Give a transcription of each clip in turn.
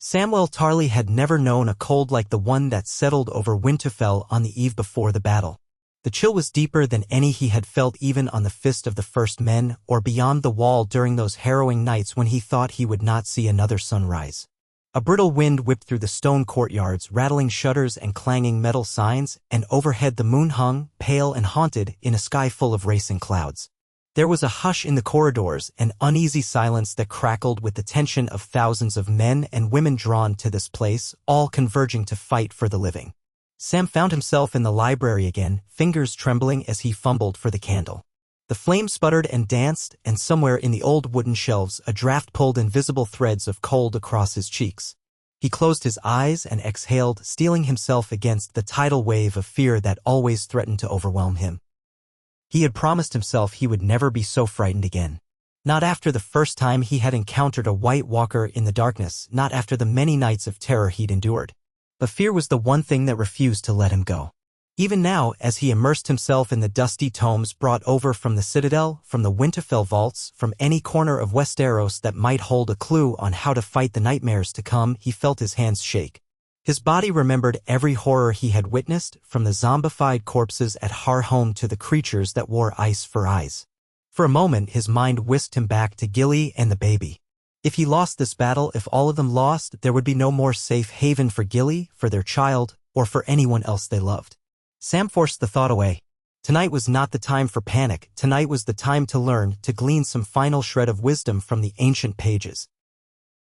Samwell Tarley had never known a cold like the one that settled over Winterfell on the eve before the battle. The chill was deeper than any he had felt even on the Fist of the First Men or beyond the wall during those harrowing nights when he thought he would not see another sunrise. A brittle wind whipped through the stone courtyards, rattling shutters and clanging metal signs, and overhead the moon hung, pale and haunted, in a sky full of racing clouds. There was a hush in the corridors, an uneasy silence that crackled with the tension of thousands of men and women drawn to this place, all converging to fight for the living. Sam found himself in the library again, fingers trembling as he fumbled for the candle. The flame sputtered and danced, and somewhere in the old wooden shelves a draft pulled invisible threads of cold across his cheeks. He closed his eyes and exhaled, steeling himself against the tidal wave of fear that always threatened to overwhelm him. He had promised himself he would never be so frightened again. Not after the first time he had encountered a White Walker in the darkness, not after the many nights of terror he'd endured. But fear was the one thing that refused to let him go. Even now, as he immersed himself in the dusty tomes brought over from the Citadel, from the Winterfell vaults, from any corner of Westeros that might hold a clue on how to fight the nightmares to come, he felt his hands shake. His body remembered every horror he had witnessed, from the zombified corpses at Harhome to the creatures that wore ice for eyes. For a moment his mind whisked him back to Gilly and the baby. If he lost this battle, if all of them lost, there would be no more safe haven for Gilly, for their child, or for anyone else they loved. Sam forced the thought away. Tonight was not the time for panic. Tonight was the time to learn, to glean some final shred of wisdom from the ancient pages.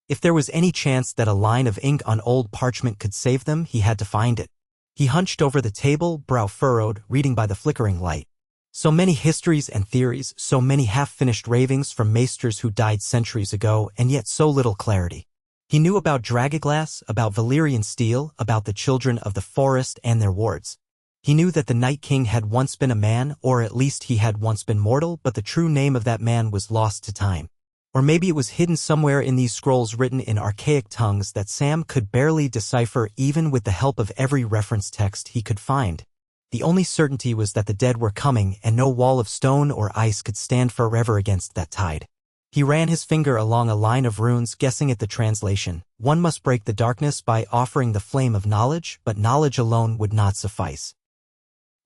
If there was any chance that a line of ink on old parchment could save them, he had to find it. He hunched over the table, brow furrowed, reading by the flickering light. So many histories and theories, so many half-finished ravings from maesters who died centuries ago, and yet so little clarity. He knew about Dragonglass, about Valyrian steel, about the children of the forest and their wards. He knew that the Night King had once been a man, or at least he had once been mortal, but the true name of that man was lost to time. Or maybe it was hidden somewhere in these scrolls written in archaic tongues that Sam could barely decipher even with the help of every reference text he could find. The only certainty was that the dead were coming, and no wall of stone or ice could stand forever against that tide. He ran his finger along a line of runes, guessing at the translation. One must break the darkness by offering the flame of knowledge, but knowledge alone would not suffice.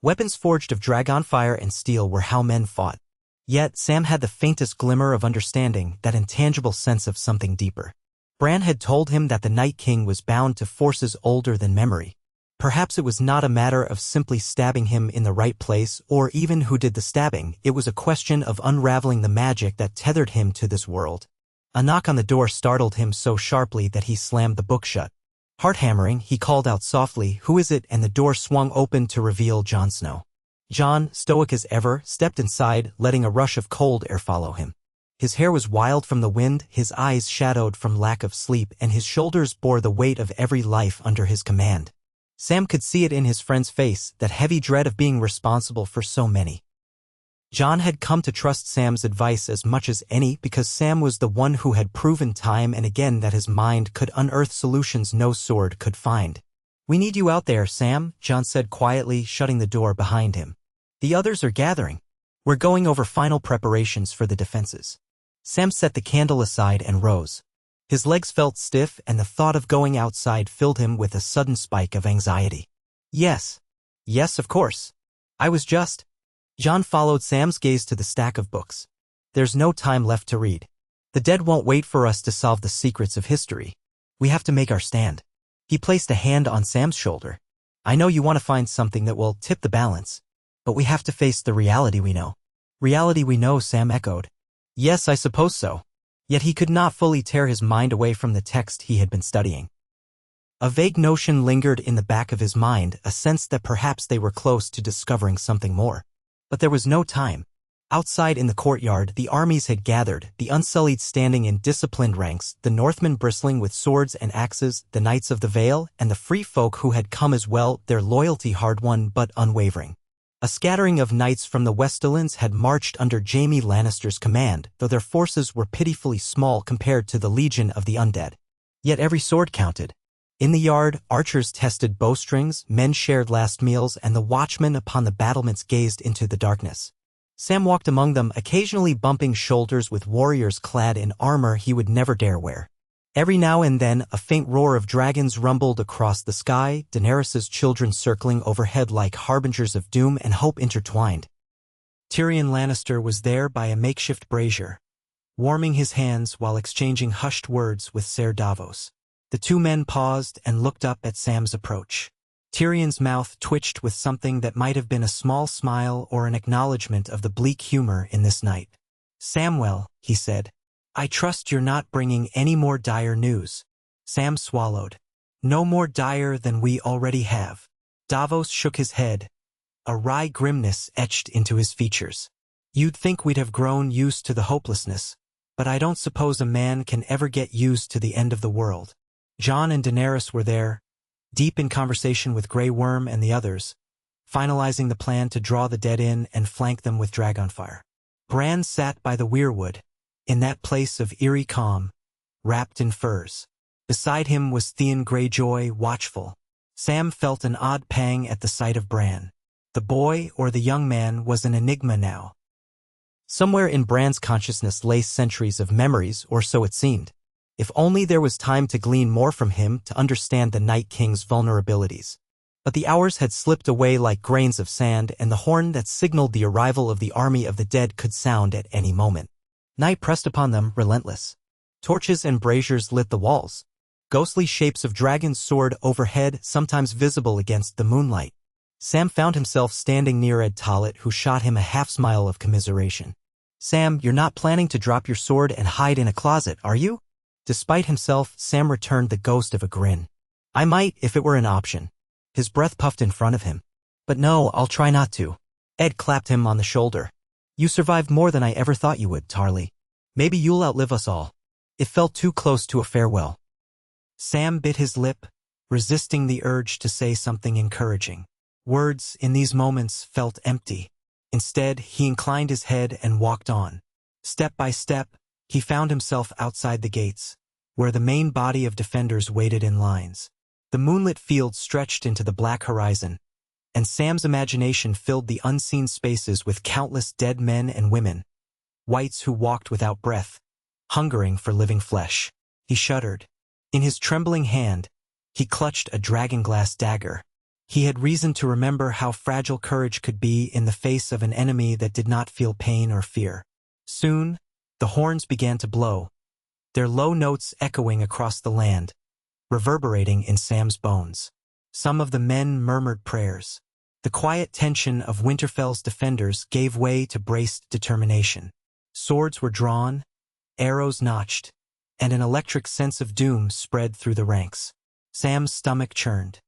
Weapons forged of dragonfire and steel were how men fought. Yet Sam had the faintest glimmer of understanding, that intangible sense of something deeper. Bran had told him that the Night King was bound to forces older than memory. Perhaps it was not a matter of simply stabbing him in the right place, or even who did the stabbing. It was a question of unraveling the magic that tethered him to this world. A knock on the door startled him so sharply that he slammed the book shut. Heart-hammering, he called out softly, "Who is it?" and the door swung open to reveal Jon Snow. Jon, stoic as ever, stepped inside, letting a rush of cold air follow him. His hair was wild from the wind, his eyes shadowed from lack of sleep, and his shoulders bore the weight of every life under his command. Sam could see it in his friend's face, that heavy dread of being responsible for so many. Jon had come to trust Sam's advice as much as any because Sam was the one who had proven time and again that his mind could unearth solutions no sword could find. "We need you out there, Sam," Jon said quietly, shutting the door behind him. "The others are gathering. We're going over final preparations for the defenses." Sam set the candle aside and rose. His legs felt stiff, and the thought of going outside filled him with a sudden spike of anxiety. Yes, of course. I was just... Jon followed Sam's gaze to the stack of books. "There's no time left to read. The dead won't wait for us to solve the secrets of history. We have to make our stand." He placed a hand on Sam's shoulder. "I know you want to find something that will tip the balance, but we have to face the reality we know." "Reality we know," Sam echoed. "Yes, I suppose so." Yet he could not fully tear his mind away from the text he had been studying. A vague notion lingered in the back of his mind, a sense that perhaps they were close to discovering something more. But there was no time. Outside in the courtyard, the armies had gathered, the Unsullied standing in disciplined ranks, the Northmen bristling with swords and axes, the Knights of the Vale, and the free folk who had come as well, their loyalty hard-won but unwavering. A scattering of knights from the Westerlands had marched under Jaime Lannister's command, though their forces were pitifully small compared to the legion of the undead. Yet every sword counted. In the yard, archers tested bowstrings, men shared last meals, and the watchmen upon the battlements gazed into the darkness. Sam walked among them, occasionally bumping shoulders with warriors clad in armor he would never dare wear. Every now and then, a faint roar of dragons rumbled across the sky, Daenerys's children circling overhead like harbingers of doom and hope intertwined. Tyrion Lannister was there by a makeshift brazier, warming his hands while exchanging hushed words with Ser Davos. The two men paused and looked up at Sam's approach. Tyrion's mouth twitched with something that might have been a small smile or an acknowledgement of the bleak humor in this night. "Samwell," he said, "I trust you're not bringing any more dire news." Sam swallowed. "No more dire than we already have." Davos shook his head, a wry grimness etched into his features. "You'd think we'd have grown used to the hopelessness, but I don't suppose a man can ever get used to the end of the world." Jon and Daenerys were there, deep in conversation with Grey Worm and the others, finalizing the plan to draw the dead in and flank them with dragonfire. Bran sat by the weirwood, in that place of eerie calm, wrapped in furs. Beside him was Theon Greyjoy, watchful. Sam felt an odd pang at the sight of Bran. The boy or the young man was an enigma now. Somewhere in Bran's consciousness lay centuries of memories, or so it seemed. If only there was time to glean more from him to understand the Night King's vulnerabilities. But the hours had slipped away like grains of sand, and the horn that signaled the arrival of the army of the dead could sound at any moment. Night pressed upon them, relentless. Torches and braziers lit the walls. Ghostly shapes of dragons soared overhead, sometimes visible against the moonlight. Sam found himself standing near Ed Tollett, who shot him a half-smile of commiseration. "Sam, you're not planning to drop your sword and hide in a closet, are you?" Despite himself, Sam returned the ghost of a grin. "I might, if it were an option." His breath puffed in front of him. "But no, I'll try not to." Ed clapped him on the shoulder. "You survived more than I ever thought you would, Tarly. Maybe you'll outlive us all." It felt too close to a farewell. Sam bit his lip, resisting the urge to say something encouraging. Words, in these moments, felt empty. Instead, he inclined his head and walked on. Step by step, he found himself outside the gates, where the main body of defenders waited in lines. The moonlit field stretched into the black horizon, and Sam's imagination filled the unseen spaces with countless dead men and women, wights who walked without breath, hungering for living flesh. He shuddered. In his trembling hand, he clutched a dragonglass dagger. He had reason to remember how fragile courage could be in the face of an enemy that did not feel pain or fear. Soon, the horns began to blow, their low notes echoing across the land, reverberating in Sam's bones. Some of the men murmured prayers. The quiet tension of Winterfell's defenders gave way to braced determination. Swords were drawn, arrows notched, and an electric sense of doom spread through the ranks. Sam's stomach churned.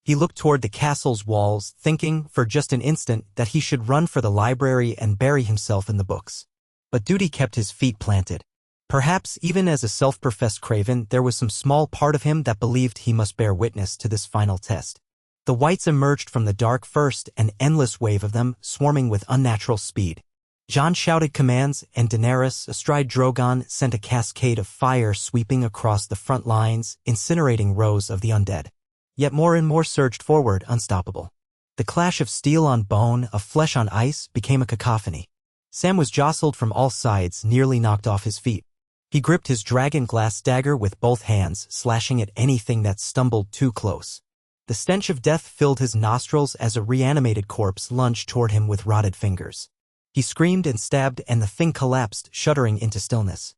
He looked toward the castle's walls, thinking for just an instant that he should run for the library and bury himself in the books. But duty kept his feet planted. Perhaps even as a self-professed craven, there was some small part of him that believed he must bear witness to this final test. The whites emerged from the dark first, an endless wave of them, swarming with unnatural speed. Jon shouted commands, and Daenerys, astride Drogon, sent a cascade of fire sweeping across the front lines, incinerating rows of the undead. Yet more and more surged forward, unstoppable. The clash of steel on bone, of flesh on ice, became a cacophony. Sam was jostled from all sides, nearly knocked off his feet. He gripped his dragon-glass dagger with both hands, slashing at anything that stumbled too close. The stench of death filled his nostrils as a reanimated corpse lunged toward him with rotted fingers. He screamed and stabbed, and the thing collapsed, shuddering into stillness.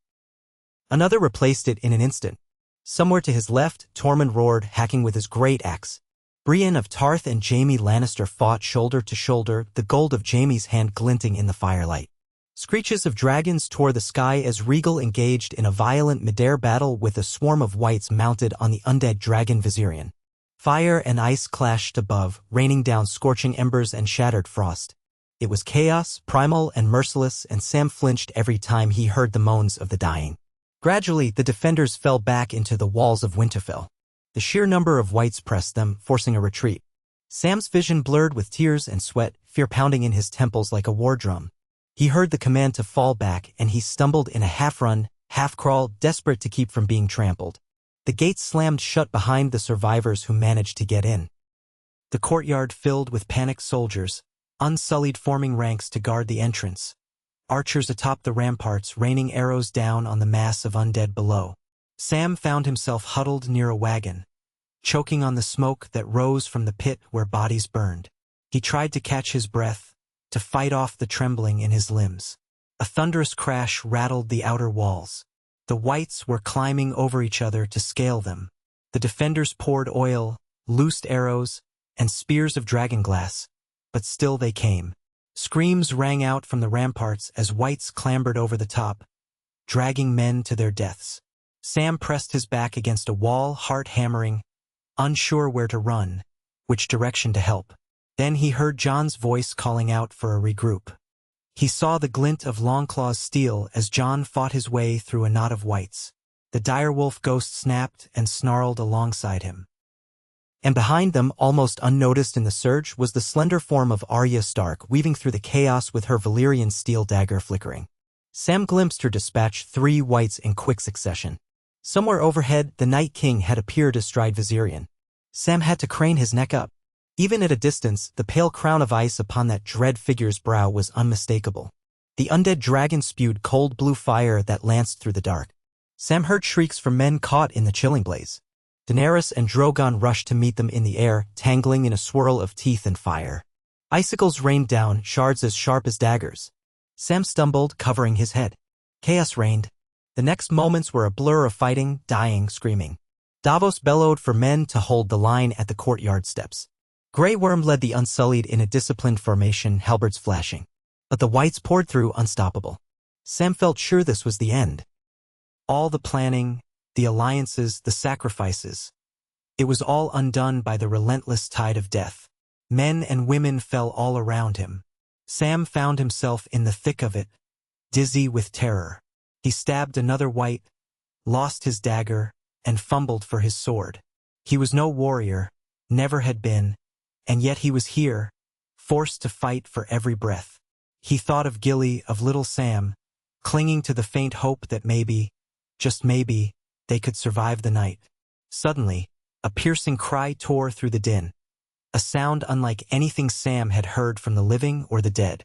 Another replaced it in an instant. Somewhere to his left, Tormund roared, hacking with his great axe. Brienne of Tarth and Jaime Lannister fought shoulder to shoulder, the gold of Jaime's hand glinting in the firelight. Screeches of dragons tore the sky as Rhaegal engaged in a violent mid-air battle with a swarm of wights mounted on the undead dragon Viserion. Fire and ice clashed above, raining down scorching embers and shattered frost. It was chaos, primal and merciless, and Sam flinched every time he heard the moans of the dying. Gradually, the defenders fell back into the walls of Winterfell. The sheer number of wights pressed them, forcing a retreat. Sam's vision blurred with tears and sweat, fear pounding in his temples like a war drum. He heard the command to fall back, and he stumbled in a half-run, half-crawl, desperate to keep from being trampled. The gates slammed shut behind the survivors who managed to get in. The courtyard filled with panicked soldiers, unsullied forming ranks to guard the entrance. Archers atop the ramparts raining arrows down on the mass of undead below. Sam found himself huddled near a wagon, choking on the smoke that rose from the pit where bodies burned. He tried to catch his breath, to fight off the trembling in his limbs. A thunderous crash rattled the outer walls. The whites were climbing over each other to scale them. The defenders poured oil, loosed arrows, and spears of dragonglass, but still they came. Screams rang out from the ramparts as whites clambered over the top, dragging men to their deaths. Sam pressed his back against a wall, heart hammering, unsure where to run, which direction to help. Then he heard John's voice calling out for a regroup. He saw the glint of Longclaw's steel as John fought his way through a knot of whites. The direwolf ghost snapped and snarled alongside him. And behind them, almost unnoticed in the surge, was the slender form of Arya Stark weaving through the chaos with her Valyrian steel dagger flickering. Sam glimpsed her dispatch 3 whites in quick succession. Somewhere overhead, the Night King had appeared astride Viserion. Sam had to crane his neck up. Even at a distance, the pale crown of ice upon that dread figure's brow was unmistakable. The undead dragon spewed cold blue fire that lanced through the dark. Sam heard shrieks from men caught in the chilling blaze. Daenerys and Drogon rushed to meet them in the air, tangling in a swirl of teeth and fire. Icicles rained down, shards as sharp as daggers. Sam stumbled, covering his head. Chaos reigned. The next moments were a blur of fighting, dying, screaming. Davos bellowed for men to hold the line at the courtyard steps. Grey Worm led the Unsullied in a disciplined formation, halberds flashing. But the whites poured through, unstoppable. Sam felt sure this was the end. All the planning, the alliances, the sacrifices. It was all undone by the relentless tide of death. Men and women fell all around him. Sam found himself in the thick of it, dizzy with terror. He stabbed another white, lost his dagger, and fumbled for his sword. He was no warrior, never had been, and yet he was here, forced to fight for every breath. He thought of Gilly, of little Sam, clinging to the faint hope that maybe, just maybe, they could survive the night. Suddenly, a piercing cry tore through the din, a sound unlike anything Sam had heard from the living or the dead.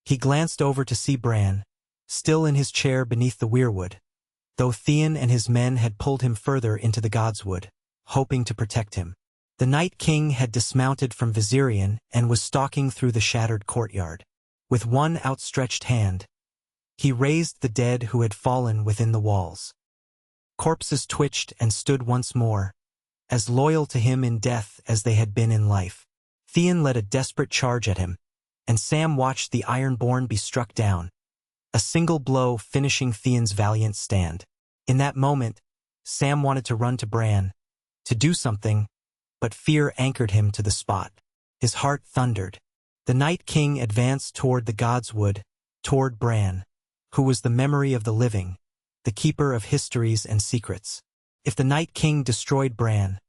He glanced over to see Bran, still in his chair beneath the weirwood, though Theon and his men had pulled him further into the Godswood, hoping to protect him. The Night King had dismounted from Viserion and was stalking through the shattered courtyard. With one outstretched hand, he raised the dead who had fallen within the walls. Corpses twitched and stood once more, as loyal to him in death as they had been in life. Theon led a desperate charge at him, and Sam watched the Ironborn be struck down, a single blow finishing Theon's valiant stand. In that moment, Sam wanted to run to Bran, to do something, but fear anchored him to the spot. His heart thundered. The Night King advanced toward the Godswood, toward Bran, who was the memory of the living, the keeper of histories and secrets. If the Night King destroyed Bran,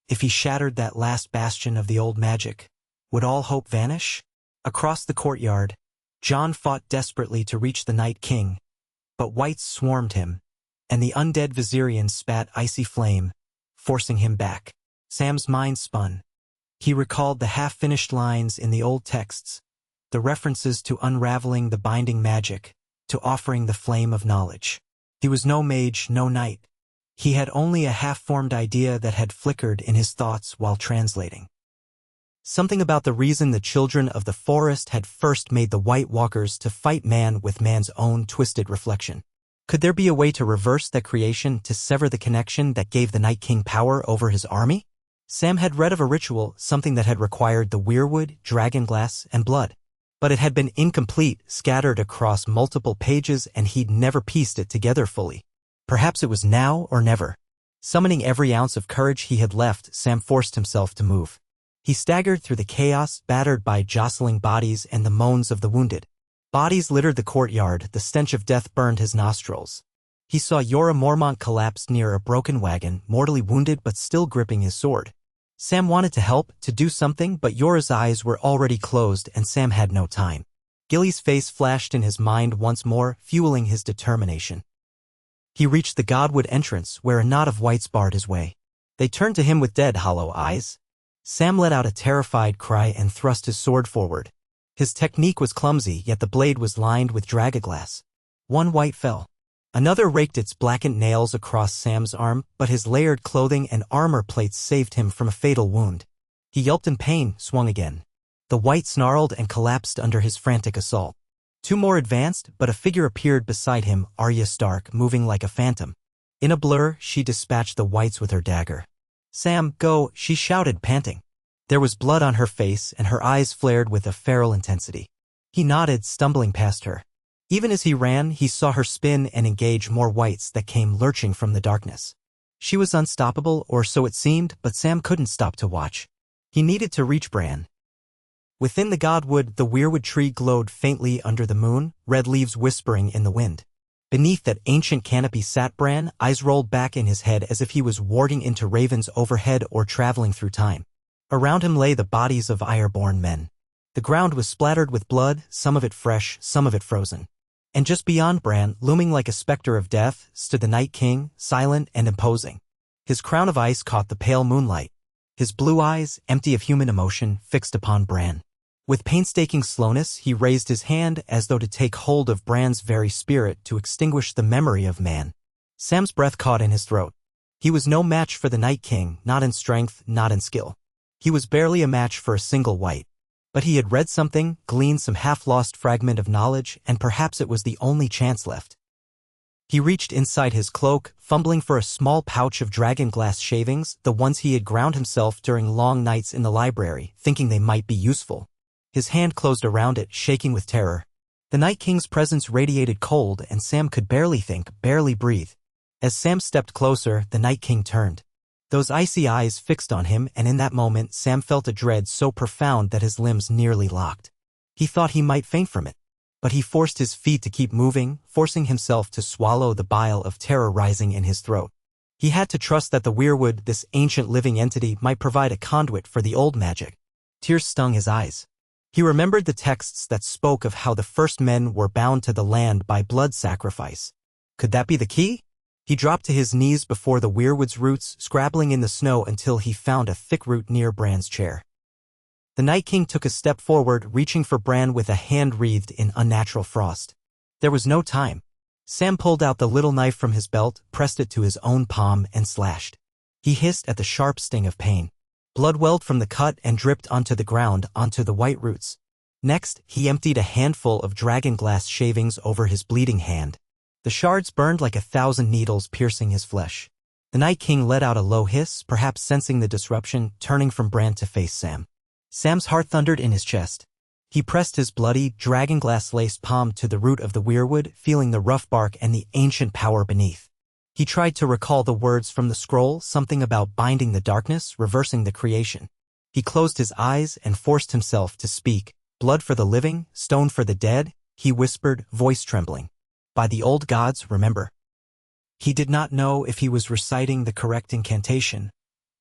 if he shattered that last bastion of the old magic, would all hope vanish? Across the courtyard, Jon fought desperately to reach the Night King, but whites swarmed him, and the undead Viserion spat icy flame, forcing him back. Sam's mind spun. He recalled the half-finished lines in the old texts, the references to unraveling the binding magic, to offering the flame of knowledge. He was no mage, no knight. He had only a half-formed idea that had flickered in his thoughts while translating. Something about the reason the children of the forest had first made the White Walkers to fight man with man's own twisted reflection. Could there be a way to reverse that creation, to sever the connection that gave the Night King power over his army? Sam had read of a ritual, something that had required the weirwood, dragonglass, and blood. But it had been incomplete, scattered across multiple pages, and he'd never pieced it together fully. Perhaps it was now or never. Summoning every ounce of courage he had left, Sam forced himself to move. He staggered through the chaos, battered by jostling bodies and the moans of the wounded. Bodies littered the courtyard, the stench of death burned his nostrils. He saw Jorah Mormont collapse near a broken wagon, mortally wounded but still gripping his sword. Sam wanted to help, to do something, but Jorah's eyes were already closed and Sam had no time. Gilly's face flashed in his mind once more, fueling his determination. He reached the Godwood entrance, where a knot of whites barred his way. They turned to him with dead, hollow eyes. Sam let out a terrified cry and thrust his sword forward. His technique was clumsy, yet the blade was lined with dragonglass. One white fell. Another raked its blackened nails across Sam's arm, but his layered clothing and armor plates saved him from a fatal wound. He yelped in pain, swung again. The white snarled and collapsed under his frantic assault. Two more advanced, but a figure appeared beside him, Arya Stark, moving like a phantom. In a blur, she dispatched the whites with her dagger. "Sam, go," she shouted, panting. There was blood on her face, and her eyes flared with a feral intensity. He nodded, stumbling past her. Even as he ran, he saw her spin and engage more whites that came lurching from the darkness. She was unstoppable, or so it seemed, but Sam couldn't stop to watch. He needed to reach Bran. Within the godwood, the weirwood tree glowed faintly under the moon, red leaves whispering in the wind. Beneath that ancient canopy sat Bran, eyes rolled back in his head as if he was warding into ravens overhead or traveling through time. Around him lay the bodies of Ironborn men. The ground was splattered with blood, some of it fresh, some of it frozen. And just beyond Bran, looming like a specter of death, stood the Night King, silent and imposing. His crown of ice caught the pale moonlight. His blue eyes, empty of human emotion, fixed upon Bran. With painstaking slowness, he raised his hand as though to take hold of Bran's very spirit to extinguish the memory of man. Sam's breath caught in his throat. He was no match for the Night King, not in strength, not in skill. He was barely a match for a single white. But he had read something, gleaned some half-lost fragment of knowledge, and perhaps it was the only chance left. He reached inside his cloak, fumbling for a small pouch of dragon glass shavings, the ones he had ground himself during long nights in the library, thinking they might be useful. His hand closed around it, shaking with terror. The Night King's presence radiated cold, and Sam could barely think, barely breathe. As Sam stepped closer, the Night King turned. Those icy eyes fixed on him, and in that moment Sam felt a dread so profound that his limbs nearly locked. He thought he might faint from it. But he forced his feet to keep moving, forcing himself to swallow the bile of terror rising in his throat. He had to trust that the weirwood, this ancient living entity, might provide a conduit for the old magic. Tears stung his eyes. He remembered the texts that spoke of how the first men were bound to the land by blood sacrifice. Could that be the key? He dropped to his knees before the weirwood's roots, scrabbling in the snow until he found a thick root near Bran's chair. The Night King took a step forward, reaching for Bran with a hand wreathed in unnatural frost. There was no time. Sam pulled out the little knife from his belt, pressed it to his own palm, and slashed. He hissed at the sharp sting of pain. Blood welled from the cut and dripped onto the ground, onto the white roots. Next, he emptied a handful of dragon glass shavings over his bleeding hand. The shards burned like 1,000 needles piercing his flesh. The Night King let out a low hiss, perhaps sensing the disruption, turning from Bran to face Sam. Sam's heart thundered in his chest. He pressed his bloody, dragon glass-laced palm to the root of the weirwood, feeling the rough bark and the ancient power beneath. He tried to recall the words from the scroll, something about binding the darkness, reversing the creation. He closed his eyes and forced himself to speak. "Blood for the living, stone for the dead," he whispered, voice trembling. "By the old gods, remember." He did not know if he was reciting the correct incantation,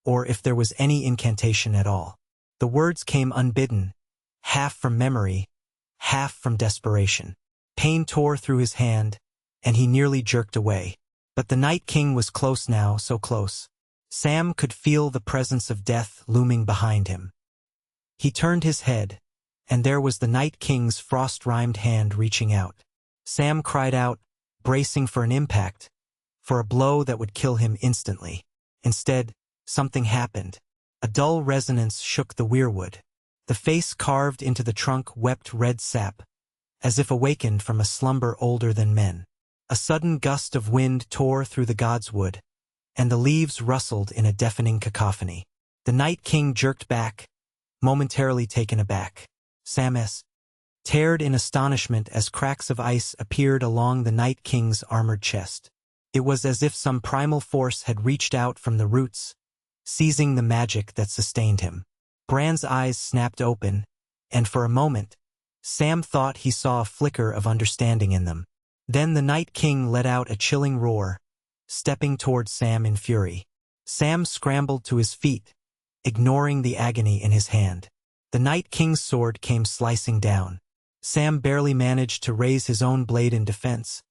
or if there was any incantation at all. The words came unbidden, half from memory, half from desperation. Pain tore through his hand, and he nearly jerked away. But the Night King was close now, so close. Sam could feel the presence of death looming behind him. He turned his head, and there was the Night King's frost-rimed hand reaching out. Sam cried out, bracing for an impact, for a blow that would kill him instantly. Instead, something happened. A dull resonance shook the weirwood. The face carved into the trunk wept red sap, as if awakened from a slumber older than men. A sudden gust of wind tore through the god's wood, and the leaves rustled in a deafening cacophony. The Night King jerked back, momentarily taken aback. Sam teared in astonishment as cracks of ice appeared along the Night King's armored chest. It was as if some primal force had reached out from the roots, seizing the magic that sustained him. Bran's eyes snapped open, and for a moment, Sam thought he saw a flicker of understanding in them. Then the Night King let out a chilling roar, stepping toward Sam in fury. Sam scrambled to his feet, ignoring the agony in his hand. The Night King's sword came slicing down. Sam barely managed to raise his own blade in defense,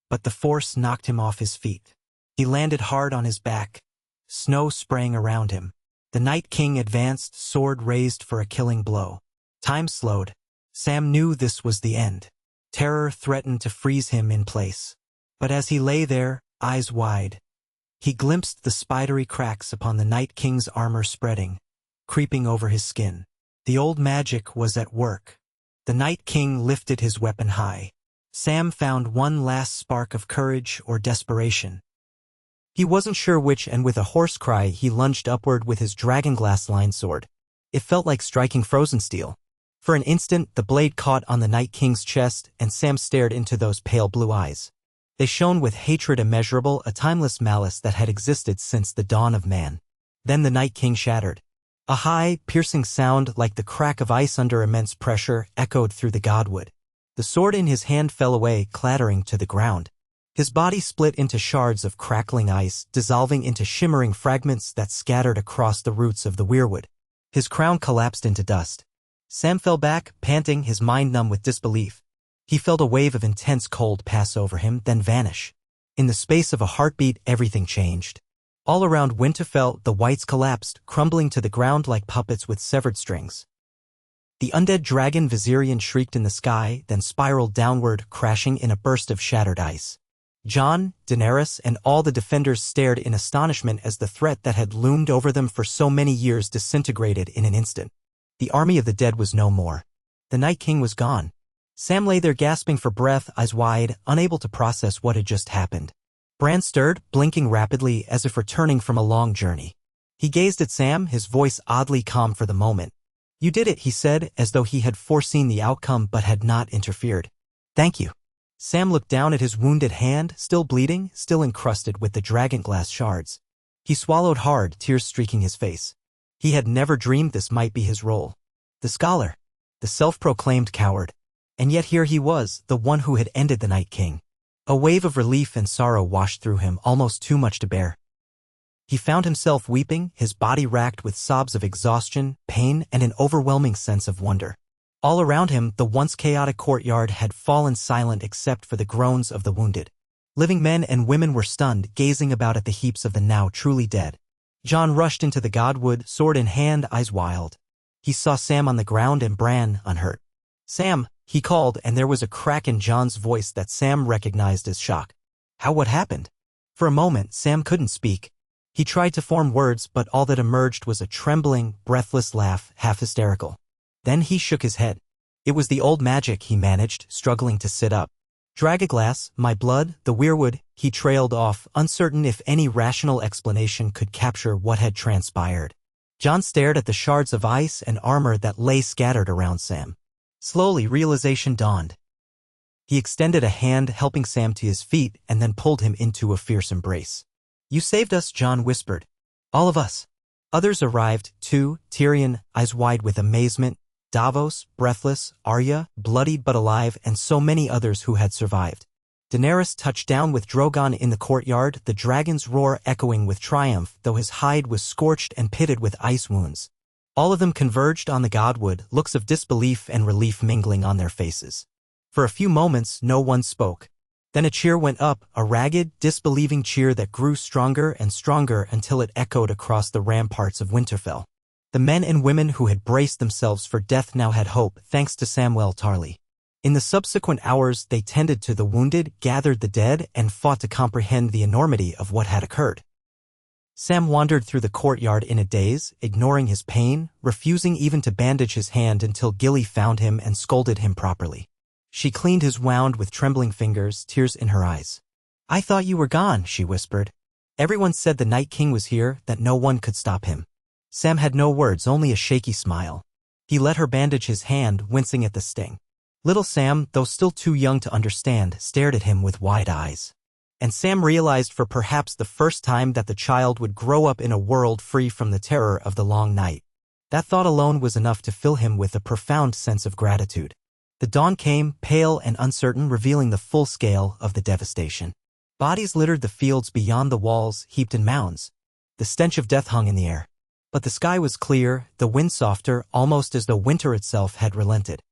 but the force knocked him off his feet. He landed hard on his back, snow spraying around him. The Night King advanced, sword raised for a killing blow. Time slowed. Sam knew this was the end. Terror threatened to freeze him in place. But as he lay there, eyes wide, he glimpsed the spidery cracks upon the Night King's armor spreading, creeping over his skin. The old magic was at work. The Night King lifted his weapon high. Sam found one last spark of courage or desperation. He wasn't sure which, and with a hoarse cry he lunged upward with his dragonglass-lined sword. It felt like striking frozen steel. For an instant the blade caught on the Night King's chest, and Sam stared into those pale blue eyes. They shone with hatred immeasurable, a timeless malice that had existed since the dawn of man. Then the Night King shattered. A high, piercing sound like the crack of ice under immense pressure echoed through the godwood. The sword in his hand fell away, clattering to the ground. His body split into shards of crackling ice, dissolving into shimmering fragments that scattered across the roots of the weirwood. His crown collapsed into dust. Sam fell back, panting, his mind numb with disbelief. He felt a wave of intense cold pass over him, then vanish. In the space of a heartbeat, everything changed. All around Winterfell, the wights collapsed, crumbling to the ground like puppets with severed strings. The undead dragon Viserion shrieked in the sky, then spiraled downward, crashing in a burst of shattered ice. Jon, Daenerys, and all the defenders stared in astonishment as the threat that had loomed over them for so many years disintegrated in an instant. The army of the dead was no more. The Night King was gone. Sam lay there gasping for breath, eyes wide, unable to process what had just happened. Bran stirred, blinking rapidly as if returning from a long journey. He gazed at Sam, his voice oddly calm for the moment. "You did it," he said, as though he had foreseen the outcome but had not interfered. "Thank you." Sam looked down at his wounded hand, still bleeding, still encrusted with the dragonglass shards. He swallowed hard, tears streaking his face. He had never dreamed this might be his role. The scholar. The self-proclaimed coward. And yet here he was, the one who had ended the Night King. A wave of relief and sorrow washed through him, almost too much to bear. He found himself weeping, his body racked with sobs of exhaustion, pain, and an overwhelming sense of wonder. All around him, the once chaotic courtyard had fallen silent except for the groans of the wounded. Living men and women were stunned, gazing about at the heaps of the now truly dead. Jon rushed into the godwood, sword in hand, eyes wild. He saw Sam on the ground and Bran, unhurt. "Sam," he called, and there was a crack in Jon's voice that Sam recognized as shock. What happened?" For a moment, Sam couldn't speak. He tried to form words, but all that emerged was a trembling, breathless laugh, half hysterical. Then he shook his head. It was the old magic, he managed, struggling to sit up. "Dragonglass, my blood, the weirwood," he trailed off, uncertain if any rational explanation could capture what had transpired. Jon stared at the shards of ice and armor that lay scattered around Sam. Slowly, realization dawned. He extended a hand, helping Sam to his feet, and then pulled him into a fierce embrace. "You saved us," Jon whispered. "All of us." Others arrived, too, Tyrion, eyes wide with amazement, Davos, breathless, Arya, bloodied but alive, and so many others who had survived. Daenerys touched down with Drogon in the courtyard, the dragon's roar echoing with triumph, though his hide was scorched and pitted with ice wounds. All of them converged on the godwood, looks of disbelief and relief mingling on their faces. For a few moments, no one spoke. Then a cheer went up, a ragged, disbelieving cheer that grew stronger and stronger until it echoed across the ramparts of Winterfell. The men and women who had braced themselves for death now had hope, thanks to Samwell Tarly. In the subsequent hours, they tended to the wounded, gathered the dead, and fought to comprehend the enormity of what had occurred. Sam wandered through the courtyard in a daze, ignoring his pain, refusing even to bandage his hand until Gilly found him and scolded him properly. She cleaned his wound with trembling fingers, tears in her eyes. "I thought you were gone," she whispered. "Everyone said the Night King was here, that no one could stop him." Sam had no words, only a shaky smile. He let her bandage his hand, wincing at the sting. Little Sam, though still too young to understand, stared at him with wide eyes. And Sam realized for perhaps the first time that the child would grow up in a world free from the terror of the long night. That thought alone was enough to fill him with a profound sense of gratitude. The dawn came, pale and uncertain, revealing the full scale of the devastation. Bodies littered the fields beyond the walls, heaped in mounds. The stench of death hung in the air. But the sky was clear, the wind softer, almost as though winter itself had relented.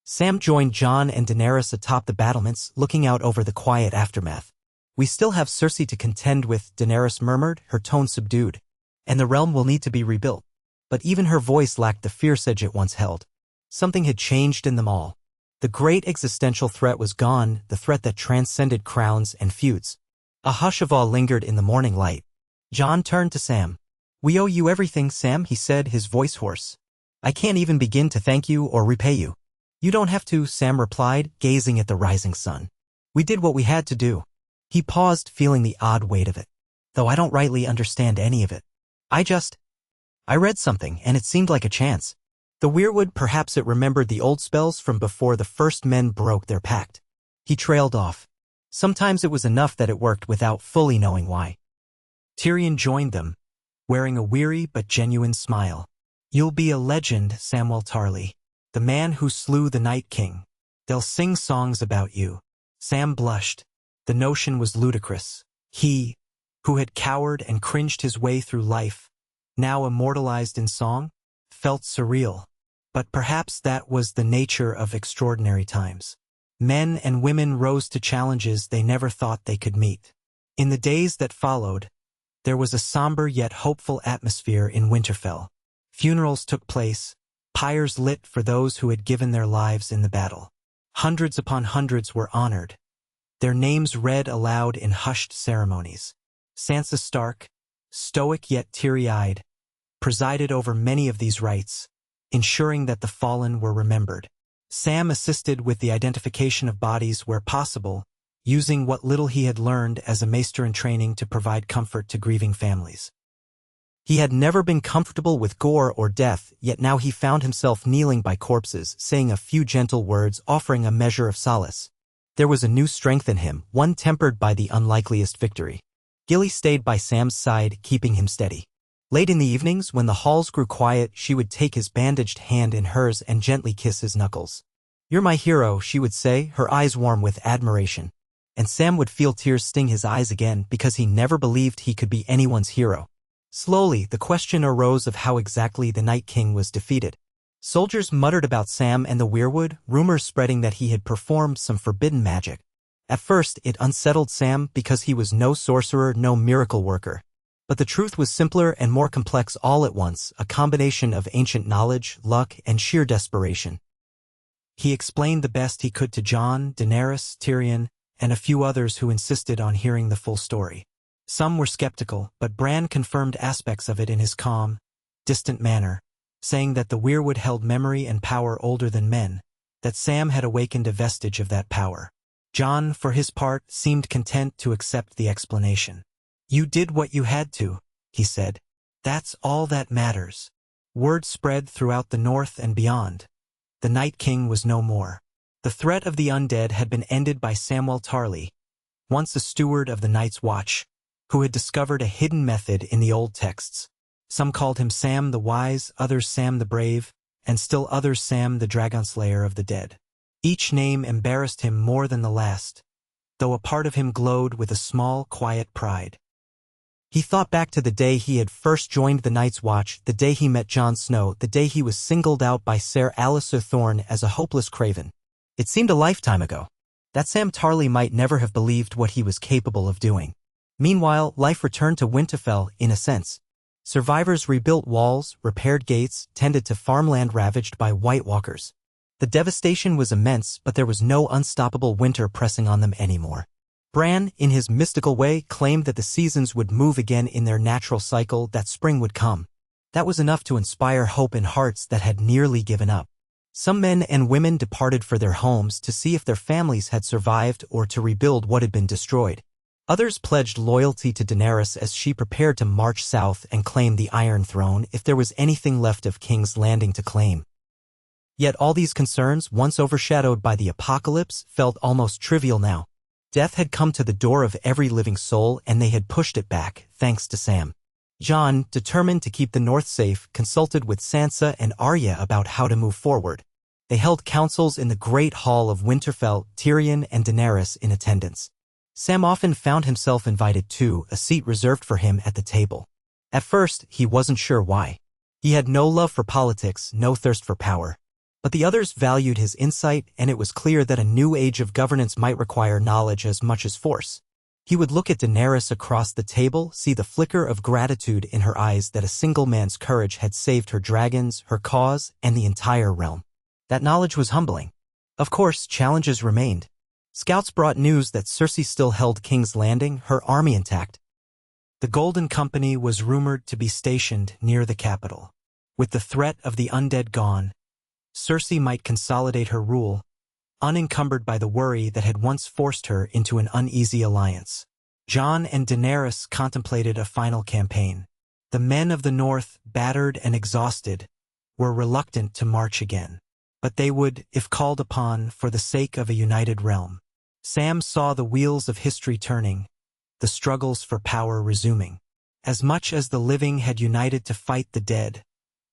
Sam joined Jon and Daenerys atop the battlements, looking out over the quiet aftermath. "We still have Cersei to contend with," Daenerys murmured, her tone subdued. "And the realm will need to be rebuilt." But even her voice lacked the fierce edge it once held. Something had changed in them all. The great existential threat was gone, the threat that transcended crowns and feuds. A hush of awe lingered in the morning light. John turned to Sam. "We owe you everything, Sam," he said, his voice hoarse. "I can't even begin to thank you or repay you." "You don't have to," Sam replied, gazing at the rising sun. "We did what we had to do." He paused, feeling the odd weight of it. "Though I don't rightly understand any of it. I read something, and it seemed like a chance. The weirwood, perhaps it remembered the old spells from before the first men broke their pact." He trailed off. Sometimes it was enough that it worked without fully knowing why. Tyrion joined them, wearing a weary but genuine smile. "You'll be a legend, Samwell Tarly. The man who slew the Night King. They'll sing songs about you." Sam blushed. The notion was ludicrous. He, who had cowered and cringed his way through life, now immortalized in song, felt surreal. But perhaps that was the nature of extraordinary times. Men and women rose to challenges they never thought they could meet. In the days that followed, there was a somber yet hopeful atmosphere in Winterfell. Funerals took place, pyres lit for those who had given their lives in the battle. Hundreds upon hundreds were honored, their names read aloud in hushed ceremonies. Sansa Stark, stoic yet teary-eyed, presided over many of these rites, ensuring that the fallen were remembered. Sam assisted with the identification of bodies where possible, using what little he had learned as a maester in training to provide comfort to grieving families. He had never been comfortable with gore or death, yet now he found himself kneeling by corpses, saying a few gentle words, offering a measure of solace. There was a new strength in him, one tempered by the unlikeliest victory. Gilly stayed by Sam's side, keeping him steady. Late in the evenings, when the halls grew quiet, she would take his bandaged hand in hers and gently kiss his knuckles. "You're my hero," she would say, her eyes warm with admiration. And Sam would feel tears sting his eyes again because he never believed he could be anyone's hero. Slowly, the question arose of how exactly the Night King was defeated. Soldiers muttered about Sam and the weirwood, rumors spreading that he had performed some forbidden magic. At first, it unsettled Sam because he was no sorcerer, no miracle worker. But the truth was simpler and more complex all at once, a combination of ancient knowledge, luck, and sheer desperation. He explained the best he could to Jon, Daenerys, Tyrion, and a few others who insisted on hearing the full story. Some were skeptical, but Bran confirmed aspects of it in his calm, distant manner, saying that the weirwood held memory and power older than men, that Sam had awakened a vestige of that power. Jon, for his part, seemed content to accept the explanation. "You did what you had to," he said. "That's all that matters." Word spread throughout the north and beyond. The Night King was no more. The threat of the undead had been ended by Samwell Tarly, once a steward of the Night's Watch, who had discovered a hidden method in the old texts. Some called him Sam the Wise, others Sam the Brave, and still others Sam the Dragonslayer of the Dead. Each name embarrassed him more than the last, though a part of him glowed with a small, quiet pride. He thought back to the day he had first joined the Night's Watch, the day he met Jon Snow, the day he was singled out by Ser Alliser Thorne as a hopeless craven. It seemed a lifetime ago. That Sam Tarly might never have believed what he was capable of doing. Meanwhile, life returned to Winterfell, in a sense. Survivors rebuilt walls, repaired gates, tended to farmland ravaged by White Walkers. The devastation was immense, but there was no unstoppable winter pressing on them anymore. Bran, in his mystical way, claimed that the seasons would move again in their natural cycle, that spring would come. That was enough to inspire hope in hearts that had nearly given up. Some men and women departed for their homes to see if their families had survived or to rebuild what had been destroyed. Others pledged loyalty to Daenerys as she prepared to march south and claim the Iron Throne if there was anything left of King's Landing to claim. Yet all these concerns, once overshadowed by the apocalypse, felt almost trivial now. Death had come to the door of every living soul, and they had pushed it back, thanks to Sam. Jon, determined to keep the North safe, consulted with Sansa and Arya about how to move forward. They held councils in the Great Hall of Winterfell, Tyrion and Daenerys in attendance. Sam often found himself invited too, a seat reserved for him at the table. At first, he wasn't sure why. He had no love for politics, no thirst for power. But the others valued his insight, and it was clear that a new age of governance might require knowledge as much as force. He would look at Daenerys across the table, see the flicker of gratitude in her eyes that a single man's courage had saved her dragons, her cause, and the entire realm. That knowledge was humbling. Of course, challenges remained. Scouts brought news that Cersei still held King's Landing, her army intact. The Golden Company was rumored to be stationed near the capital. With the threat of the undead gone, Cersei might consolidate her rule, unencumbered by the worry that had once forced her into an uneasy alliance. Jon and Daenerys contemplated a final campaign. The men of the North, battered and exhausted, were reluctant to march again. But they would, if called upon, for the sake of a united realm. Sam saw the wheels of history turning, the struggles for power resuming. As much as the living had united to fight the dead,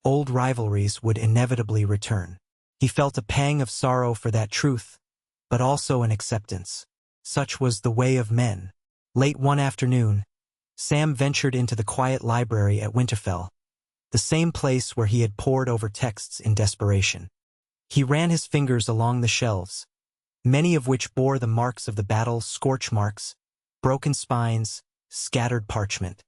old rivalries would inevitably return. He felt a pang of sorrow for that truth, but also an acceptance. Such was the way of men. Late one afternoon, Sam ventured into the quiet library at Winterfell, the same place where he had pored over texts in desperation. He ran his fingers along the shelves, many of which bore the marks of the battle, scorch marks, broken spines, scattered parchment.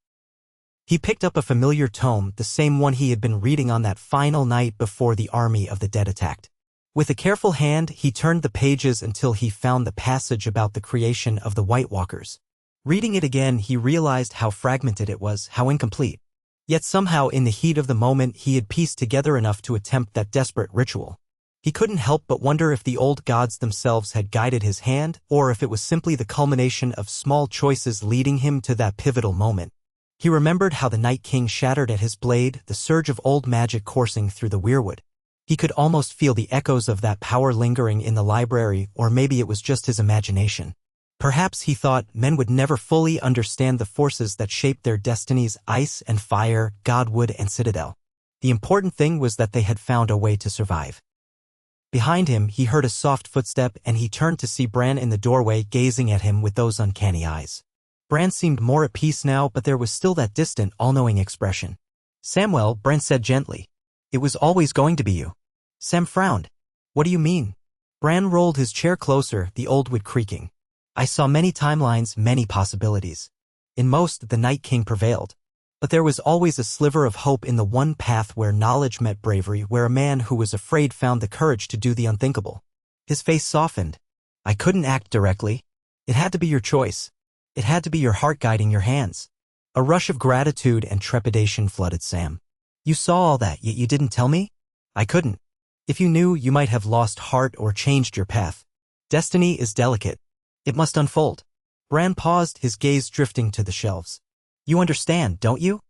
He picked up a familiar tome, the same one he had been reading on that final night before the army of the dead attacked. With a careful hand, he turned the pages until he found the passage about the creation of the White Walkers. Reading it again, he realized how fragmented it was, how incomplete. Yet somehow in the heat of the moment he had pieced together enough to attempt that desperate ritual. He couldn't help but wonder if the old gods themselves had guided his hand, or if it was simply the culmination of small choices leading him to that pivotal moment. He remembered how the Night King shattered at his blade, the surge of old magic coursing through the weirwood. He could almost feel the echoes of that power lingering in the library, or maybe it was just his imagination. Perhaps, he thought, men would never fully understand the forces that shaped their destinies: ice and fire, godwood and citadel. The important thing was that they had found a way to survive. Behind him, he heard a soft footstep, and he turned to see Bran in the doorway, gazing at him with those uncanny eyes. Bran seemed more at peace now, but there was still that distant, all-knowing expression. "Samwell," Bran said gently. "It was always going to be you." Sam frowned. "What do you mean?" Bran rolled his chair closer, the old wood creaking. "I saw many timelines, many possibilities. In most, the Night King prevailed. But there was always a sliver of hope in the one path where knowledge met bravery, where a man who was afraid found the courage to do the unthinkable." His face softened. "I couldn't act directly. It had to be your choice. It had to be your heart guiding your hands." A rush of gratitude and trepidation flooded Sam. "You saw all that, yet you didn't tell me?" "I couldn't. If you knew, you might have lost heart or changed your path. Destiny is delicate. It must unfold." Bran paused, his gaze drifting to the shelves. "You understand, don't you?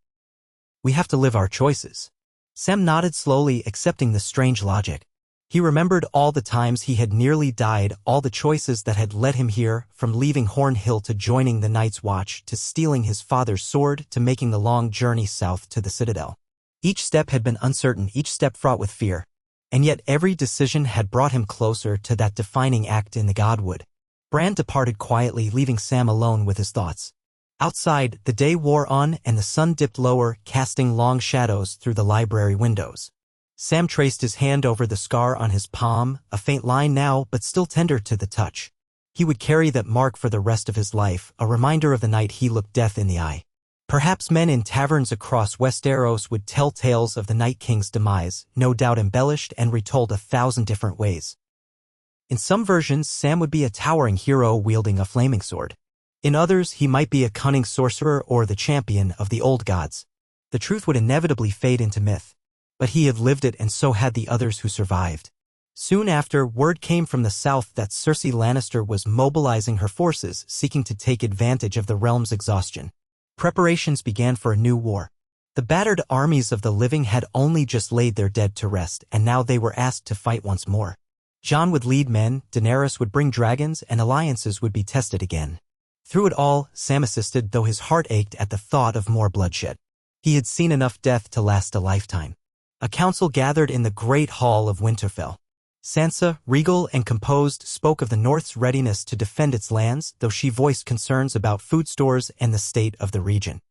We have to live our choices." Sam nodded slowly, accepting the strange logic. He remembered all the times he had nearly died, all the choices that had led him here, from leaving Horn Hill to joining the Night's Watch, to stealing his father's sword, to making the long journey south to the Citadel. Each step had been uncertain, each step fraught with fear. And yet every decision had brought him closer to that defining act in the Godwood. Bran departed quietly, leaving Sam alone with his thoughts. Outside, the day wore on and the sun dipped lower, casting long shadows through the library windows. Sam traced his hand over the scar on his palm, a faint line now, but still tender to the touch. He would carry that mark for the rest of his life, a reminder of the night he looked death in the eye. Perhaps men in taverns across Westeros would tell tales of the Night King's demise, no doubt embellished and retold 1,000 different ways. In some versions, Sam would be a towering hero wielding a flaming sword. In others, he might be a cunning sorcerer or the champion of the old gods. The truth would inevitably fade into myth. But he had lived it, and so had the others who survived. Soon after, word came from the south that Cersei Lannister was mobilizing her forces, seeking to take advantage of the realm's exhaustion. Preparations began for a new war. The battered armies of the living had only just laid their dead to rest, and now they were asked to fight once more. Jon would lead men, Daenerys would bring dragons, and alliances would be tested again. Through it all, Sam assisted, though his heart ached at the thought of more bloodshed. He had seen enough death to last a lifetime. A council gathered in the great hall of Winterfell. Sansa, regal and composed, spoke of the North's readiness to defend its lands, though she voiced concerns about food stores and the state of the region.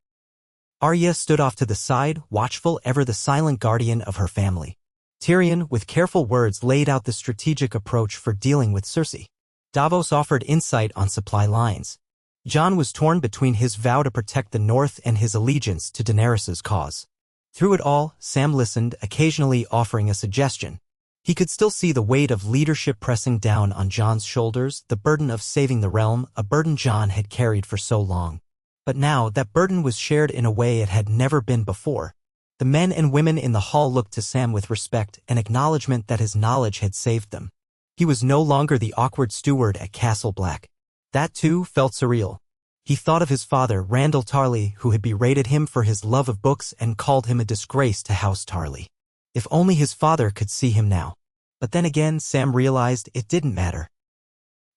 Arya stood off to the side, watchful, ever the silent guardian of her family. Tyrion, with careful words, laid out the strategic approach for dealing with Cersei. Davos offered insight on supply lines. Jon was torn between his vow to protect the North and his allegiance to Daenerys' cause. Through it all, Sam listened, occasionally offering a suggestion. He could still see the weight of leadership pressing down on Jon's shoulders, the burden of saving the realm, a burden Jon had carried for so long. But now that burden was shared in a way it had never been before. The men and women in the hall looked to Sam with respect and acknowledgement that his knowledge had saved them. He was no longer the awkward steward at Castle Black. That too felt surreal. He thought of his father, Randall Tarley, who had berated him for his love of books and called him a disgrace to House Tarley. If only his father could see him now. But then again, Sam realized it didn't matter.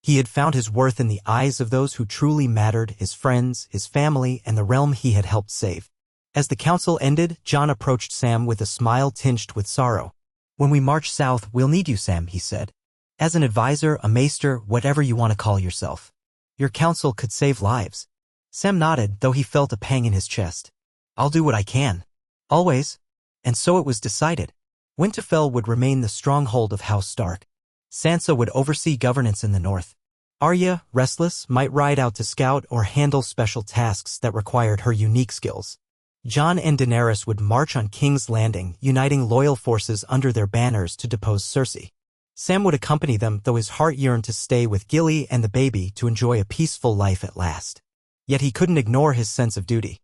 He had found his worth in the eyes of those who truly mattered, his friends, his family, and the realm he had helped save. As the council ended, Jon approached Sam with a smile tinged with sorrow. "When we march south, we'll need you, Sam," he said. "As an advisor, a maester, whatever you want to call yourself. Your counsel could save lives." Sam nodded, though he felt a pang in his chest. "I'll do what I can. Always." And so it was decided. Winterfell would remain the stronghold of House Stark. Sansa would oversee governance in the north. Arya, restless, might ride out to scout or handle special tasks that required her unique skills. Jon and Daenerys would march on King's Landing, uniting loyal forces under their banners to depose Cersei. Sam would accompany them, though his heart yearned to stay with Gilly and the baby to enjoy a peaceful life at last. Yet he couldn't ignore his sense of duty.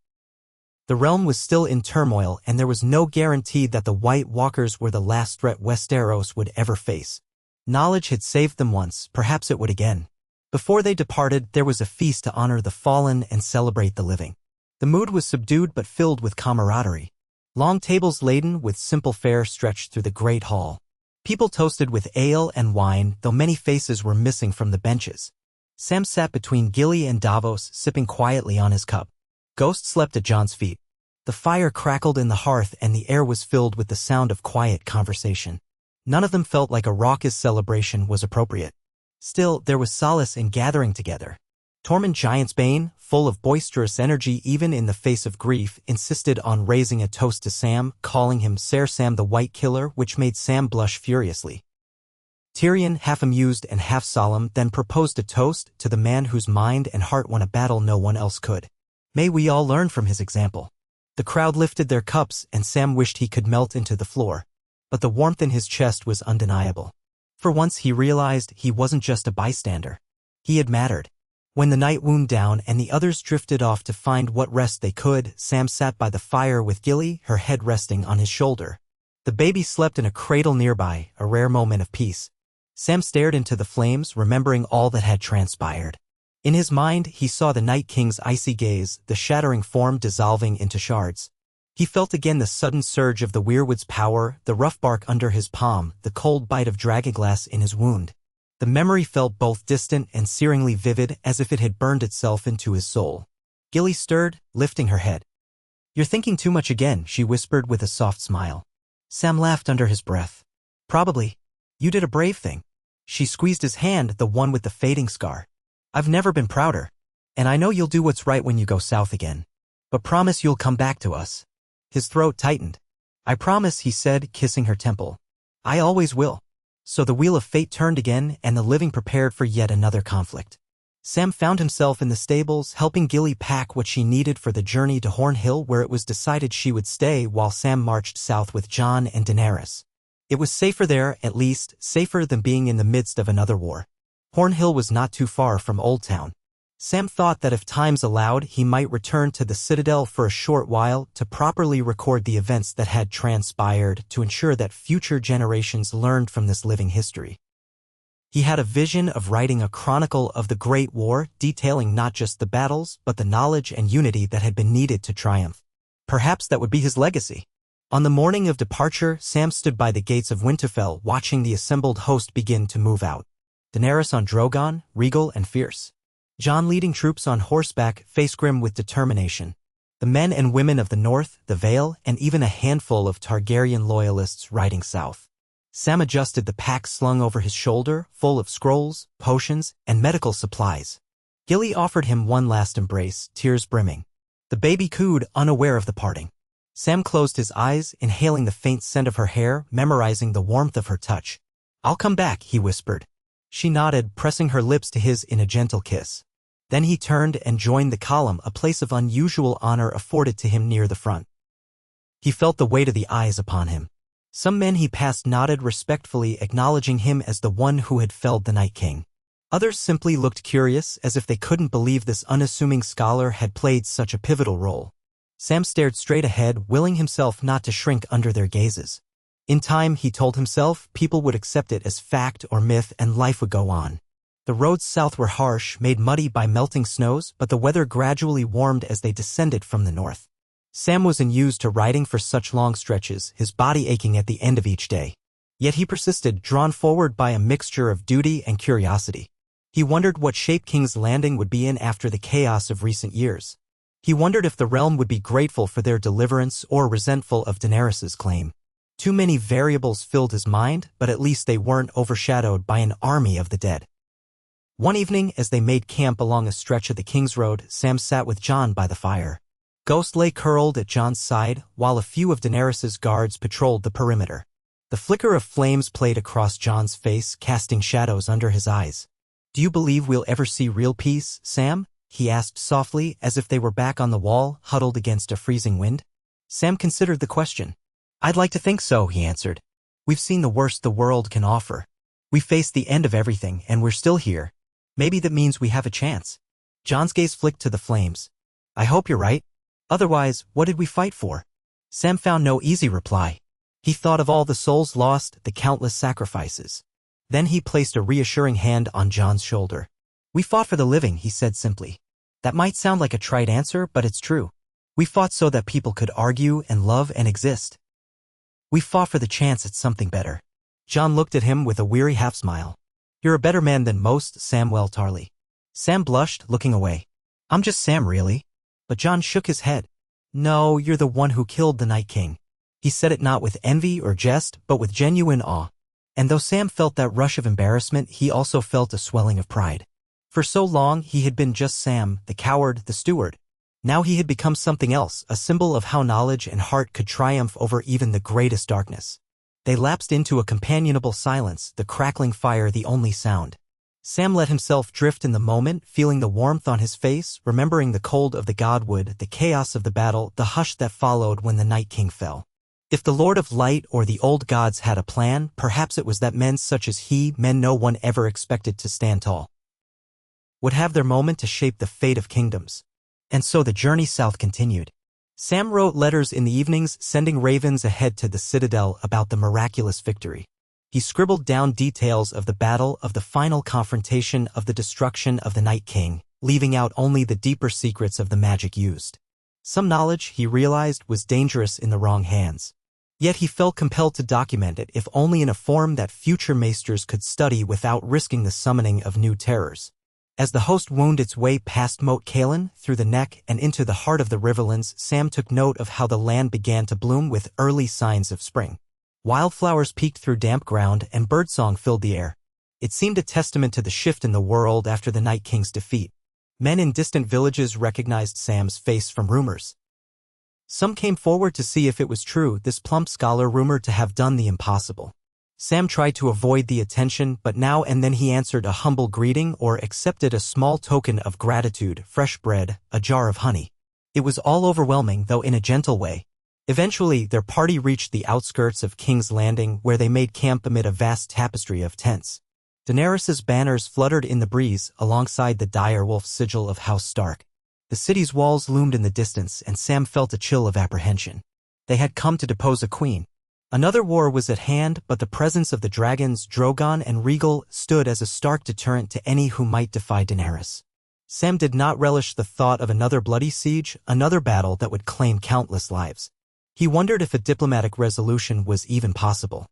The realm was still in turmoil, and there was no guarantee that the White Walkers were the last threat Westeros would ever face. Knowledge had saved them once, perhaps it would again. Before they departed, there was a feast to honor the fallen and celebrate the living. The mood was subdued but filled with camaraderie. Long tables laden with simple fare stretched through the great hall. People toasted with ale and wine, though many faces were missing from the benches. Sam sat between Gilly and Davos, sipping quietly on his cup. Ghost slept at Jon's feet. The fire crackled in the hearth and the air was filled with the sound of quiet conversation. None of them felt like a raucous celebration was appropriate. Still, there was solace in gathering together. Tormund Giantsbane, full of boisterous energy even in the face of grief, insisted on raising a toast to Sam, calling him Ser Sam the White Killer, which made Sam blush furiously. Tyrion, half amused and half solemn, then proposed a toast to the man whose mind and heart won a battle no one else could. May we all learn from his example. The crowd lifted their cups and Sam wished he could melt into the floor. But the warmth in his chest was undeniable. For once he realized he wasn't just a bystander. He had mattered. When the night wound down and the others drifted off to find what rest they could, Sam sat by the fire with Gilly, her head resting on his shoulder. The baby slept in a cradle nearby, a rare moment of peace. Sam stared into the flames, remembering all that had transpired. In his mind, he saw the Night King's icy gaze, the shattering form dissolving into shards. He felt again the sudden surge of the weirwood's power, the rough bark under his palm, the cold bite of dragonglass in his wound. The memory felt both distant and searingly vivid, as if it had burned itself into his soul. Gilly stirred, lifting her head. "You're thinking too much again," she whispered with a soft smile. Sam laughed under his breath. "Probably. You did a brave thing." She squeezed his hand, the one with the fading scar. "I've never been prouder. And I know you'll do what's right when you go south again. But promise you'll come back to us." His throat tightened. "I promise," he said, kissing her temple. "I always will." So the wheel of fate turned again, and the living prepared for yet another conflict. Sam found himself in the stables, helping Gilly pack what she needed for the journey to Horn Hill, where it was decided she would stay while Sam marched south with Jon and Daenerys. It was safer there, at least, safer than being in the midst of another war. Horn Hill was not too far from Old Town. Sam thought that if times allowed, he might return to the Citadel for a short while to properly record the events that had transpired to ensure that future generations learned from this living history. He had a vision of writing a chronicle of the Great War, detailing not just the battles, but the knowledge and unity that had been needed to triumph. Perhaps that would be his legacy. On the morning of departure, Sam stood by the gates of Winterfell, watching the assembled host begin to move out. Daenerys on Drogon, regal and fierce. Jon leading troops on horseback, face grim with determination. The men and women of the north, the Vale, and even a handful of Targaryen loyalists riding south. Sam adjusted the pack slung over his shoulder, full of scrolls, potions, and medical supplies. Gilly offered him one last embrace, tears brimming. The baby cooed, unaware of the parting. Sam closed his eyes, inhaling the faint scent of her hair, memorizing the warmth of her touch. "I'll come back," he whispered. She nodded, pressing her lips to his in a gentle kiss. Then he turned and joined the column, a place of unusual honor afforded to him near the front. He felt the weight of the eyes upon him. Some men he passed nodded respectfully, acknowledging him as the one who had felled the Night King. Others simply looked curious, as if they couldn't believe this unassuming scholar had played such a pivotal role. Sam stared straight ahead, willing himself not to shrink under their gazes. In time, he told himself, people would accept it as fact or myth and life would go on. The roads south were harsh, made muddy by melting snows, but the weather gradually warmed as they descended from the north. Sam was unused to riding for such long stretches, his body aching at the end of each day. Yet he persisted, drawn forward by a mixture of duty and curiosity. He wondered what shape King's Landing would be in after the chaos of recent years. He wondered if the realm would be grateful for their deliverance or resentful of Daenerys's claim. Too many variables filled his mind, but at least they weren't overshadowed by an army of the dead. One evening, as they made camp along a stretch of the King's Road, Sam sat with Jon by the fire. Ghost lay curled at Jon's side, while a few of Daenerys's guards patrolled the perimeter. The flicker of flames played across Jon's face, casting shadows under his eyes. "Do you believe we'll ever see real peace, Sam?" he asked softly, as if they were back on the wall, huddled against a freezing wind. Sam considered the question. "I'd like to think so," he answered. "We've seen the worst the world can offer. We faced the end of everything, and we're still here. Maybe that means we have a chance." Jon's gaze flicked to the flames. "I hope you're right. Otherwise, what did we fight for?" Sam found no easy reply. He thought of all the souls lost, the countless sacrifices. Then he placed a reassuring hand on Jon's shoulder. "We fought for the living," he said simply. "That might sound like a trite answer, but it's true. We fought so that people could argue and love and exist. We fought for the chance at something better." Jon looked at him with a weary half-smile. "You're a better man than most, Samwell Tarly." Sam blushed, looking away. "I'm just Sam, really." But Jon shook his head. "No, you're the one who killed the Night King." He said it not with envy or jest, but with genuine awe. And though Sam felt that rush of embarrassment, he also felt a swelling of pride. For so long, he had been just Sam, the coward, the steward. Now he had become something else, a symbol of how knowledge and heart could triumph over even the greatest darkness. They lapsed into a companionable silence, the crackling fire the only sound. Sam let himself drift in the moment, feeling the warmth on his face, remembering the cold of the godwood, the chaos of the battle, the hush that followed when the Night King fell. If the Lord of Light or the old gods had a plan, perhaps it was that men such as he, men no one ever expected to stand tall, would have their moment to shape the fate of kingdoms. And so the journey south continued. Sam wrote letters in the evenings, sending ravens ahead to the citadel about the miraculous victory. He scribbled down details of the battle, of the final confrontation, of the destruction of the Night King, leaving out only the deeper secrets of the magic used. Some knowledge, he realized, was dangerous in the wrong hands. Yet he felt compelled to document it, if only in a form that future maesters could study without risking the summoning of new terrors. As the host wound its way past Moat Cailin, through the neck and into the heart of the Riverlands, Sam took note of how the land began to bloom with early signs of spring. Wildflowers peeked through damp ground and birdsong filled the air. It seemed a testament to the shift in the world after the Night King's defeat. Men in distant villages recognized Sam's face from rumors. Some came forward to see if it was true, this plump scholar rumored to have done the impossible. Sam tried to avoid the attention, but now and then he answered a humble greeting or accepted a small token of gratitude, fresh bread, a jar of honey. It was all overwhelming, though in a gentle way. Eventually, their party reached the outskirts of King's Landing, where they made camp amid a vast tapestry of tents. Daenerys's banners fluttered in the breeze, alongside the dire wolf sigil of House Stark. The city's walls loomed in the distance, and Sam felt a chill of apprehension. They had come to depose a queen. Another war was at hand, but the presence of the dragons Drogon and Rhaegal stood as a stark deterrent to any who might defy Daenerys. Sam did not relish the thought of another bloody siege, another battle that would claim countless lives. He wondered if a diplomatic resolution was even possible.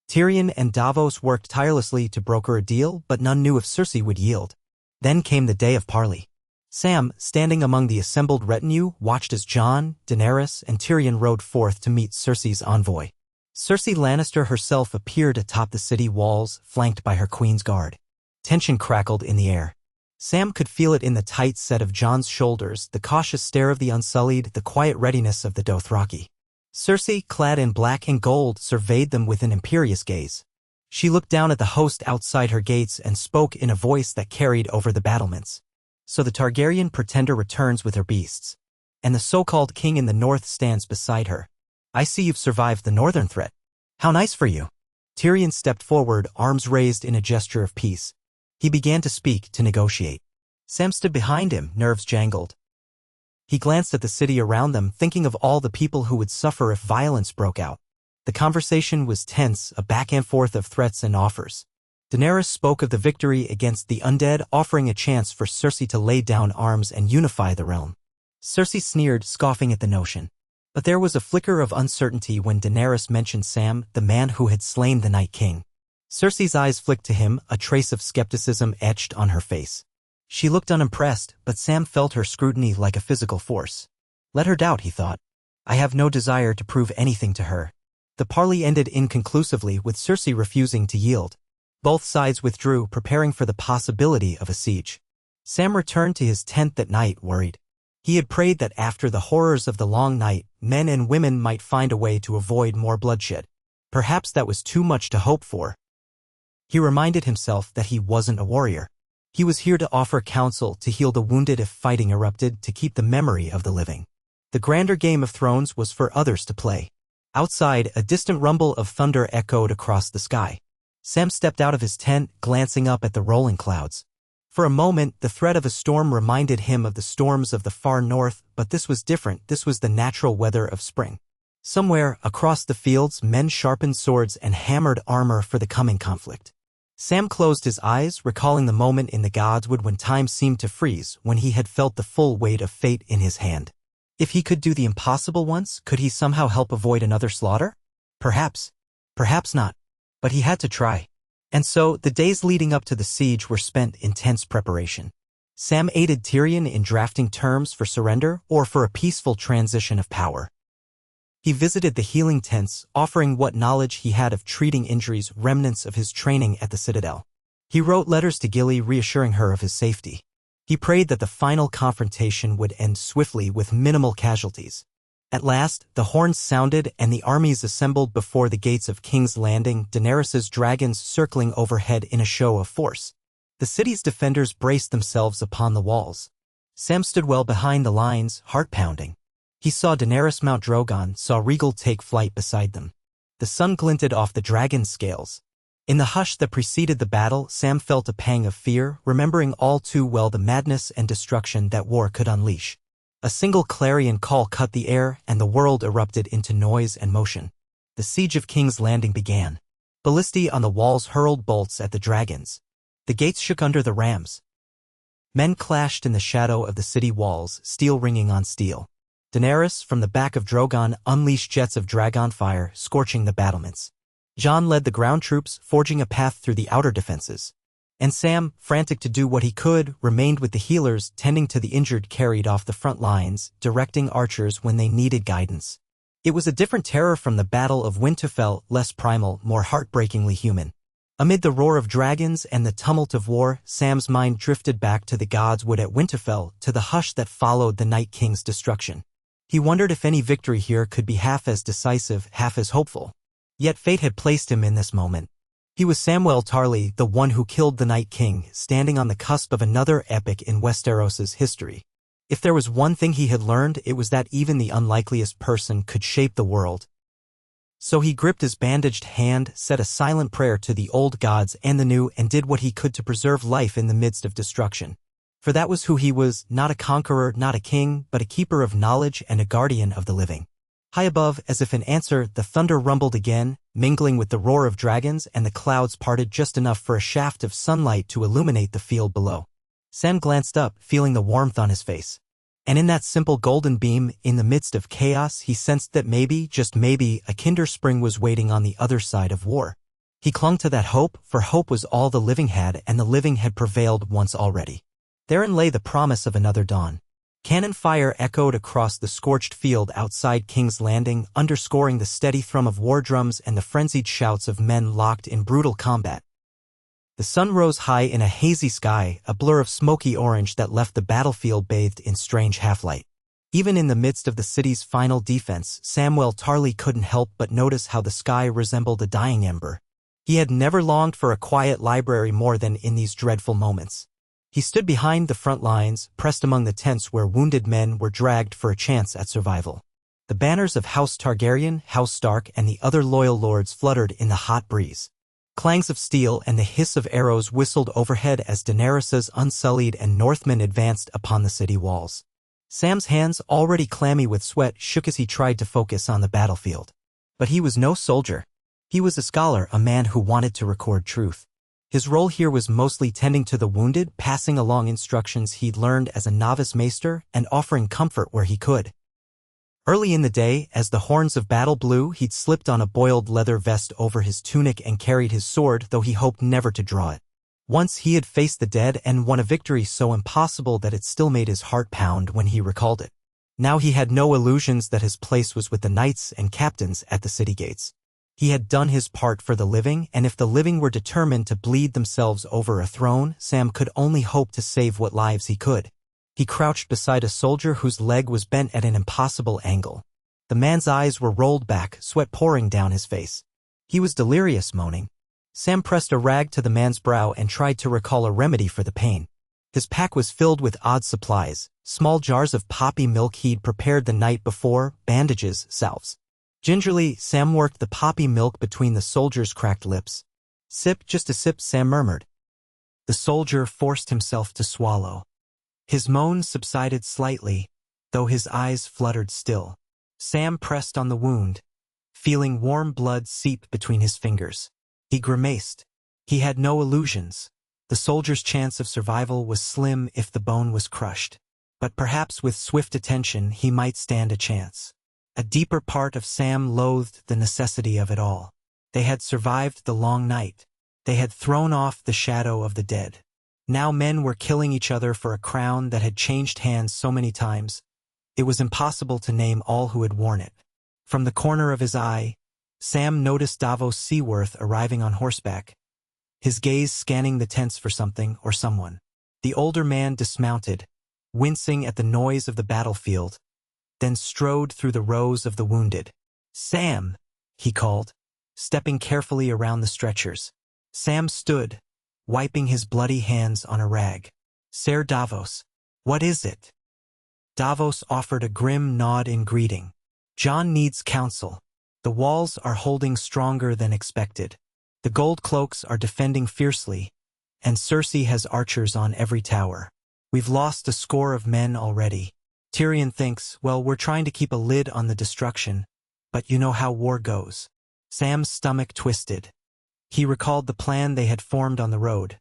Tyrion and Davos worked tirelessly to broker a deal, but none knew if Cersei would yield. Then came the day of parley. Sam, standing among the assembled retinue, watched as Jon, Daenerys, and Tyrion rode forth to meet Cersei's envoy. Cersei Lannister herself appeared atop the city walls, flanked by her queen's guard. Tension crackled in the air. Sam could feel it in the tight set of Jon's shoulders, the cautious stare of the Unsullied, the quiet readiness of the Dothraki. Cersei, clad in black and gold, surveyed them with an imperious gaze. She looked down at the host outside her gates and spoke in a voice that carried over the battlements. "So the Targaryen pretender returns with her beasts. And the so-called king in the north stands beside her. I see you've survived the northern threat." How nice for you. Tyrion stepped forward, arms raised in a gesture of peace. He began to speak, to negotiate. Sam stood behind him, nerves jangled. He glanced at the city around them, thinking of all the people who would suffer if violence broke out. The conversation was tense, a back and forth of threats and offers. Daenerys spoke of the victory against the undead, offering a chance for Cersei to lay down arms and unify the realm. Cersei sneered, scoffing at the notion. But there was a flicker of uncertainty when Daenerys mentioned Sam, the man who had slain the Night King. Cersei's eyes flicked to him, a trace of skepticism etched on her face. She looked unimpressed, but Sam felt her scrutiny like a physical force. Let her doubt, he thought. I have no desire to prove anything to her. The parley ended inconclusively, with Cersei refusing to yield. Both sides withdrew, preparing for the possibility of a siege. Sam returned to his tent that night, worried. He had prayed that after the horrors of the long night, men and women might find a way to avoid more bloodshed. Perhaps that was too much to hope for. He reminded himself that he wasn't a warrior. He was here to offer counsel, to heal the wounded if fighting erupted, to keep the memory of the living. The grander Game of Thrones was for others to play. Outside, a distant rumble of thunder echoed across the sky. Sam stepped out of his tent, glancing up at the rolling clouds. For a moment, the threat of a storm reminded him of the storms of the far north, but this was different. This was the natural weather of spring. Somewhere, across the fields, men sharpened swords and hammered armor for the coming conflict. Sam closed his eyes, recalling the moment in the Godswood when time seemed to freeze, when he had felt the full weight of fate in his hand. If he could do the impossible once, could he somehow help avoid another slaughter? Perhaps. Perhaps not. But he had to try. And so, the days leading up to the siege were spent in tense preparation. Sam aided Tyrion in drafting terms for surrender or for a peaceful transition of power. He visited the healing tents, offering what knowledge he had of treating injuries, remnants of his training at the Citadel. He wrote letters to Gilly, reassuring her of his safety. He prayed that the final confrontation would end swiftly with minimal casualties. At last, the horns sounded and the armies assembled before the gates of King's Landing, Daenerys's dragons circling overhead in a show of force. The city's defenders braced themselves upon the walls. Sam stood well behind the lines, heart-pounding. He saw Daenerys mount Drogon, saw Rhaegal take flight beside them. The sun glinted off the dragon's scales. In the hush that preceded the battle, Sam felt a pang of fear, remembering all too well the madness and destruction that war could unleash. A single clarion call cut the air, and the world erupted into noise and motion. The siege of King's Landing began. Ballistae on the walls hurled bolts at the dragons. The gates shook under the rams. Men clashed in the shadow of the city walls, steel ringing on steel. Daenerys, from the back of Drogon, unleashed jets of dragon fire, scorching the battlements. Jon led the ground troops, forging a path through the outer defenses. And Sam, frantic to do what he could, remained with the healers, tending to the injured carried off the front lines, directing archers when they needed guidance. It was a different terror from the Battle of Winterfell, less primal, more heartbreakingly human. Amid the roar of dragons and the tumult of war, Sam's mind drifted back to the Godswood at Winterfell, to the hush that followed the Night King's destruction. He wondered if any victory here could be half as decisive, half as hopeful. Yet fate had placed him in this moment. He was Samwell Tarly, the one who killed the Night King, standing on the cusp of another epic in Westeros's history. If there was one thing he had learned, it was that even the unlikeliest person could shape the world. So he gripped his bandaged hand, said a silent prayer to the old gods and the new, and did what he could to preserve life in the midst of destruction. For that was who he was, not a conqueror, not a king, but a keeper of knowledge and a guardian of the living. High above, as if in answer, the thunder rumbled again, mingling with the roar of dragons, and the clouds parted just enough for a shaft of sunlight to illuminate the field below. Sam glanced up, feeling the warmth on his face. And in that simple golden beam, in the midst of chaos, he sensed that maybe, just maybe, a kinder spring was waiting on the other side of war. He clung to that hope, for hope was all the living had, and the living had prevailed once already. Therein lay the promise of another dawn. Cannon fire echoed across the scorched field outside King's Landing, underscoring the steady thrum of war drums and the frenzied shouts of men locked in brutal combat. The sun rose high in a hazy sky, a blur of smoky orange that left the battlefield bathed in strange half-light. Even in the midst of the city's final defense, Samwell Tarly couldn't help but notice how the sky resembled a dying ember. He had never longed for a quiet library more than in these dreadful moments. He stood behind the front lines, pressed among the tents where wounded men were dragged for a chance at survival. The banners of House Targaryen, House Stark, and the other loyal lords fluttered in the hot breeze. Clangs of steel and the hiss of arrows whistled overhead as Daenerys's unsullied and Northmen advanced upon the city walls. Sam's hands, already clammy with sweat, shook as he tried to focus on the battlefield. But he was no soldier. He was a scholar, a man who wanted to record truth. His role here was mostly tending to the wounded, passing along instructions he'd learned as a novice maester, and offering comfort where he could. Early in the day, as the horns of battle blew, he'd slipped on a boiled leather vest over his tunic and carried his sword, though he hoped never to draw it. Once he had faced the dead and won a victory so impossible that it still made his heart pound when he recalled it. Now he had no illusions that his place was with the knights and captains at the city gates. He had done his part for the living, and if the living were determined to bleed themselves over a throne, Sam could only hope to save what lives he could. He crouched beside a soldier whose leg was bent at an impossible angle. The man's eyes were rolled back, sweat pouring down his face. He was delirious, moaning. Sam pressed a rag to the man's brow and tried to recall a remedy for the pain. His pack was filled with odd supplies, small jars of poppy milk he'd prepared the night before, bandages, salves. Gingerly, Sam worked the poppy milk between the soldier's cracked lips. "Sip, just a sip," Sam murmured. The soldier forced himself to swallow. His moans subsided slightly, though his eyes fluttered still. Sam pressed on the wound, feeling warm blood seep between his fingers. He grimaced. He had no illusions. The soldier's chance of survival was slim if the bone was crushed. But perhaps with swift attention he might stand a chance. A deeper part of Sam loathed the necessity of it all. They had survived the long night. They had thrown off the shadow of the dead. Now men were killing each other for a crown that had changed hands so many times, it was impossible to name all who had worn it. From the corner of his eye, Sam noticed Davos Seaworth arriving on horseback, his gaze scanning the tents for something or someone. The older man dismounted, wincing at the noise of the battlefield, then strode through the rows of the wounded. "Sam!" he called, stepping carefully around the stretchers. Sam stood, wiping his bloody hands on a rag. "Ser Davos, what is it?" Davos offered a grim nod in greeting. "Jon needs counsel. The walls are holding stronger than expected. The gold cloaks are defending fiercely, and Cersei has archers on every tower. We've lost a score of men already. Tyrion thinks, well, we're trying to keep a lid on the destruction, but you know how war goes." Sam's stomach twisted. He recalled the plan they had formed on the road.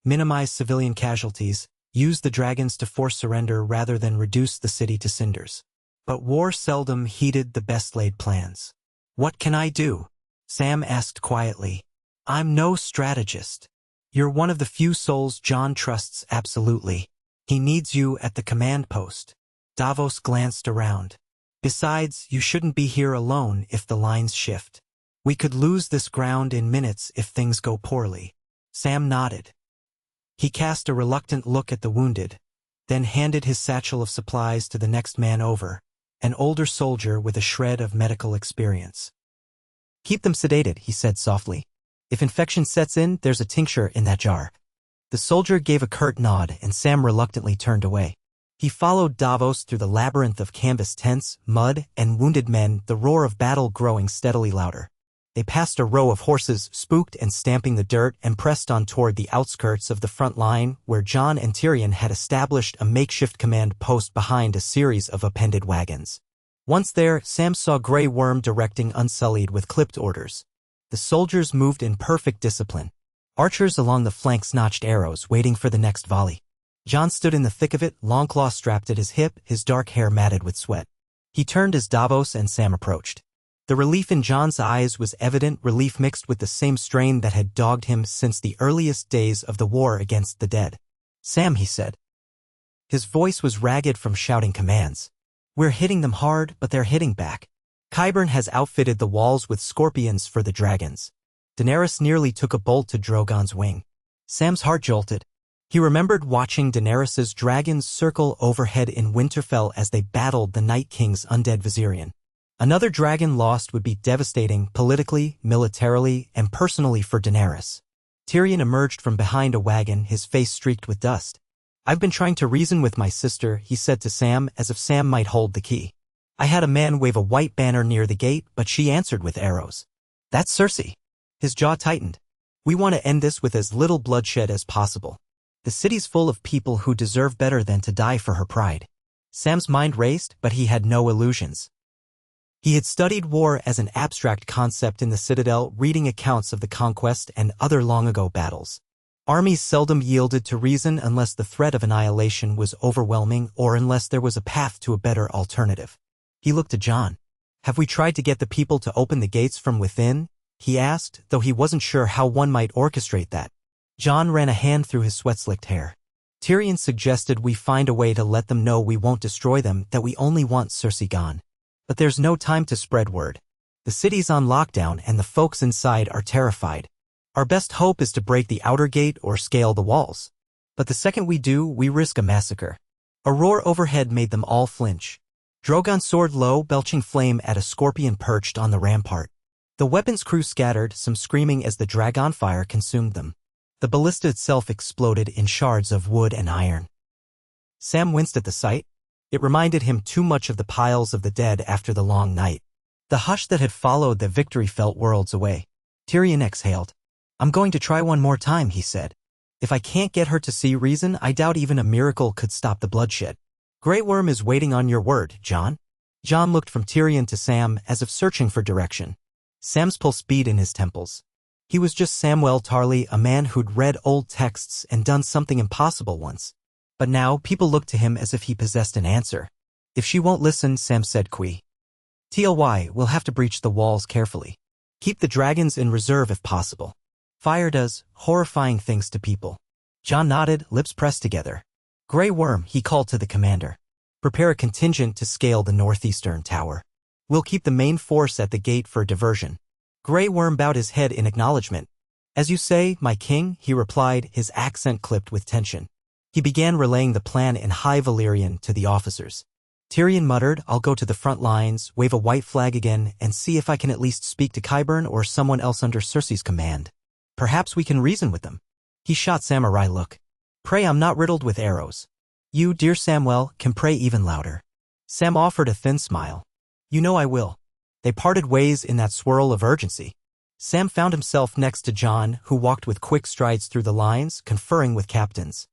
Minimize civilian casualties, use the dragons to force surrender rather than reduce the city to cinders. But war seldom heeded the best-laid plans. "What can I do?" Sam asked quietly. "I'm no strategist. You're one of the few souls Jon trusts absolutely. He needs you at the command post." Davos glanced around. "Besides, you shouldn't be here alone if the lines shift. We could lose this ground in minutes if things go poorly." Sam nodded. He cast a reluctant look at the wounded, then handed his satchel of supplies to the next man over, an older soldier with a shred of medical experience. "Keep them sedated," he said softly. "If infection sets in, there's a tincture in that jar." The soldier gave a curt nod, and Sam reluctantly turned away. He followed Davos through the labyrinth of canvas tents, mud, and wounded men, the roar of battle growing steadily louder. They passed a row of horses, spooked and stamping the dirt, and pressed on toward the outskirts of the front line, where Jon and Tyrion had established a makeshift command post behind a series of appended wagons. Once there, Sam saw Grey Worm directing Unsullied with clipped orders. The soldiers moved in perfect discipline. Archers along the flanks notched arrows, waiting for the next volley. Jon stood in the thick of it, Longclaw strapped at his hip, his dark hair matted with sweat. He turned as Davos and Sam approached. The relief in Jon's eyes was evident, relief mixed with the same strain that had dogged him since the earliest days of the war against the dead. "Sam," he said. His voice was ragged from shouting commands. "We're hitting them hard, but they're hitting back. Qyburn has outfitted the walls with scorpions for the dragons. Daenerys nearly took a bolt to Drogon's wing." Sam's heart jolted. He remembered watching Daenerys's dragons circle overhead in Winterfell as they battled the Night King's undead Viserion. Another dragon lost would be devastating politically, militarily, and personally for Daenerys. Tyrion emerged from behind a wagon, his face streaked with dust. "I've been trying to reason with my sister," he said to Sam, as if Sam might hold the key. I had a man wave a white banner near the gate, but she answered with arrows. That's Cersei. His jaw tightened. We want to end this with as little bloodshed as possible. The city's full of people who deserve better than to die for her pride. Sam's mind raced, but he had no illusions. He had studied war as an abstract concept in the Citadel, reading accounts of the conquest and other long-ago battles. Armies seldom yielded to reason unless the threat of annihilation was overwhelming or unless there was a path to a better alternative. He looked to Jon. Have we tried to get the people to open the gates from within? He asked, though he wasn't sure how one might orchestrate that. Jon ran a hand through his sweat-slicked hair. Tyrion suggested we find a way to let them know we won't destroy them, that we only want Cersei gone. But there's no time to spread word. The city's on lockdown and the folks inside are terrified. Our best hope is to break the outer gate or scale the walls. But the second we do, we risk a massacre. A roar overhead made them all flinch. Drogon soared low, belching flame at a scorpion perched on the rampart. The weapon's crew scattered, some screaming as the dragon fire consumed them. The ballista itself exploded in shards of wood and iron. Sam winced at the sight. It reminded him too much of the piles of the dead after the long night. The hush that had followed the victory felt worlds away. Tyrion exhaled. I'm going to try one more time, he said. If I can't get her to see reason, I doubt even a miracle could stop the bloodshed. Grey Worm is waiting on your word, Jon. Jon looked from Tyrion to Sam as if searching for direction. Sam's pulse beat in his temples. He was just Samwell Tarly, a man who'd read old texts and done something impossible once. But now people looked to him as if he possessed an answer. If she won't listen, Sam said Tly, we'll have to breach the walls carefully. Keep the dragons in reserve if possible. Fire does horrifying things to people. Jon nodded, lips pressed together. Grey Worm, he called to the commander. Prepare a contingent to scale the northeastern tower. We'll keep the main force at the gate for a diversion. Grey Worm bowed his head in acknowledgement. As you say, my king, he replied, his accent clipped with tension. He began relaying the plan in High Valyrian to the officers. Tyrion muttered, I'll go to the front lines, wave a white flag again, and see if I can at least speak to Qyburn or someone else under Cersei's command. Perhaps we can reason with them. He shot Sam a wry look. Pray I'm not riddled with arrows. You, dear Samwell, can pray even louder. Sam offered a thin smile. You know I will. They parted ways in that swirl of urgency. Sam found himself next to Jon, who walked with quick strides through the lines, conferring with captains.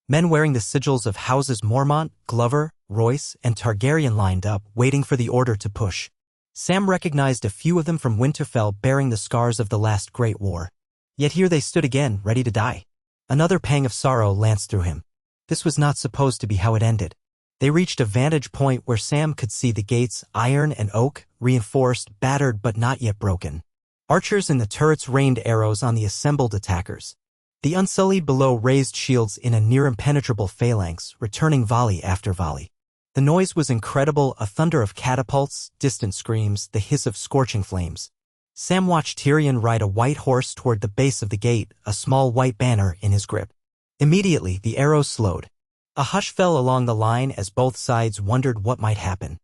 Men wearing the sigils of houses Mormont, Glover, Royce, and Targaryen lined up, waiting for the order to push. Sam recognized a few of them from Winterfell bearing the scars of the last Great War. Yet here they stood again, ready to die. Another pang of sorrow lanced through him. This was not supposed to be how it ended. They reached a vantage point where Sam could see the gates, iron and oak, reinforced, battered but not yet broken. Archers in the turrets rained arrows on the assembled attackers. The Unsullied below raised shields in a near-impenetrable phalanx, returning volley after volley. The noise was incredible, a thunder of catapults, distant screams, the hiss of scorching flames. Sam watched Tyrion ride a white horse toward the base of the gate, a small white banner in his grip. Immediately, the arrows slowed. A hush fell along the line as both sides wondered what might happen.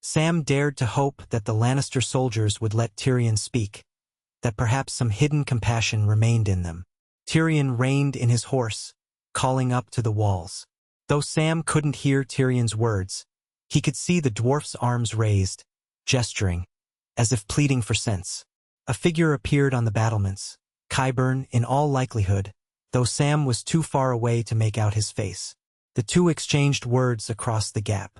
Sam dared to hope that the Lannister soldiers would let Tyrion speak, that perhaps some hidden compassion remained in them. Tyrion reined in his horse, calling up to the walls. Though Sam couldn't hear Tyrion's words, he could see the dwarf's arms raised, gesturing, as if pleading for sense. A figure appeared on the battlements, Qyburn in all likelihood, though Sam was too far away to make out his face. The two exchanged words across the gap.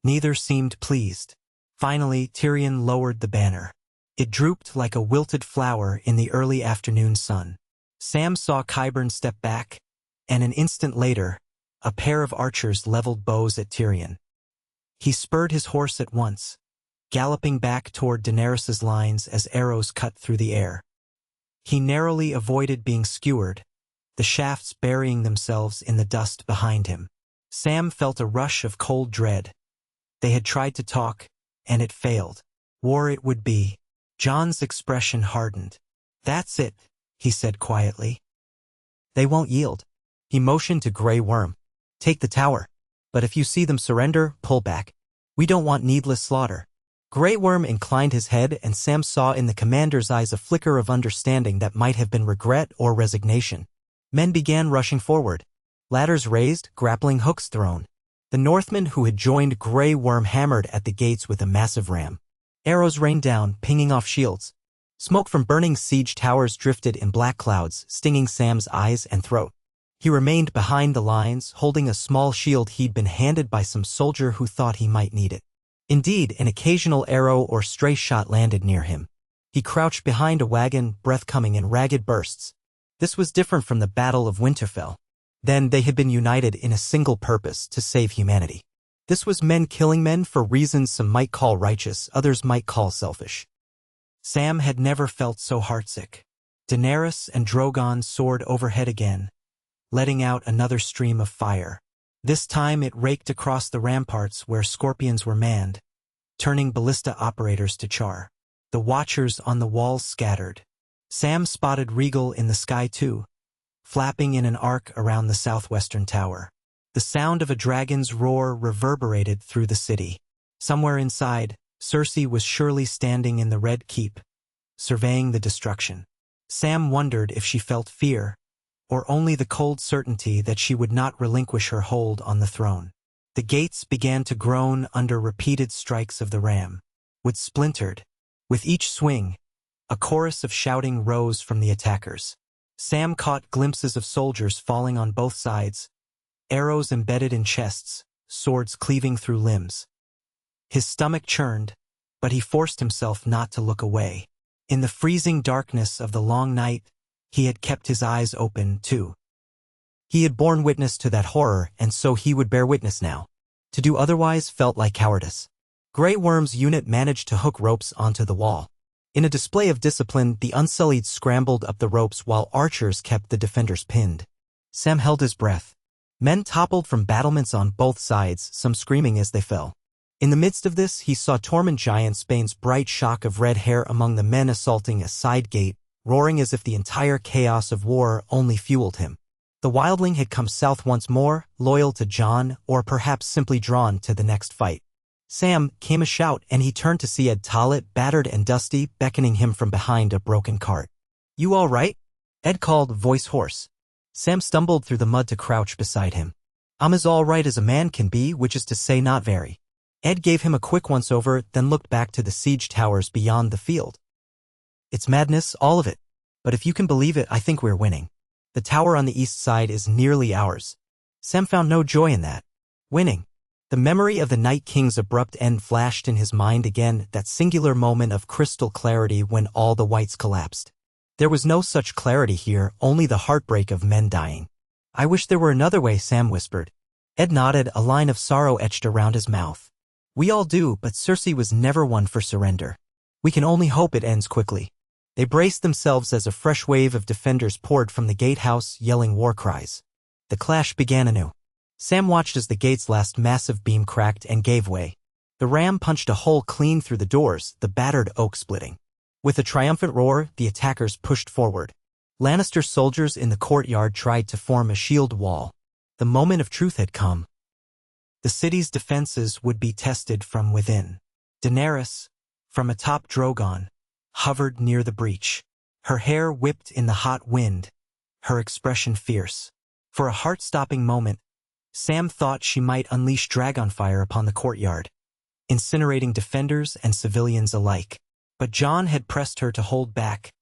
Neither seemed pleased. Finally, Tyrion lowered the banner. It drooped like a wilted flower in the early afternoon sun. Sam saw Qyburn step back, and an instant later, a pair of archers leveled bows at Tyrion. He spurred his horse at once, galloping back toward Daenerys's lines as arrows cut through the air. He narrowly avoided being skewered, the shafts burying themselves in the dust behind him. Sam felt a rush of cold dread. They had tried to talk, and it failed. War it would be. Jon's expression hardened. That's it, he said quietly. They won't yield. He motioned to Grey Worm. Take the tower. But if you see them surrender, pull back. We don't want needless slaughter. Grey Worm inclined his head, and Sam saw in the commander's eyes a flicker of understanding that might have been regret or resignation. Men began rushing forward. Ladders raised, grappling hooks thrown. The Northmen who had joined Grey Worm hammered at the gates with a massive ram. Arrows rained down, pinging off shields. Smoke from burning siege towers drifted in black clouds, stinging Sam's eyes and throat. He remained behind the lines, holding a small shield he'd been handed by some soldier who thought he might need it. Indeed, an occasional arrow or stray shot landed near him. He crouched behind a wagon, breath coming in ragged bursts. This was different from the Battle of Winterfell. Then they had been united in a single purpose, to save humanity. This was men killing men for reasons some might call righteous, others might call selfish. Sam had never felt so heartsick. Daenerys and Drogon soared overhead again, letting out another stream of fire. This time it raked across the ramparts where scorpions were manned, turning ballista operators to char. The watchers on the walls scattered. Sam spotted Regal in the sky too, flapping in an arc around the southwestern tower. The sound of a dragon's roar reverberated through the city. Somewhere inside, Cersei was surely standing in the Red Keep, surveying the destruction. Sam wondered if she felt fear, or only the cold certainty that she would not relinquish her hold on the throne. The gates began to groan under repeated strikes of the ram. Wood splintered. With each swing, a chorus of shouting rose from the attackers. Sam caught glimpses of soldiers falling on both sides, arrows embedded in chests, swords cleaving through limbs. His stomach churned, but he forced himself not to look away. In the freezing darkness of the long night, he had kept his eyes open, too. He had borne witness to that horror, and so he would bear witness now. To do otherwise felt like cowardice. Grey Worm's unit managed to hook ropes onto the wall. In a display of discipline, the Unsullied scrambled up the ropes while archers kept the defenders pinned. Sam held his breath. Men toppled from battlements on both sides, some screaming as they fell. In the midst of this, he saw Tormund Giant Spain's bright shock of red hair among the men assaulting a side gate, roaring as if the entire chaos of war only fueled him. The wildling had come south once more, loyal to Jon, or perhaps simply drawn to the next fight. Sam came a shout, and he turned to see Ed Tollett, battered and dusty, beckoning him from behind a broken cart. "You all right?" Ed called, voice hoarse. Sam stumbled through the mud to crouch beside him. "I'm as all right as a man can be, which is to say not very." Ed gave him a quick once-over, then looked back to the siege towers beyond the field. "It's madness, all of it. But if you can believe it, I think we're winning. The tower on the east side is nearly ours." Sam found no joy in that. Winning. The memory of the Night King's abrupt end flashed in his mind again, that singular moment of crystal clarity when all the whites collapsed. There was no such clarity here, only the heartbreak of men dying. "I wish there were another way," Sam whispered. Ed nodded, a line of sorrow etched around his mouth. "We all do, but Cersei was never one for surrender. We can only hope it ends quickly." They braced themselves as a fresh wave of defenders poured from the gatehouse, yelling war cries. The clash began anew. Sam watched as the gate's last massive beam cracked and gave way. The ram punched a hole clean through the doors, the battered oak splitting. With a triumphant roar, the attackers pushed forward. Lannister soldiers in the courtyard tried to form a shield wall. The moment of truth had come. The city's defenses would be tested from within. Daenerys, from atop Drogon, hovered near the breach. Her hair whipped in the hot wind, her expression fierce. For a heart-stopping moment, Sam thought she might unleash dragonfire upon the courtyard, incinerating defenders and civilians alike. But Jon had pressed her to hold back,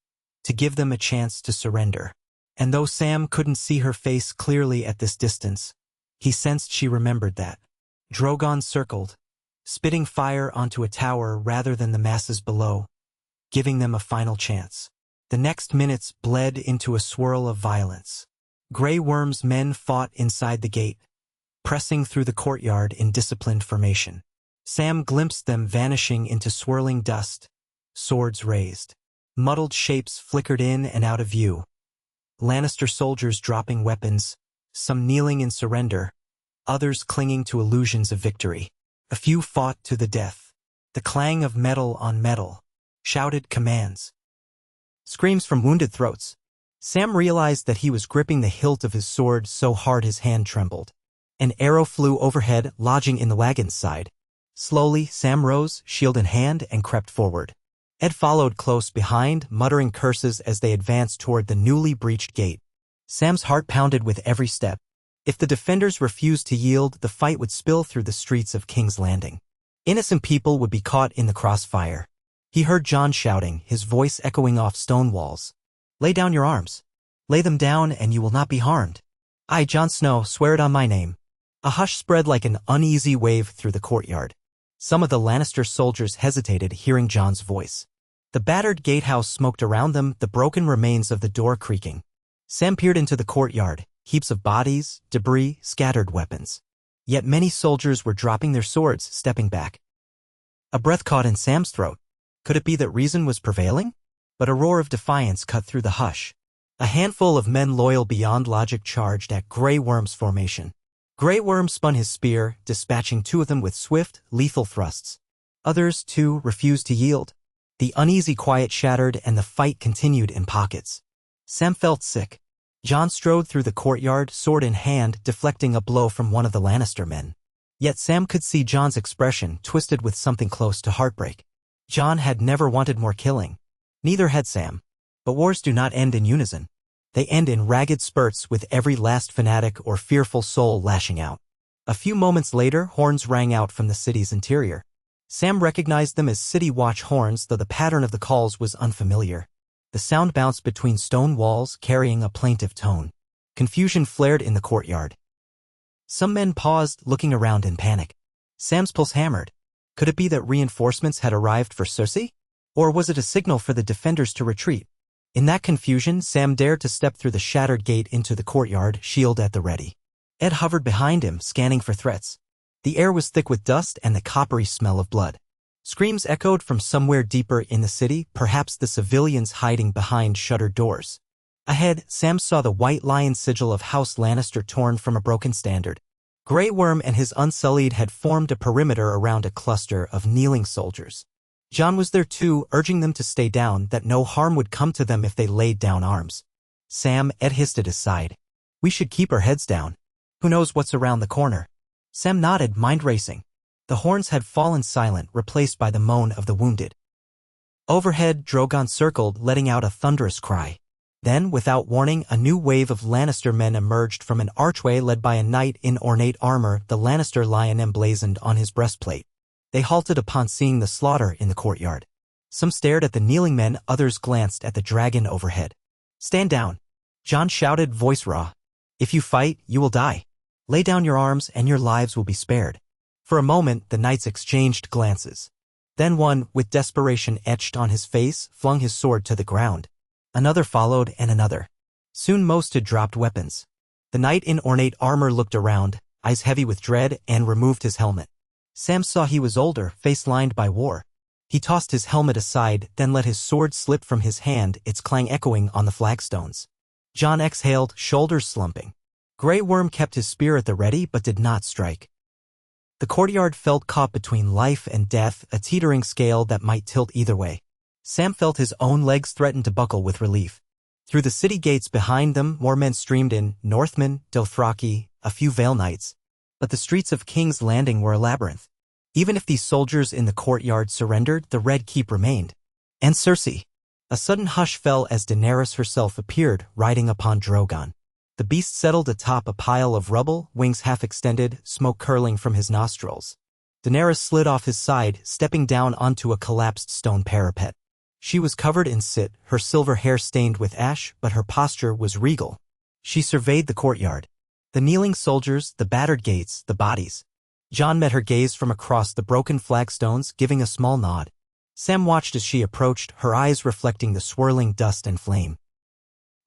to give them a chance to surrender. And though Sam couldn't see her face clearly at this distance, he sensed she remembered that. Drogon circled, spitting fire onto a tower rather than the masses below, giving them a final chance. The next minutes bled into a swirl of violence. Grey Worm's men fought inside the gate, pressing through the courtyard in disciplined formation. Sam glimpsed them vanishing into swirling dust, swords raised. Muddled shapes flickered in and out of view. Lannister soldiers dropping weapons, some kneeling in surrender, others clinging to illusions of victory. A few fought to the death. The clang of metal on metal, shouted commands. Screams from wounded throats. Sam realized that he was gripping the hilt of his sword so hard his hand trembled. An arrow flew overhead, lodging in the wagon's side. Slowly, Sam rose, shield in hand, and crept forward. Ed followed close behind, muttering curses as they advanced toward the newly breached gate. Sam's heart pounded with every step. If the defenders refused to yield, the fight would spill through the streets of King's Landing. Innocent people would be caught in the crossfire. He heard Jon shouting, his voice echoing off stone walls. "Lay down your arms. Lay them down and you will not be harmed. I, Jon Snow, swear it on my name." A hush spread like an uneasy wave through the courtyard. Some of the Lannister soldiers hesitated, hearing Jon's voice. The battered gatehouse smoked around them, the broken remains of the door creaking. Sam peered into the courtyard, heaps of bodies, debris, scattered weapons. Yet many soldiers were dropping their swords, stepping back. A breath caught in Sam's throat. Could it be that reason was prevailing? But a roar of defiance cut through the hush. A handful of men loyal beyond logic charged at Grey Worm's formation. Grey Worm spun his spear, dispatching two of them with swift, lethal thrusts. Others, too, refused to yield. The uneasy quiet shattered and the fight continued in pockets. Sam felt sick. Jon strode through the courtyard, sword in hand, deflecting a blow from one of the Lannister men. Yet Sam could see Jon's expression, twisted with something close to heartbreak. Jon had never wanted more killing. Neither had Sam. But wars do not end in unison. They end in ragged spurts, with every last fanatic or fearful soul lashing out. A few moments later, horns rang out from the city's interior. Sam recognized them as city watch horns, though the pattern of the calls was unfamiliar. The sound bounced between stone walls, carrying a plaintive tone. Confusion flared in the courtyard. Some men paused, looking around in panic. Sam's pulse hammered. Could it be that reinforcements had arrived for Cersei? Or was it a signal for the defenders to retreat? In that confusion, Sam dared to step through the shattered gate into the courtyard, shield at the ready. Ed hovered behind him, scanning for threats. The air was thick with dust and the coppery smell of blood. Screams echoed from somewhere deeper in the city, perhaps the civilians hiding behind shuttered doors. Ahead, Sam saw the white lion sigil of House Lannister torn from a broken standard. Grey Worm and his Unsullied had formed a perimeter around a cluster of kneeling soldiers. Jon was there too, urging them to stay down, that no harm would come to them if they laid down arms. "Sam," Ed hissed at his side. "We should keep our heads down. Who knows what's around the corner?" Sam nodded, mind racing. The horns had fallen silent, replaced by the moan of the wounded. Overhead, Drogon circled, letting out a thunderous cry. Then, without warning, a new wave of Lannister men emerged from an archway led by a knight in ornate armor, the Lannister lion emblazoned on his breastplate. They halted upon seeing the slaughter in the courtyard. Some stared at the kneeling men, others glanced at the dragon overhead. "Stand down," Jon shouted, voice raw. "If you fight, you will die. Lay down your arms and your lives will be spared." For a moment, the knights exchanged glances. Then one, with desperation etched on his face, flung his sword to the ground. Another followed, and another. Soon most had dropped weapons. The knight in ornate armor looked around, eyes heavy with dread, and removed his helmet. Sam saw he was older, face lined by war. He tossed his helmet aside, then let his sword slip from his hand, its clang echoing on the flagstones. Jon exhaled, shoulders slumping. Grey Worm kept his spear at the ready, but did not strike. The courtyard felt caught between life and death, a teetering scale that might tilt either way. Sam felt his own legs threaten to buckle with relief. Through the city gates behind them, more men streamed in, Northmen, Dothraki, a few Vale Knights. But the streets of King's Landing were a labyrinth. Even if these soldiers in the courtyard surrendered, the Red Keep remained. And Cersei. A sudden hush fell as Daenerys herself appeared, riding upon Drogon. The beast settled atop a pile of rubble, wings half extended, smoke curling from his nostrils. Daenerys slid off his side, stepping down onto a collapsed stone parapet. She was covered in soot, her silver hair stained with ash, but her posture was regal. She surveyed the courtyard. The kneeling soldiers, the battered gates, the bodies. Jon met her gaze from across the broken flagstones, giving a small nod. Sam watched as she approached, her eyes reflecting the swirling dust and flame.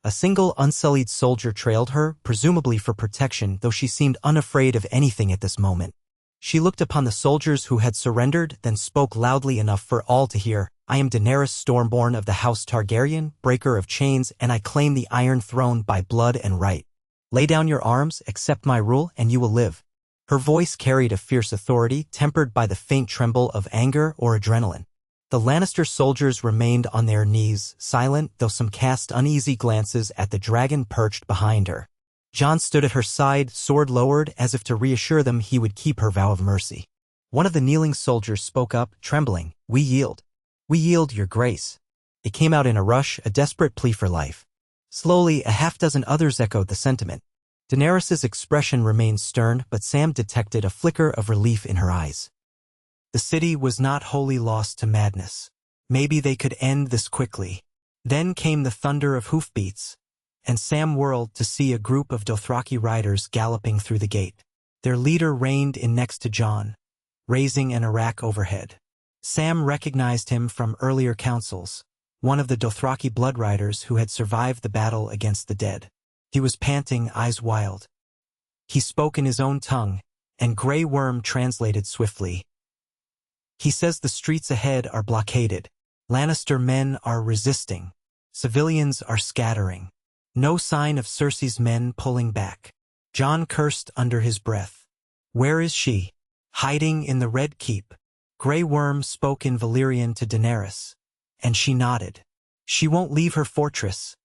A single unsullied soldier trailed her, presumably for protection, though she seemed unafraid of anything at this moment. She looked upon the soldiers who had surrendered, then spoke loudly enough for all to hear. "I am Daenerys Stormborn of the House Targaryen, breaker of chains, and I claim the Iron Throne by blood and right. Lay down your arms, accept my rule, and you will live." Her voice carried a fierce authority, tempered by the faint tremble of anger or adrenaline. The Lannister soldiers remained on their knees, silent, though some cast uneasy glances at the dragon perched behind her. Jon stood at her side, sword lowered, as if to reassure them he would keep her vow of mercy. One of the kneeling soldiers spoke up, trembling, "We yield. We yield, your grace." It came out in a rush, a desperate plea for life. Slowly, a half-dozen others echoed the sentiment. Daenerys's expression remained stern, but Sam detected a flicker of relief in her eyes. The city was not wholly lost to madness. Maybe they could end this quickly. Then came the thunder of hoofbeats, and Sam whirled to see a group of Dothraki riders galloping through the gate. Their leader reined in next to Jon, raising an arak overhead. Sam recognized him from earlier councils, one of the Dothraki blood riders who had survived the battle against the dead. He was panting, eyes wild. He spoke in his own tongue, and Grey Worm translated swiftly. He says the streets ahead are blockaded. Lannister men are resisting. Civilians are scattering. No sign of Cersei's men pulling back. Jon cursed under his breath. Where is she? Hiding in the Red Keep. Grey Worm spoke in Valyrian to Daenerys, and she nodded. She won't leave her fortress,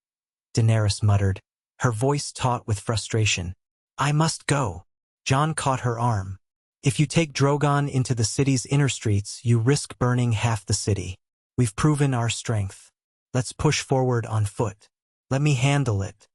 Daenerys muttered, her voice taut with frustration. I must go. Jon caught her arm. If you take Drogon into the city's inner streets, you risk burning half the city. We've proven our strength. Let's push forward on foot. Let me handle it.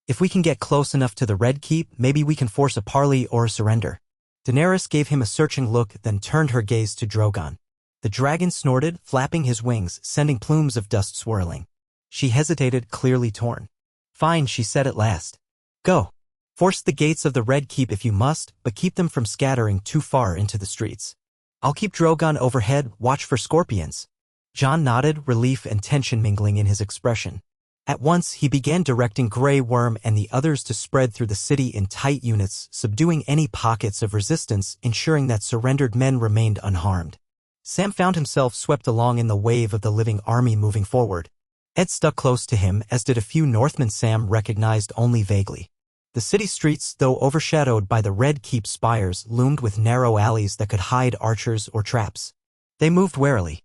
If we can get close enough to the Red Keep, maybe we can force a parley or a surrender. Daenerys gave him a searching look, then turned her gaze to Drogon. The dragon snorted, flapping his wings, sending plumes of dust swirling. She hesitated, clearly torn. Fine, she said at last. Go. Force the gates of the Red Keep if you must, but keep them from scattering too far into the streets. I'll keep Drogon overhead, watch for scorpions. Jon nodded, relief and tension mingling in his expression. At once, he began directing Grey Worm and the others to spread through the city in tight units, subduing any pockets of resistance, ensuring that surrendered men remained unharmed. Sam found himself swept along in the wave of the living army moving forward. Ed stuck close to him, as did a few Northmen Sam recognized only vaguely. The city streets, though overshadowed by the Red Keep spires, loomed with narrow alleys that could hide archers or traps. They moved warily.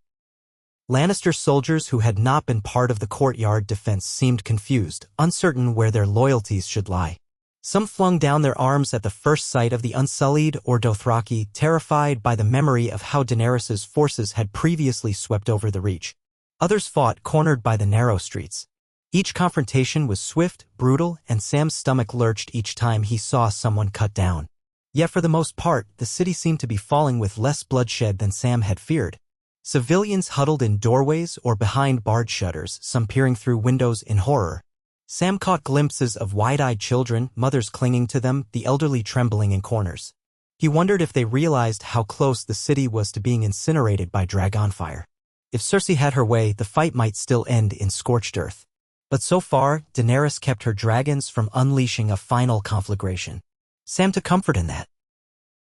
Lannister soldiers who had not been part of the courtyard defense seemed confused, uncertain where their loyalties should lie. Some flung down their arms at the first sight of the Unsullied or Dothraki, terrified by the memory of how Daenerys's forces had previously swept over the Reach. Others fought, cornered by the narrow streets. Each confrontation was swift, brutal, and Sam's stomach lurched each time he saw someone cut down. Yet for the most part, the city seemed to be falling with less bloodshed than Sam had feared. Civilians huddled in doorways or behind barred shutters, some peering through windows in horror. Sam caught glimpses of wide-eyed children, mothers clinging to them, the elderly trembling in corners. He wondered if they realized how close the city was to being incinerated by dragonfire. If Cersei had her way, the fight might still end in scorched earth. But so far, Daenerys kept her dragons from unleashing a final conflagration. Sam took comfort in that.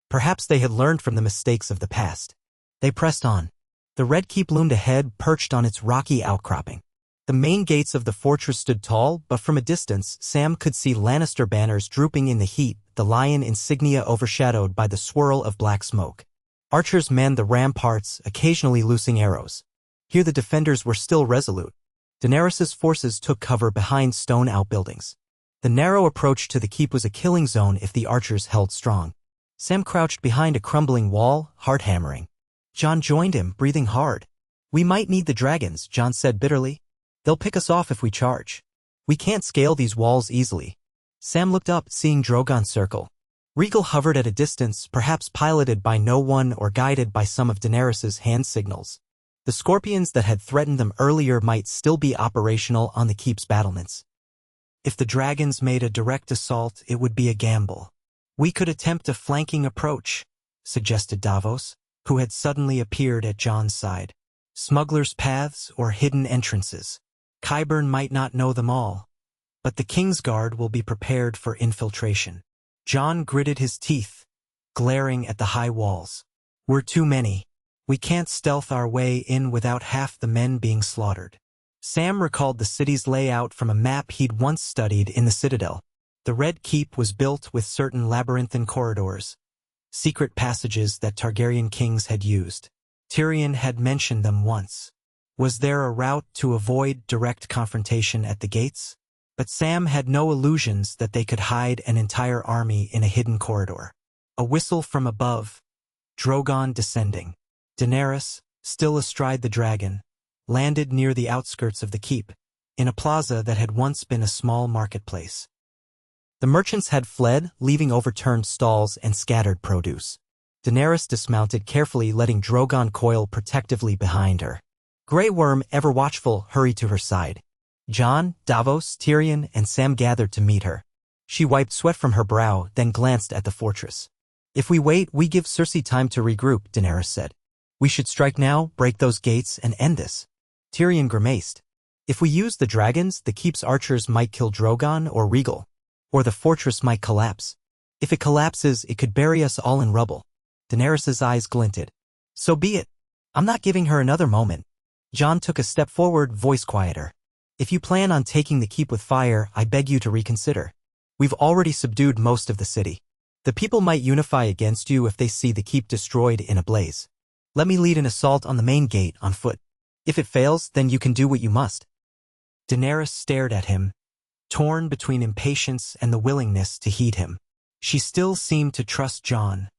Perhaps they had learned from the mistakes of the past. They pressed on. The Red Keep loomed ahead, perched on its rocky outcropping. The main gates of the fortress stood tall, but from a distance, Sam could see Lannister banners drooping in the heat, the lion insignia overshadowed by the swirl of black smoke. Archers manned the ramparts, occasionally loosing arrows. Here the defenders were still resolute. Daenerys's forces took cover behind stone outbuildings. The narrow approach to the keep was a killing zone if the archers held strong. Sam crouched behind a crumbling wall, heart hammering. Jon joined him, breathing hard. We might need the dragons, Jon said bitterly. They'll pick us off if we charge. We can't scale these walls easily. Sam looked up, seeing Drogon circle. Regal hovered at a distance, perhaps piloted by no one or guided by some of Daenerys's hand signals. The scorpions that had threatened them earlier might still be operational on the keep's battlements. If the dragons made a direct assault, it would be a gamble. We could attempt a flanking approach, suggested Davos, who had suddenly appeared at Jon's side. Smugglers' paths or hidden entrances. Qyburn might not know them all, but the Kingsguard will be prepared for infiltration. Jon gritted his teeth, glaring at the high walls. We're too many. We can't stealth our way in without half the men being slaughtered. Sam recalled the city's layout from a map he'd once studied in the Citadel. The Red Keep was built with certain labyrinthine corridors, secret passages that Targaryen kings had used. Tyrion had mentioned them once. Was there a route to avoid direct confrontation at the gates? But Sam had no illusions that they could hide an entire army in a hidden corridor. A whistle from above. Drogon descending. Daenerys, still astride the dragon, landed near the outskirts of the keep, in a plaza that had once been a small marketplace. The merchants had fled, leaving overturned stalls and scattered produce. Daenerys dismounted carefully, letting Drogon coil protectively behind her. Grey Worm, ever watchful, hurried to her side. Jon, Davos, Tyrion, and Sam gathered to meet her. She wiped sweat from her brow, then glanced at the fortress. "If we wait, we give Cersei time to regroup," Daenerys said. "We should strike now, break those gates, and end this." Tyrion grimaced. "If we use the dragons, the keep's archers might kill Drogon or Rhaegal. Or the fortress might collapse. If it collapses, it could bury us all in rubble." Daenerys' eyes glinted. "So be it. I'm not giving her another moment." Jon took a step forward, voice quieter. "If you plan on taking the keep with fire, I beg you to reconsider. We've already subdued most of the city. The people might unify against you if they see the keep destroyed in a blaze. Let me lead an assault on the main gate on foot. If it fails, then you can do what you must." Daenerys stared at him, torn between impatience and the willingness to heed him. She still seemed to trust Jon,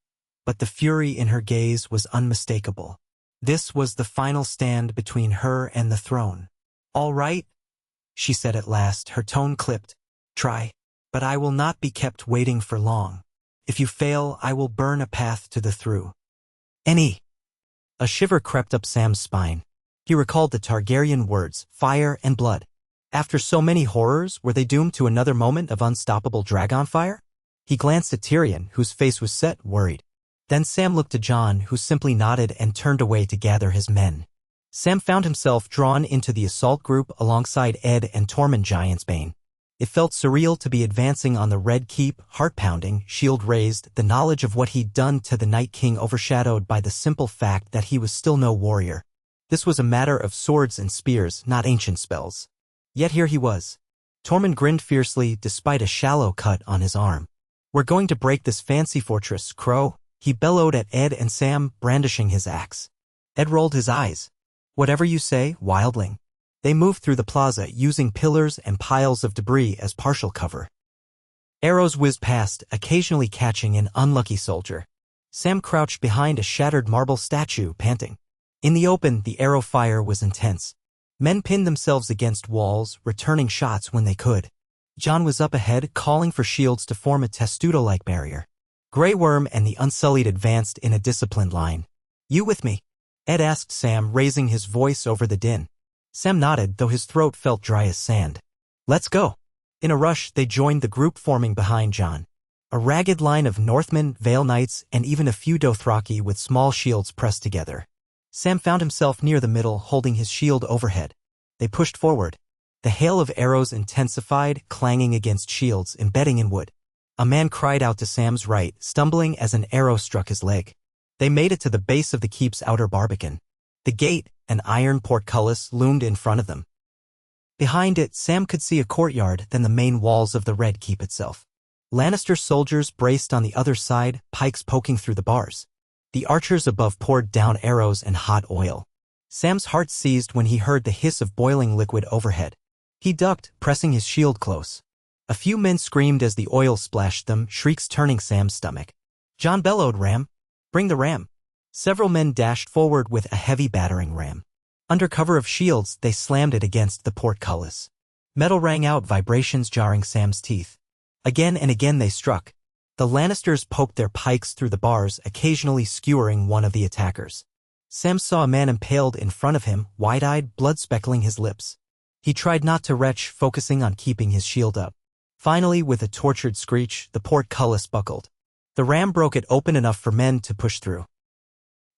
but the fury in her gaze was unmistakable. This was the final stand between her and the throne. "All right," she said at last, her tone clipped. "Try. But I will not be kept waiting for long. If you fail, I will burn a path to the through." A shiver crept up Sam's spine. He recalled the Targaryen words, fire and blood. After so many horrors, were they doomed to another moment of unstoppable dragonfire? He glanced at Tyrion, whose face was set, worried. Then Sam looked to Jon, who simply nodded and turned away to gather his men. Sam found himself drawn into the assault group alongside Ed and Tormund Giantsbane. It felt surreal to be advancing on the Red Keep, heart-pounding, shield raised, the knowledge of what he'd done to the Night King overshadowed by the simple fact that he was still no warrior. This was a matter of swords and spears, not ancient spells. Yet here he was. Tormund grinned fiercely, despite a shallow cut on his arm. "We're going to break this fancy fortress, Crow," he bellowed at Ed and Sam, brandishing his axe. Ed rolled his eyes. "Whatever you say, wildling." They moved through the plaza, using pillars and piles of debris as partial cover. Arrows whizzed past, occasionally catching an unlucky soldier. Sam crouched behind a shattered marble statue, panting. In the open, the arrow fire was intense. Men pinned themselves against walls, returning shots when they could. Jon was up ahead, calling for shields to form a testudo-like barrier. Grey Worm and the Unsullied advanced in a disciplined line. "You with me?" Ed asked Sam, raising his voice over the din. Sam nodded, though his throat felt dry as sand. "Let's go." In a rush, they joined the group forming behind Jon. A ragged line of Northmen, Vale Knights, and even a few Dothraki with small shields pressed together. Sam found himself near the middle, holding his shield overhead. They pushed forward. The hail of arrows intensified, clanging against shields, embedding in wood. A man cried out to Sam's right, stumbling as an arrow struck his leg. They made it to the base of the keep's outer barbican. The gate, an iron portcullis, loomed in front of them. Behind it, Sam could see a courtyard, then the main walls of the Red Keep itself. Lannister soldiers braced on the other side, pikes poking through the bars. The archers above poured down arrows and hot oil. Sam's heart seized when he heard the hiss of boiling liquid overhead. He ducked, pressing his shield close. A few men screamed as the oil splashed them, shrieks turning Sam's stomach. Jon bellowed, "Ram! Bring the ram!" Several men dashed forward with a heavy battering ram. Under cover of shields, they slammed it against the portcullis. Metal rang out, vibrations jarring Sam's teeth. Again and again they struck. The Lannisters poked their pikes through the bars, occasionally skewering one of the attackers. Sam saw a man impaled in front of him, wide-eyed, blood speckling his lips. He tried not to retch, focusing on keeping his shield up. Finally, with a tortured screech, the portcullis buckled. The ram broke it open enough for men to push through.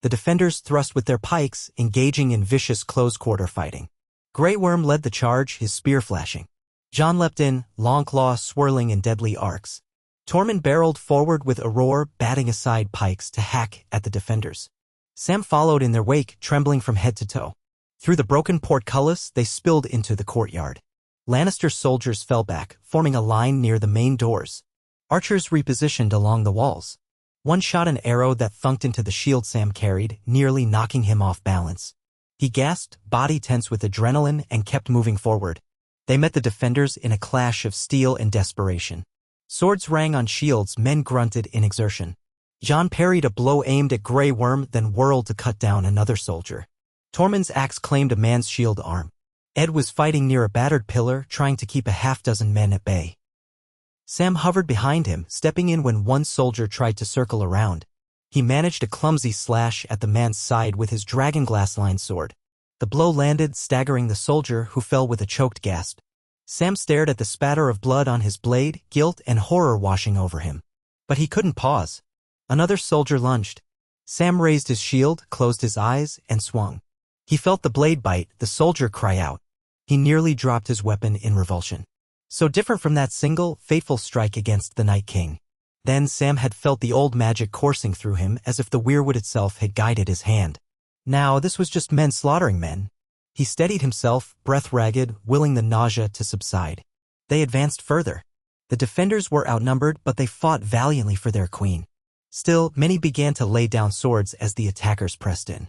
The defenders thrust with their pikes, engaging in vicious close-quarter fighting. Grey Worm led the charge, his spear flashing. Jon leapt in, Longclaw swirling in deadly arcs. Tormund barreled forward with a roar, batting aside pikes to hack at the defenders. Sam followed in their wake, trembling from head to toe. Through the broken portcullis, they spilled into the courtyard. Lannister soldiers fell back, forming a line near the main doors. Archers repositioned along the walls. One shot an arrow that thunked into the shield Sam carried, nearly knocking him off balance. He gasped, body tense with adrenaline, and kept moving forward. They met the defenders in a clash of steel and desperation. Swords rang on shields, men grunted in exertion. Jon parried a blow aimed at Grey Worm, then whirled to cut down another soldier. Tormund's axe claimed a man's shield arm. Ed was fighting near a battered pillar, trying to keep a half-dozen men at bay. Sam hovered behind him, stepping in when one soldier tried to circle around. He managed a clumsy slash at the man's side with his dragonglass-lined sword. The blow landed, staggering the soldier, who fell with a choked gasp. Sam stared at the spatter of blood on his blade, guilt and horror washing over him. But he couldn't pause. Another soldier lunged. Sam raised his shield, closed his eyes, and swung. He felt the blade bite, the soldier cry out. He nearly dropped his weapon in revulsion. So different from that single, fateful strike against the Night King. Then Sam had felt the old magic coursing through him as if the weirwood itself had guided his hand. Now this was just men slaughtering men. He steadied himself, breath ragged, willing the nausea to subside. They advanced further. The defenders were outnumbered, but they fought valiantly for their queen. Still, many began to lay down swords as the attackers pressed in.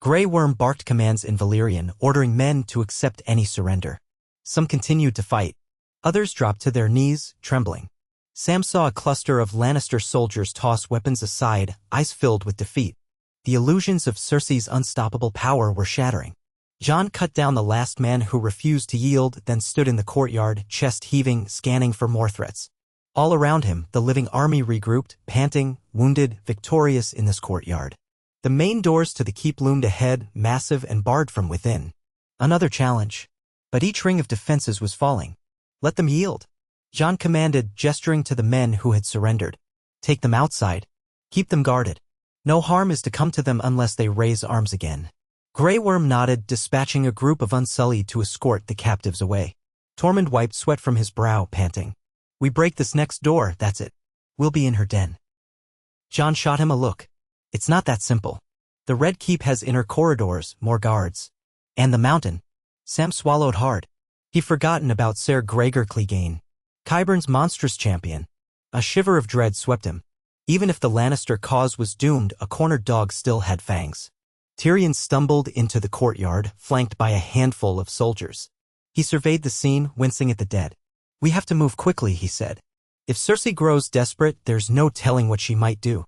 Grey Worm barked commands in Valyrian, ordering men to accept any surrender. Some continued to fight. Others dropped to their knees, trembling. Sam saw a cluster of Lannister soldiers toss weapons aside, eyes filled with defeat. The illusions of Cersei's unstoppable power were shattering. Jon cut down the last man who refused to yield, then stood in the courtyard, chest heaving, scanning for more threats. All around him, the living army regrouped, panting, wounded, victorious in this courtyard. The main doors to the keep loomed ahead, massive and barred from within. Another challenge. But each ring of defenses was falling. Let them yield. Jon commanded, gesturing to the men who had surrendered. Take them outside. Keep them guarded. No harm is to come to them unless they raise arms again. Grey Worm nodded, dispatching a group of Unsullied to escort the captives away. Tormund wiped sweat from his brow, panting. We break this next door, that's it. We'll be in her den. Jon shot him a look. It's not that simple. The Red Keep has inner corridors, more guards. And the mountain. Sam swallowed hard. He'd forgotten about Ser Gregor Clegane, Qyburn's monstrous champion. A shiver of dread swept him. Even if the Lannister cause was doomed, a cornered dog still had fangs. Tyrion stumbled into the courtyard, flanked by a handful of soldiers. He surveyed the scene, wincing at the dead. We have to move quickly, he said. If Cersei grows desperate, there's no telling what she might do.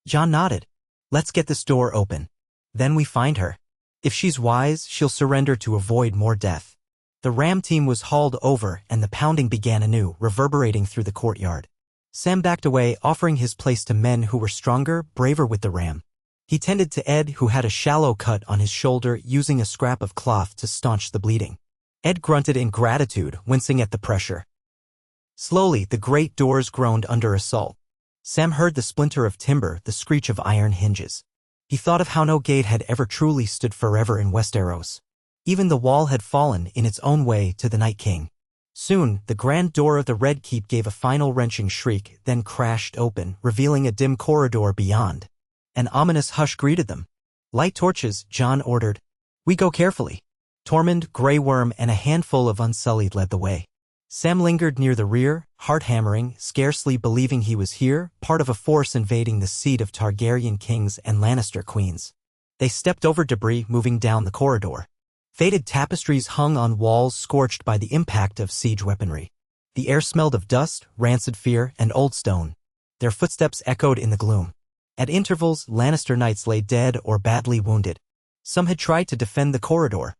Jon nodded. Let's get this door open. Then we find her. If she's wise, she'll surrender to avoid more death. The ram team was hauled over and the pounding began anew, reverberating through the courtyard. Sam backed away, offering his place to men who were stronger, braver with the ram. He tended to Ed, who had a shallow cut on his shoulder, using a scrap of cloth to staunch the bleeding. Ed grunted in gratitude, wincing at the pressure. Slowly, the great doors groaned under assault. Sam heard the splinter of timber, the screech of iron hinges. He thought of how no gate had ever truly stood forever in Westeros. Even the wall had fallen in its own way to the Night King. Soon, the grand door of the Red Keep gave a final wrenching shriek, then crashed open, revealing a dim corridor beyond. An ominous hush greeted them. Light torches, Jon ordered. We go carefully. Tormund, Grey Worm, and a handful of Unsullied led the way. Sam lingered near the rear, heart hammering, scarcely believing he was here, part of a force invading the seat of Targaryen kings and Lannister queens. They stepped over debris, moving down the corridor. Faded tapestries hung on walls scorched by the impact of siege weaponry. The air smelled of dust, rancid fear, and old stone. Their footsteps echoed in the gloom. At intervals, Lannister knights lay dead or badly wounded. Some had tried to defend the corridor.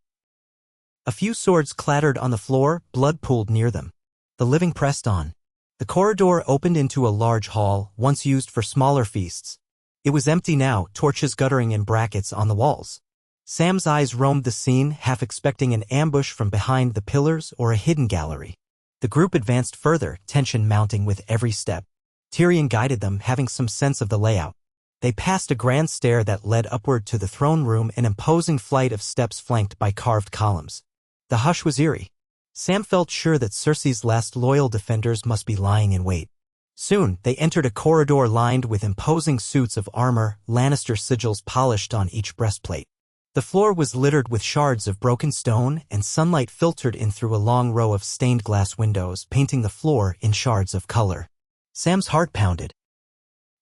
A few swords clattered on the floor, blood pooled near them. The living pressed on. The corridor opened into a large hall, once used for smaller feasts. It was empty now, torches guttering in brackets on the walls. Sam's eyes roamed the scene, half expecting an ambush from behind the pillars or a hidden gallery. The group advanced further, tension mounting with every step. Tyrion guided them, having some sense of the layout. They passed a grand stair that led upward to the throne room, an imposing flight of steps flanked by carved columns. The hush was eerie. Sam felt sure that Cersei's last loyal defenders must be lying in wait. Soon, they entered a corridor lined with imposing suits of armor, Lannister sigils polished on each breastplate. The floor was littered with shards of broken stone, and sunlight filtered in through a long row of stained glass windows, painting the floor in shards of color. Sam's heart pounded.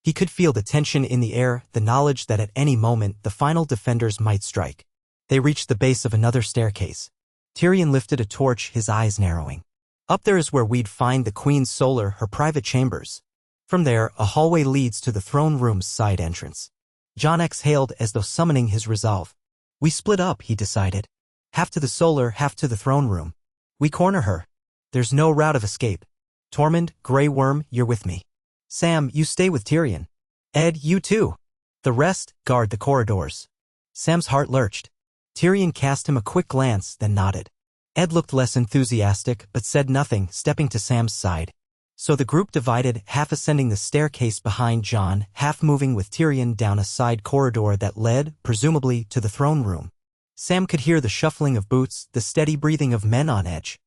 He could feel the tension in the air, the knowledge that at any moment the final defenders might strike. They reached the base of another staircase. Tyrion lifted a torch, his eyes narrowing. Up there is where we'd find the Queen's solar, her private chambers. From there, a hallway leads to the throne room's side entrance. Jon exhaled as though summoning his resolve. We split up, he decided. Half to the solar, half to the throne room. We corner her. There's no route of escape. Tormund, Grey Worm, you're with me. Sam, you stay with Tyrion. Ed, you too. The rest, guard the corridors. Sam's heart lurched. Tyrion cast him a quick glance, then nodded. Ed looked less enthusiastic, but said nothing, stepping to Sam's side. So the group divided, half ascending the staircase behind Jon, half moving with Tyrion down a side corridor that led, presumably, to the throne room. Sam could hear the shuffling of boots, the steady breathing of men on edge.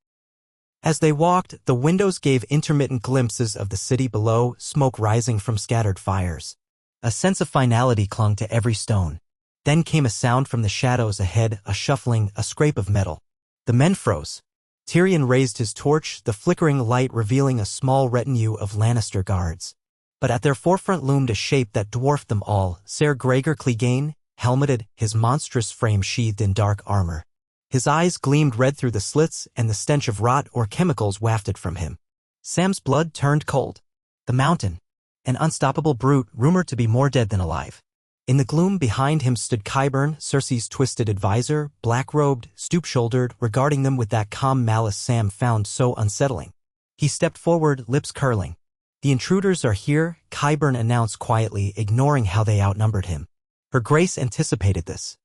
As they walked, the windows gave intermittent glimpses of the city below, smoke rising from scattered fires. A sense of finality clung to every stone. Then came a sound from the shadows ahead, a shuffling, a scrape of metal. The men froze. Tyrion raised his torch, the flickering light revealing a small retinue of Lannister guards. But at their forefront loomed a shape that dwarfed them all, Ser Gregor Clegane, helmeted, his monstrous frame sheathed in dark armor. His eyes gleamed red through the slits, and the stench of rot or chemicals wafted from him. Sam's blood turned cold. The Mountain. An unstoppable brute, rumored to be more dead than alive. In the gloom behind him stood Qyburn, Cersei's twisted advisor, black-robed, stoop-shouldered, regarding them with that calm malice Sam found so unsettling. He stepped forward, lips curling. The intruders are here, Qyburn announced quietly, ignoring how they outnumbered him. Her Grace anticipated this.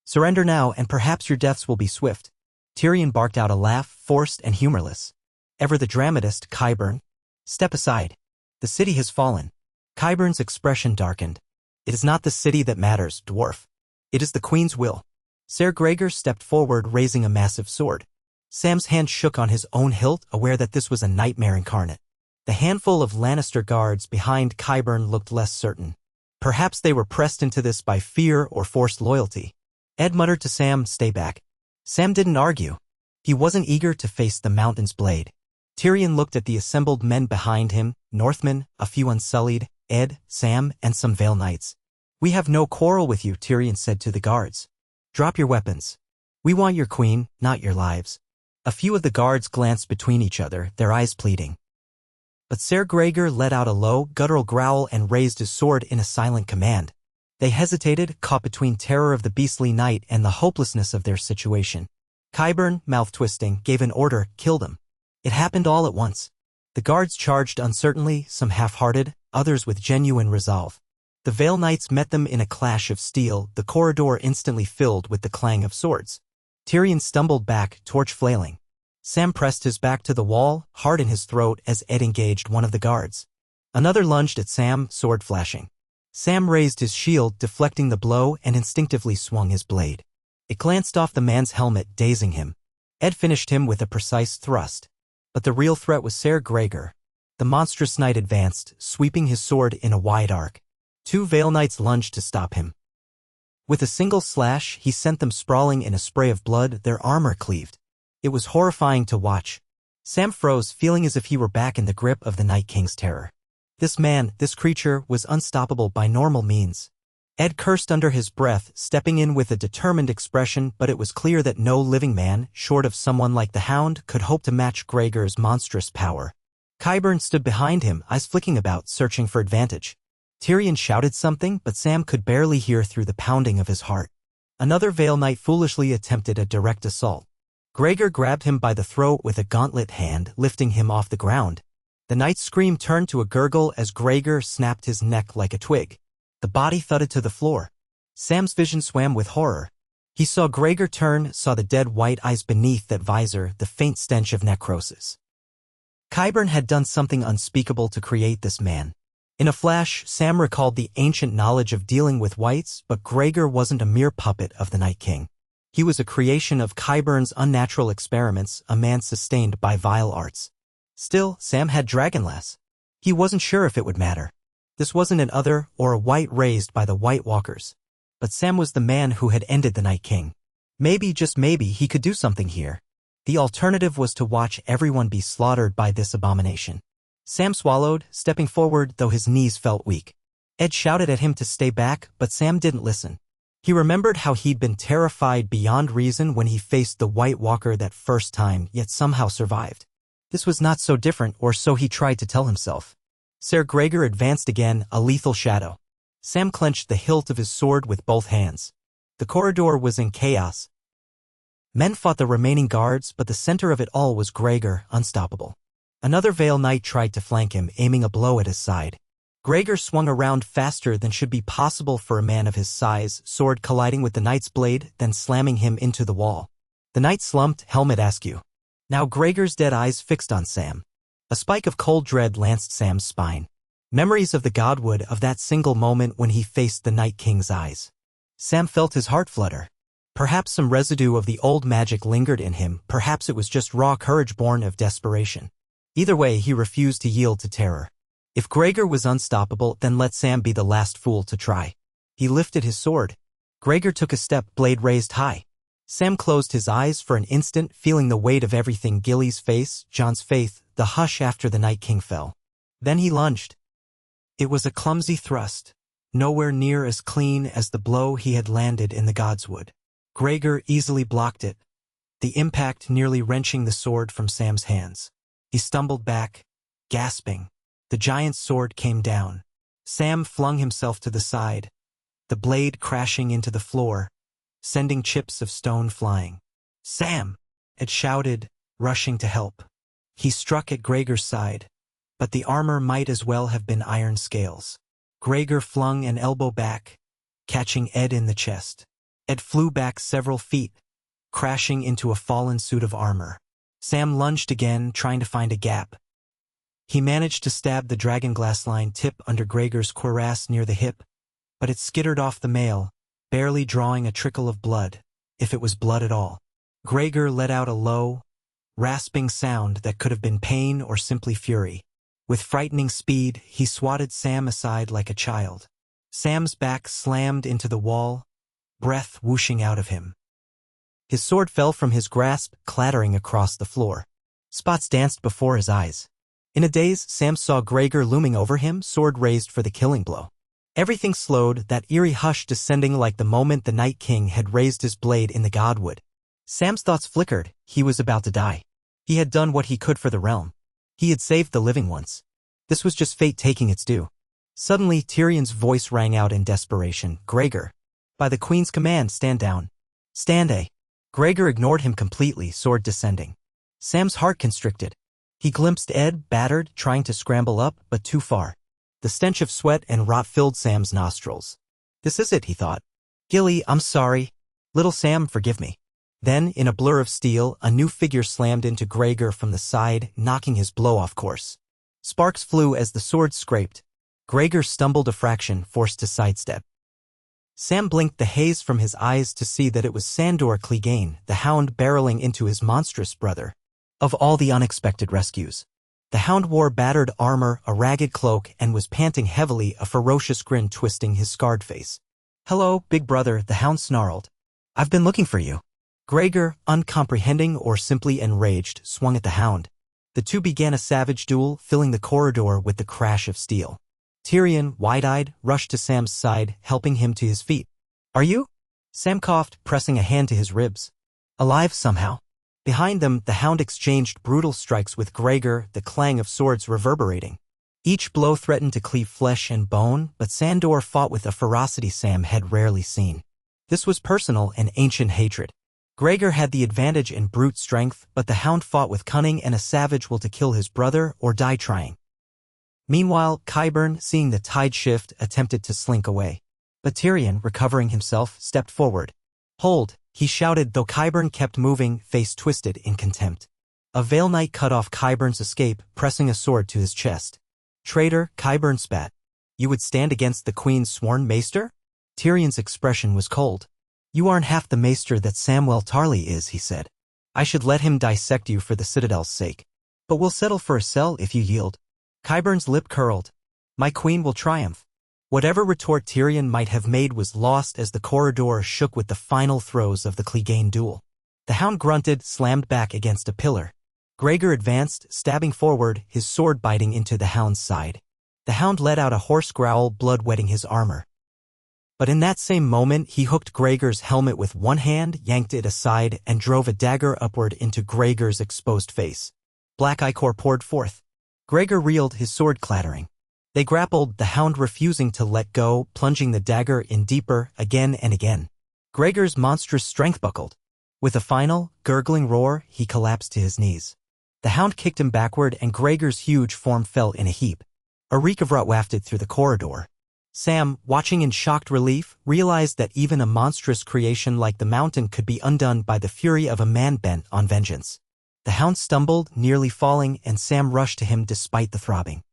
Surrender now, and perhaps your deaths will be swift. Tyrion barked out a laugh, forced and humorless. Ever the dramatist, Qyburn. Step aside. The city has fallen. Qyburn's expression darkened. It is not the city that matters, dwarf. It is the Queen's will. Ser Gregor stepped forward, raising a massive sword. Sam's hand shook on his own hilt, aware that this was a nightmare incarnate. The handful of Lannister guards behind Qyburn looked less certain. Perhaps they were pressed into this by fear or forced loyalty. Ed muttered to Sam, stay back. Sam didn't argue. He wasn't eager to face the Mountain's blade. Tyrion looked at the assembled men behind him, Northmen, a few unsullied, Ed, Sam, and some Vale Knights. We have no quarrel with you, Tyrion said to the guards. Drop your weapons. We want your queen, not your lives. A few of the guards glanced between each other, their eyes pleading. But Ser Gregor let out a low, guttural growl and raised his sword in a silent command. They hesitated, caught between terror of the beastly night and the hopelessness of their situation. Qyburn, mouth twisting, gave an order, kill them. It happened all at once. The guards charged uncertainly, some half-hearted, others with genuine resolve. The Vale Knights met them in a clash of steel, the corridor instantly filled with the clang of swords. Tyrion stumbled back, torch flailing. Sam pressed his back to the wall, heart in his throat as Ed engaged one of the guards. Another lunged at Sam, sword flashing. Sam raised his shield, deflecting the blow, and instinctively swung his blade. It glanced off the man's helmet, dazing him. Ed finished him with a precise thrust. But the real threat was Ser Gregor. The monstrous knight advanced, sweeping his sword in a wide arc. Two Vale Knights lunged to stop him. With a single slash, he sent them sprawling in a spray of blood, their armor cleaved. It was horrifying to watch. Sam froze, feeling as if he were back in the grip of the Night King's terror. This man, this creature, was unstoppable by normal means. Ed cursed under his breath, stepping in with a determined expression, but it was clear that no living man, short of someone like the Hound, could hope to match Gregor's monstrous power. Qyburn stood behind him, eyes flicking about, searching for advantage. Tyrion shouted something, but Sam could barely hear through the pounding of his heart. Another Vale Knight foolishly attempted a direct assault. Gregor grabbed him by the throat with a gauntlet hand, lifting him off the ground. The knight's scream turned to a gurgle as Gregor snapped his neck like a twig. The body thudded to the floor. Sam's vision swam with horror. He saw Gregor turn, saw the dead white eyes beneath that visor, the faint stench of necrosis. Qyburn had done something unspeakable to create this man. In a flash, Sam recalled the ancient knowledge of dealing with whites, but Gregor wasn't a mere puppet of the Night King. He was a creation of Qyburn's unnatural experiments, a man sustained by vile arts. Still, Sam had Dragonlass. He wasn't sure if it would matter. This wasn't an other or a white raised by the White Walkers. But Sam was the man who had ended the Night King. Maybe, just maybe, he could do something here. The alternative was to watch everyone be slaughtered by this abomination. Sam swallowed, stepping forward though his knees felt weak. Ed shouted at him to stay back, but Sam didn't listen. He remembered how he'd been terrified beyond reason when he faced the White Walker that first time, yet somehow survived. This was not so different, or so he tried to tell himself. Ser Gregor advanced again, a lethal shadow. Sam clenched the hilt of his sword with both hands. The corridor was in chaos. Men fought the remaining guards, but the center of it all was Gregor, unstoppable. Another Vale Knight tried to flank him, aiming a blow at his side. Gregor swung around faster than should be possible for a man of his size, sword colliding with the knight's blade, then slamming him into the wall. The knight slumped, helmet askew. Now Gregor's dead eyes fixed on Sam. A spike of cold dread lanced Sam's spine. Memories of the godwood of that single moment when he faced the Night King's eyes. Sam felt his heart flutter. Perhaps some residue of the old magic lingered in him, perhaps it was just raw courage born of desperation. Either way, he refused to yield to terror. If Gregor was unstoppable, then let Sam be the last fool to try. He lifted his sword. Gregor took a step, blade raised high. Sam closed his eyes for an instant, feeling the weight of everything: Gilly's face, John's faith, the hush after the Night King fell. Then he lunged. It was a clumsy thrust, nowhere near as clean as the blow he had landed in the Godswood. Gregor easily blocked it, the impact nearly wrenching the sword from Sam's hands. He stumbled back, gasping. The giant's sword came down. Sam flung himself to the side, the blade crashing into the floor, sending chips of stone flying. "Sam!" It shouted, rushing to help. He struck at Gregor's side, but the armor might as well have been iron scales. Gregor flung an elbow back, catching Ed in the chest. Ed flew back several feet, crashing into a fallen suit of armor. Sam lunged again, trying to find a gap. He managed to stab the dragonglass line tip under Gregor's cuirass near the hip, but it skittered off the mail, barely drawing a trickle of blood, if it was blood at all. Gregor let out a low, rasping sound that could have been pain or simply fury. With frightening speed, he swatted Sam aside like a child. Sam's back slammed into the wall, breath whooshing out of him. His sword fell from his grasp, clattering across the floor. Spots danced before his eyes. In a daze, Sam saw Gregor looming over him, sword raised for the killing blow. Everything slowed, that eerie hush descending like the moment the Night King had raised his blade in the godwood. Sam's thoughts flickered. He was about to die. He had done what he could for the realm. He had saved the living once. This was just fate taking its due. Suddenly, Tyrion's voice rang out in desperation. "Gregor, by the Queen's command, stand down. Stand a." Gregor ignored him completely, sword descending. Sam's heart constricted. He glimpsed Ed, battered, trying to scramble up, but too far. The stench of sweat and rot filled Sam's nostrils. "This is it," he thought. "Gilly, I'm sorry. Little Sam, forgive me." Then, in a blur of steel, a new figure slammed into Gregor from the side, knocking his blow off course. Sparks flew as the sword scraped. Gregor stumbled a fraction, forced to sidestep. Sam blinked the haze from his eyes to see that it was Sandor Clegane, the hound barreling into his monstrous brother. Of all the unexpected rescues. The hound wore battered armor, a ragged cloak, and was panting heavily, a ferocious grin twisting his scarred face. "Hello, big brother," the hound snarled. "I've been looking for you." Gregor, uncomprehending or simply enraged, swung at the hound. The two began a savage duel, filling the corridor with the crash of steel. Tyrion, wide-eyed, rushed to Sam's side, helping him to his feet. "Are you?" Sam coughed, pressing a hand to his ribs. "Alive somehow." Behind them, the hound exchanged brutal strikes with Gregor, the clang of swords reverberating. Each blow threatened to cleave flesh and bone, but Sandor fought with a ferocity Sam had rarely seen. This was personal and ancient hatred. Gregor had the advantage in brute strength, but the hound fought with cunning and a savage will to kill his brother or die trying. Meanwhile, Qyburn, seeing the tide shift, attempted to slink away. But Tyrion, recovering himself, stepped forward. "Hold," he shouted, though Qyburn kept moving, face twisted in contempt. A Vale Knight cut off Qyburn's escape, pressing a sword to his chest. "Traitor," Qyburn spat. "You would stand against the Queen's sworn maester?" Tyrion's expression was cold. "You aren't half the maester that Samwell Tarly is," he said. "I should let him dissect you for the Citadel's sake. But we'll settle for a cell if you yield." Qyburn's lip curled. "My queen will triumph." Whatever retort Tyrion might have made was lost as the corridor shook with the final throes of the Clegane duel. The hound grunted, slammed back against a pillar. Gregor advanced, stabbing forward, his sword biting into the hound's side. The hound let out a hoarse growl, blood wetting his armor. But in that same moment, he hooked Gregor's helmet with one hand, yanked it aside, and drove a dagger upward into Gregor's exposed face. Black ichor poured forth. Gregor reeled, his sword clattering. They grappled, the hound refusing to let go, plunging the dagger in deeper, again and again. Gregor's monstrous strength buckled. With a final, gurgling roar, he collapsed to his knees. The hound kicked him backward and Gregor's huge form fell in a heap. A reek of rot wafted through the corridor. Sam, watching in shocked relief, realized that even a monstrous creation like the mountain could be undone by the fury of a man bent on vengeance. The hound stumbled, nearly falling, and Sam rushed to him despite the throbbing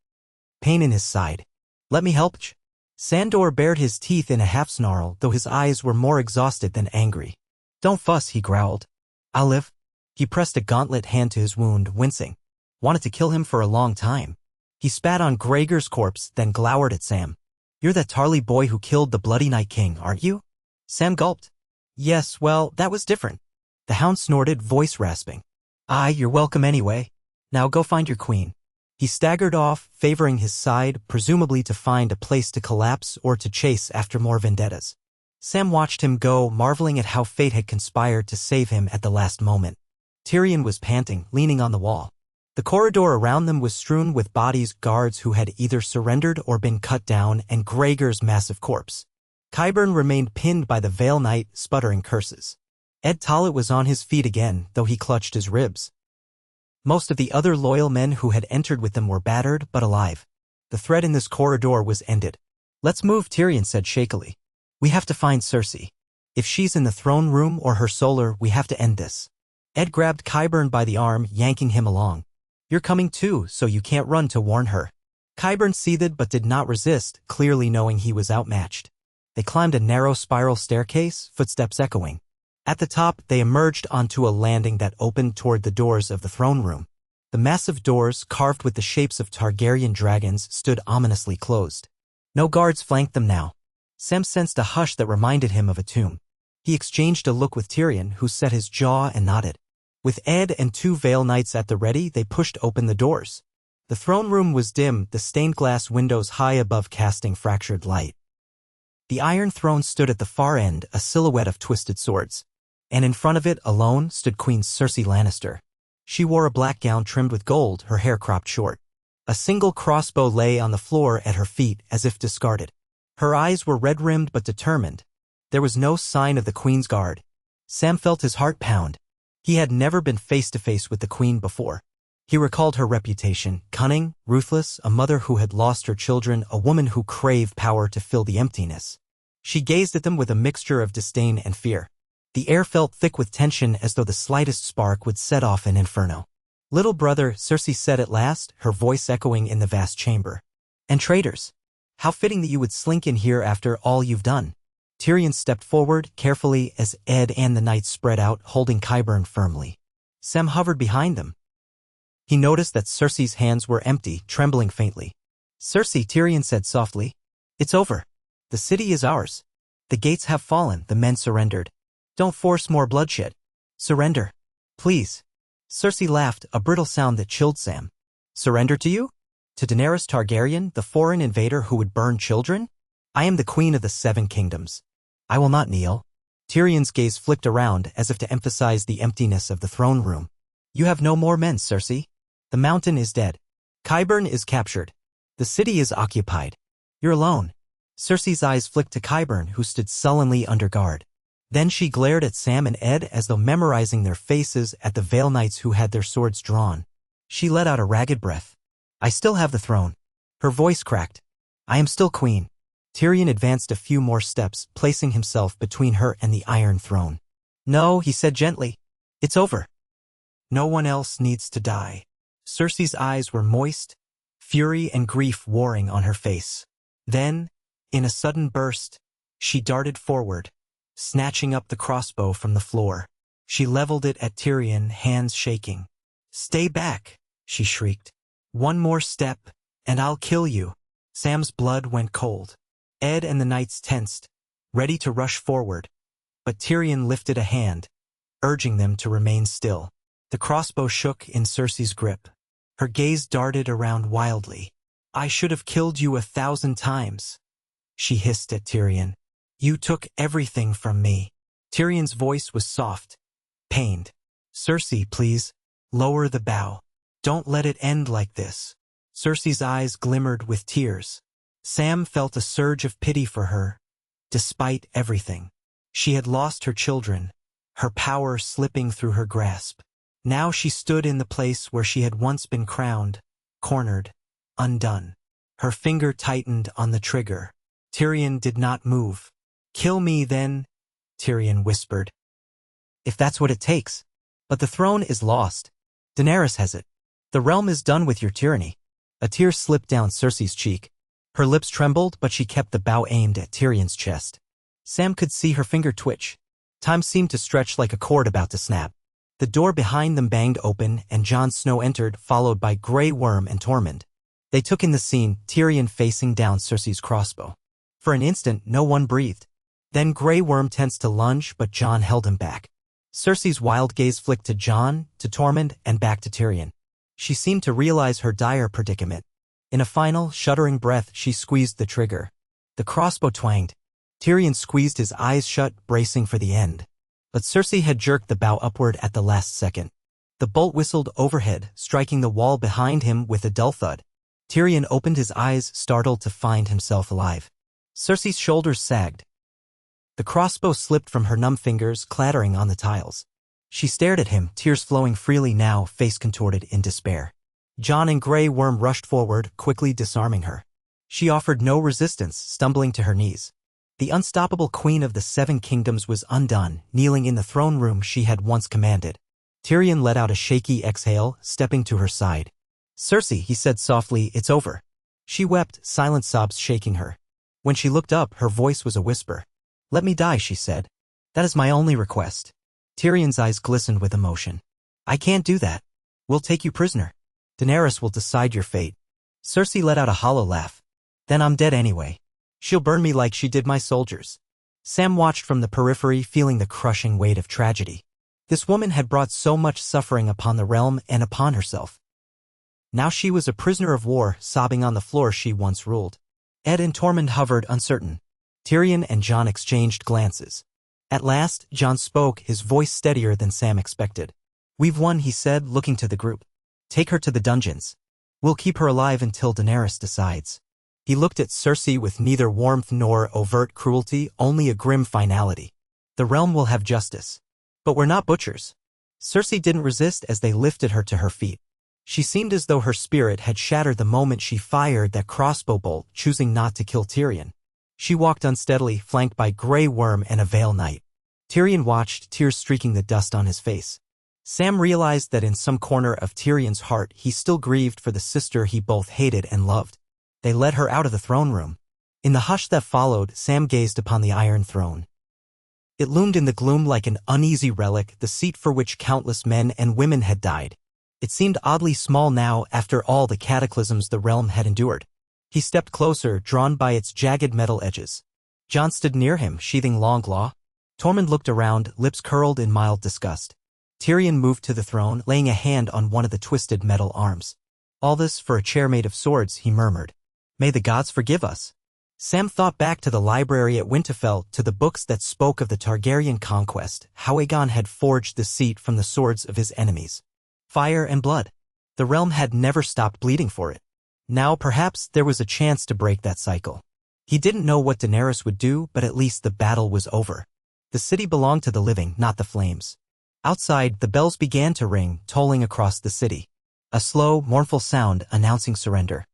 pain in his side. "Let me help ch." Sandor bared his teeth in a half-snarl, though his eyes were more exhausted than angry. "Don't fuss," he growled. "I'll live." He pressed a gauntlet hand to his wound, wincing. Wanted to kill him for a long time. He spat on Gregor's corpse, then glowered at Sam. "You're that Tarly boy who killed the Bloody Night King, aren't you?" Sam gulped. "Yes, well, that was different." The hound snorted, voice rasping. "Aye, you're welcome anyway. Now go find your queen." He staggered off, favoring his side, presumably to find a place to collapse or to chase after more vendettas. Sam watched him go, marveling at how fate had conspired to save him at the last moment. Tyrion was panting, leaning on the wall. The corridor around them was strewn with bodies, guards who had either surrendered or been cut down, and Gregor's massive corpse. Qyburn remained pinned by the Vale Knight, sputtering curses. Ed Tollett was on his feet again, though he clutched his ribs. Most of the other loyal men who had entered with them were battered but alive. The threat in this corridor was ended. "Let's move," Tyrion said shakily. "We have to find Cersei. If she's in the throne room or her solar, we have to end this." Ed grabbed Qyburn by the arm, yanking him along. "You're coming too, so you can't run to warn her." Qyburn seethed but did not resist, clearly knowing he was outmatched. They climbed a narrow spiral staircase, footsteps echoing. At the top, they emerged onto a landing that opened toward the doors of the throne room. The massive doors, carved with the shapes of Targaryen dragons, stood ominously closed. No guards flanked them now. Sam sensed a hush that reminded him of a tomb. He exchanged a look with Tyrion, who set his jaw and nodded. With Ed and 2 Vale Knights at the ready, they pushed open the doors. The throne room was dim, the stained glass windows high above casting fractured light. The Iron Throne stood at the far end, a silhouette of twisted swords. And in front of it, alone, stood Queen Cersei Lannister. She wore a black gown trimmed with gold, her hair cropped short. A single crossbow lay on the floor at her feet, as if discarded. Her eyes were red-rimmed but determined. There was no sign of the Queen's guard. Sam felt his heart pound. He had never been face-to-face with the Queen before. He recalled her reputation, cunning, ruthless, a mother who had lost her children, a woman who craved power to fill the emptiness. She gazed at them with a mixture of disdain and fear. The air felt thick with tension, as though the slightest spark would set off an inferno. "Little brother," Cersei said at last, her voice echoing in the vast chamber. "And traitors. How fitting that you would slink in here after all you've done." Tyrion stepped forward, carefully, as Ed and the knights spread out, holding Qyburn firmly. Sam hovered behind them. He noticed that Cersei's hands were empty, trembling faintly. "Cersei," Tyrion said softly. "It's over. The city is ours. The gates have fallen, the men surrendered. Don't force more bloodshed. Surrender. Please." Cersei laughed, a brittle sound that chilled Sam. "Surrender to you? To Daenerys Targaryen, the foreign invader who would burn children? I am the Queen of the 7 Kingdoms. I will not kneel." Tyrion's gaze flicked around, as if to emphasize the emptiness of the throne room. "You have no more men, Cersei. The mountain is dead. Qyburn is captured. The city is occupied. You're alone." Cersei's eyes flicked to Qyburn, who stood sullenly under guard. Then she glared at Sam and Ed as though memorizing their faces, at the Vale Knights who had their swords drawn. She let out a ragged breath. "I still have the throne." Her voice cracked. "I am still queen." Tyrion advanced a few more steps, placing himself between her and the Iron Throne. "No," he said gently. "It's over. No one else needs to die." Cersei's eyes were moist, fury and grief warring on her face. Then, in a sudden burst, she darted forward, snatching up the crossbow from the floor. She leveled it at Tyrion, hands shaking. "Stay back," she shrieked. "One more step, and I'll kill you." Sam's blood went cold. Ed and the knights tensed, ready to rush forward, but Tyrion lifted a hand, urging them to remain still. The crossbow shook in Cersei's grip. Her gaze darted around wildly. "I should have killed you 1,000 times," she hissed at Tyrion. "You took everything from me." Tyrion's voice was soft, pained. "Cersei, please, lower the bow. Don't let it end like this." Cersei's eyes glimmered with tears. Sam felt a surge of pity for her. Despite everything, she had lost her children, her power slipping through her grasp. Now she stood in the place where she had once been crowned, cornered, undone. Her finger tightened on the trigger. Tyrion did not move. "Kill me, then," Tyrion whispered. "If that's what it takes. But the throne is lost. Daenerys has it. The realm is done with your tyranny." A tear slipped down Cersei's cheek. Her lips trembled, but she kept the bow aimed at Tyrion's chest. Sam could see her finger twitch. Time seemed to stretch like a cord about to snap. The door behind them banged open, and Jon Snow entered, followed by Grey Worm and Tormund. They took in the scene, Tyrion facing down Cersei's crossbow. For an instant, no one breathed. Then Grey Worm tensed to lunge, but Jon held him back. Cersei's wild gaze flicked to Jon, to Tormund, and back to Tyrion. She seemed to realize her dire predicament. In a final, shuddering breath, she squeezed the trigger. The crossbow twanged. Tyrion squeezed his eyes shut, bracing for the end. But Cersei had jerked the bow upward at the last second. The bolt whistled overhead, striking the wall behind him with a dull thud. Tyrion opened his eyes, startled to find himself alive. Cersei's shoulders sagged. The crossbow slipped from her numb fingers, clattering on the tiles. She stared at him, tears flowing freely now, face contorted in despair. Jon and Grey Worm rushed forward, quickly disarming her. She offered no resistance, stumbling to her knees. The unstoppable queen of the Seven Kingdoms was undone, kneeling in the throne room she had once commanded. Tyrion let out a shaky exhale, stepping to her side. "Cersei," he said softly, "it's over." She wept, silent sobs shaking her. When she looked up, her voice was a whisper. "Let me die," she said. "That is my only request." Tyrion's eyes glistened with emotion. "I can't do that. We'll take you prisoner. Daenerys will decide your fate." Cersei let out a hollow laugh. "Then I'm dead anyway. She'll burn me like she did my soldiers." Sam watched from the periphery, feeling the crushing weight of tragedy. This woman had brought so much suffering upon the realm and upon herself. Now she was a prisoner of war, sobbing on the floor she once ruled. Ed and Tormund hovered, uncertain. Tyrion and Jon exchanged glances. At last, Jon spoke, his voice steadier than Sam expected. "We've won," he said, looking to the group. "Take her to the dungeons. We'll keep her alive until Daenerys decides." He looked at Cersei with neither warmth nor overt cruelty, only a grim finality. "The realm will have justice. But we're not butchers." Cersei didn't resist as they lifted her to her feet. She seemed as though her spirit had shattered the moment she fired that crossbow bolt, choosing not to kill Tyrion. She walked unsteadily, flanked by Grey Worm and a Vale Knight. Tyrion watched, tears streaking the dust on his face. Sam realized that in some corner of Tyrion's heart he still grieved for the sister he both hated and loved. They led her out of the throne room. In the hush that followed, Sam gazed upon the Iron Throne. It loomed in the gloom like an uneasy relic, the seat for which countless men and women had died. It seemed oddly small now after all the cataclysms the realm had endured. He stepped closer, drawn by its jagged metal edges. Jon stood near him, sheathing long claw. Tormund looked around, lips curled in mild disgust. Tyrion moved to the throne, laying a hand on one of the twisted metal arms. "All this for a chair made of swords," he murmured. "May the gods forgive us." Sam thought back to the library at Winterfell, to the books that spoke of the Targaryen conquest, how Aegon had forged the seat from the swords of his enemies. Fire and blood. The realm had never stopped bleeding for it. Now perhaps there was a chance to break that cycle. He didn't know what Daenerys would do, but at least the battle was over. The city belonged to the living, not the flames. Outside, the bells began to ring, tolling across the city. A slow, mournful sound announcing surrender.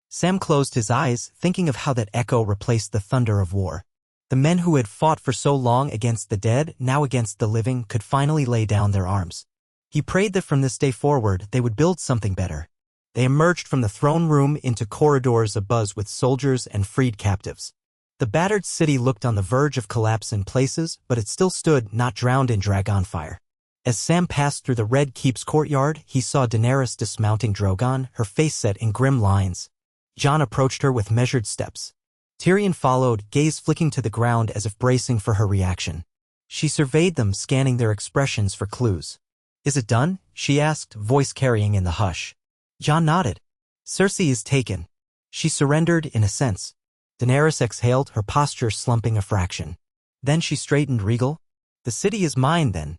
Sam closed his eyes, thinking of how that echo replaced the thunder of war. The men who had fought for so long against the dead, now against the living, could finally lay down their arms. He prayed that from this day forward they would build something better. They emerged from the throne room into corridors abuzz with soldiers and freed captives. The battered city looked on the verge of collapse in places, but it still stood, not drowned in dragon fire. As Sam passed through the Red Keep's courtyard, he saw Daenerys dismounting Drogon, her face set in grim lines. Jon approached her with measured steps. Tyrion followed, gaze flicking to the ground as if bracing for her reaction. She surveyed them, scanning their expressions for clues. "Is it done?" she asked, voice carrying in the hush. Jon nodded. "Cersei is taken." She surrendered in a sense. Daenerys exhaled, her posture slumping a fraction. Then she straightened, regal. "The city is mine, then."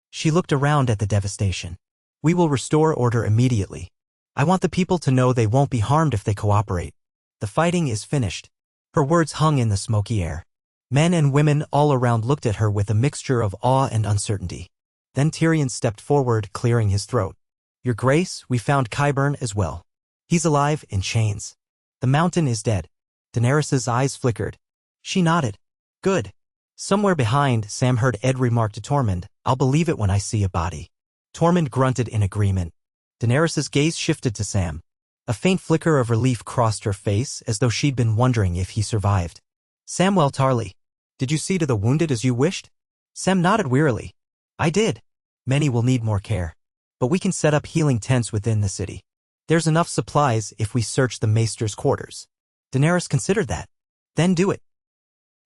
She looked around at the devastation. "We will restore order immediately. I want the people to know they won't be harmed if they cooperate. The fighting is finished." Her words hung in the smoky air. Men and women all around looked at her with a mixture of awe and uncertainty. Then Tyrion stepped forward, clearing his throat. Your Grace, we found Qyburn as well. He's alive, in chains. The mountain is dead. Daenerys's eyes flickered. She nodded. Good. Somewhere behind, Sam heard Ed remark to Tormund, I'll believe it when I see a body. Tormund grunted in agreement. Daenerys's gaze shifted to Sam. A faint flicker of relief crossed her face as though she'd been wondering if he survived. Samwell Tarly, did you see to the wounded as you wished? Sam nodded wearily. I did. Many will need more care. But we can set up healing tents within the city. There's enough supplies if we search the maester's quarters. Daenerys considered that. Then do it.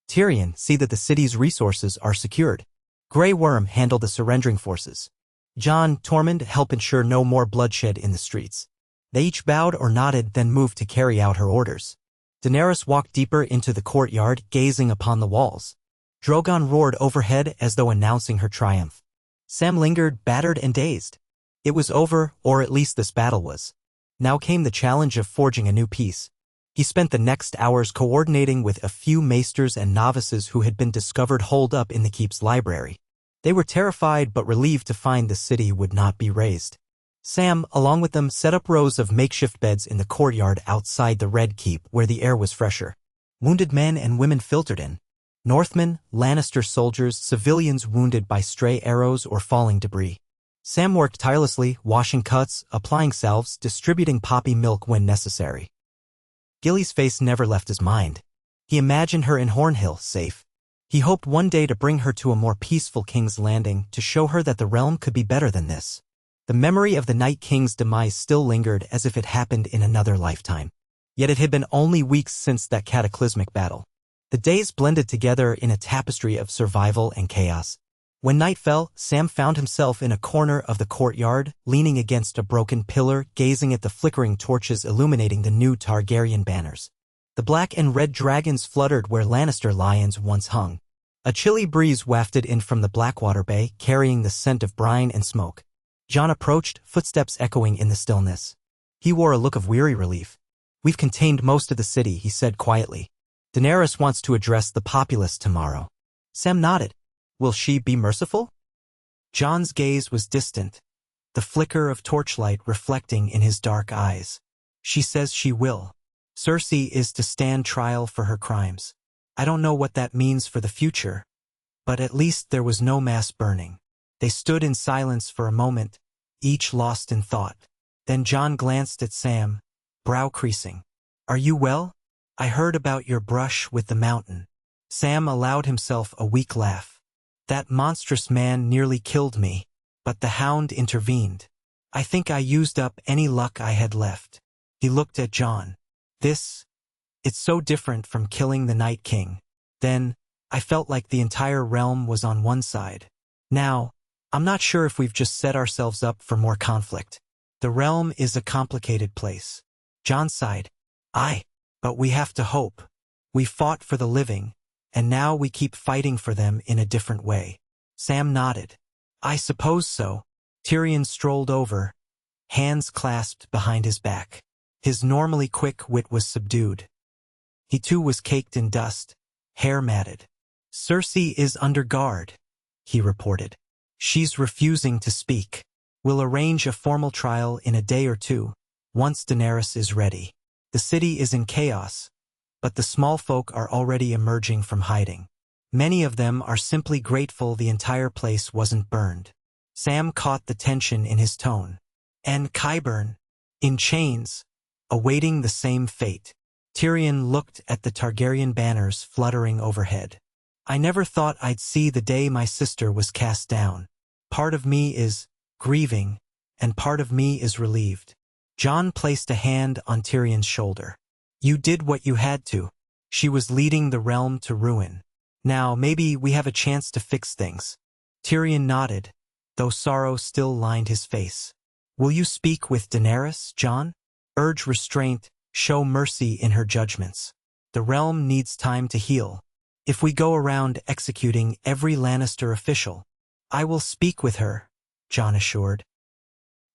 Tyrion, see that the city's resources are secured. Grey Worm handle the surrendering forces. Jon, Tormund help ensure no more bloodshed in the streets. They each bowed or nodded, then moved to carry out her orders. Daenerys walked deeper into the courtyard, gazing upon the walls. Drogon roared overhead as though announcing her triumph. Sam lingered, battered and dazed. It was over, or at least this battle was. Now came the challenge of forging a new peace. He spent the next hours coordinating with a few maesters and novices who had been discovered holed up in the keep's library. They were terrified but relieved to find the city would not be razed. Sam, along with them, set up rows of makeshift beds in the courtyard outside the Red Keep where the air was fresher. Wounded men and women filtered in. Northmen, Lannister soldiers, civilians wounded by stray arrows or falling debris. Sam worked tirelessly, washing cuts, applying salves, distributing poppy milk when necessary. Gilly's face never left his mind. He imagined her in Hornhill, safe. He hoped one day to bring her to a more peaceful King's Landing, to show her that the realm could be better than this. The memory of the Night King's demise still lingered as if it happened in another lifetime. Yet it had been only weeks since that cataclysmic battle. The days blended together in a tapestry of survival and chaos. When night fell, Sam found himself in a corner of the courtyard, leaning against a broken pillar, gazing at the flickering torches illuminating the new Targaryen banners. The black and red dragons fluttered where Lannister lions once hung. A chilly breeze wafted in from the Blackwater Bay, carrying the scent of brine and smoke. Jon approached, footsteps echoing in the stillness. He wore a look of weary relief. We've contained most of the city, he said quietly. Daenerys wants to address the populace tomorrow. Sam nodded. Will she be merciful? Jon's gaze was distant, the flicker of torchlight reflecting in his dark eyes. She says she will. Cersei is to stand trial for her crimes. I don't know what that means for the future, but at least there was no mass burning. They stood in silence for a moment, each lost in thought. Then Jon glanced at Sam, brow creasing. Are you well? I heard about your brush with the mountain. Sam allowed himself a weak laugh. That monstrous man nearly killed me, but the hound intervened. I think I used up any luck I had left. He looked at Jon. It's so different from killing the Night King. Then, I felt like the entire realm was on one side. Now, I'm not sure if we've just set ourselves up for more conflict. The realm is a complicated place. Jon sighed. But we have to hope. We fought for the living, and now we keep fighting for them in a different way. Sam nodded. I suppose so. Tyrion strolled over, hands clasped behind his back. His normally quick wit was subdued. He too was caked in dust, hair matted. Cersei is under guard, he reported. She's refusing to speak. We'll arrange a formal trial in a day or two, once Daenerys is ready. The city is in chaos, but the small folk are already emerging from hiding. Many of them are simply grateful the entire place wasn't burned. Sam caught the tension in his tone. And Qyburn, in chains, awaiting the same fate. Tyrion looked at the Targaryen banners fluttering overhead. I never thought I'd see the day my sister was cast down. Part of me is grieving, and part of me is relieved. Jon placed a hand on Tyrion's shoulder. You did what you had to. She was leading the realm to ruin. Now maybe we have a chance to fix things. Tyrion nodded, though sorrow still lined his face. Will you speak with Daenerys, Jon? Urge restraint, show mercy in her judgments. The realm needs time to heal. If we go around executing every Lannister official, I will speak with her, Jon assured.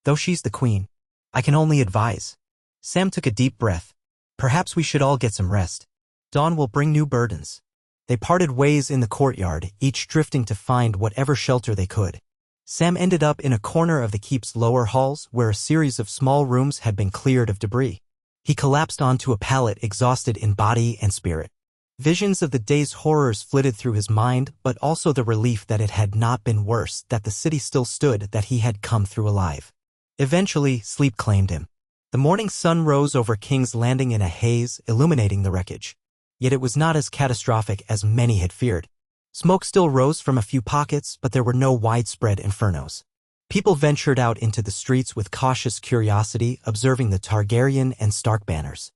Though she's the queen, I can only advise. Sam took a deep breath. Perhaps we should all get some rest. Dawn will bring new burdens. They parted ways in the courtyard, each drifting to find whatever shelter they could. Sam ended up in a corner of the keep's lower halls where a series of small rooms had been cleared of debris. He collapsed onto a pallet, exhausted in body and spirit. Visions of the day's horrors flitted through his mind, but also the relief that it had not been worse, that the city still stood, that he had come through alive. Eventually, sleep claimed him. The morning sun rose over King's Landing in a haze, illuminating the wreckage. Yet it was not as catastrophic as many had feared. Smoke still rose from a few pockets, but there were no widespread infernos. People ventured out into the streets with cautious curiosity, observing the Targaryen and Stark banners.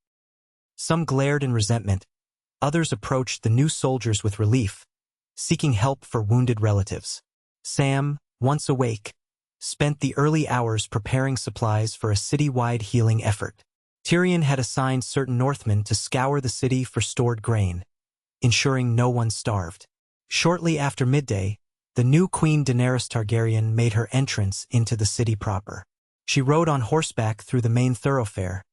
Some glared in resentment. Others approached the new soldiers with relief, seeking help for wounded relatives. Sam, once awake, spent the early hours preparing supplies for a city-wide healing effort. Tyrion had assigned certain Northmen to scour the city for stored grain, ensuring no one starved. Shortly after midday, the new Queen Daenerys Targaryen made her entrance into the city proper. She rode on horseback through the main thoroughfare,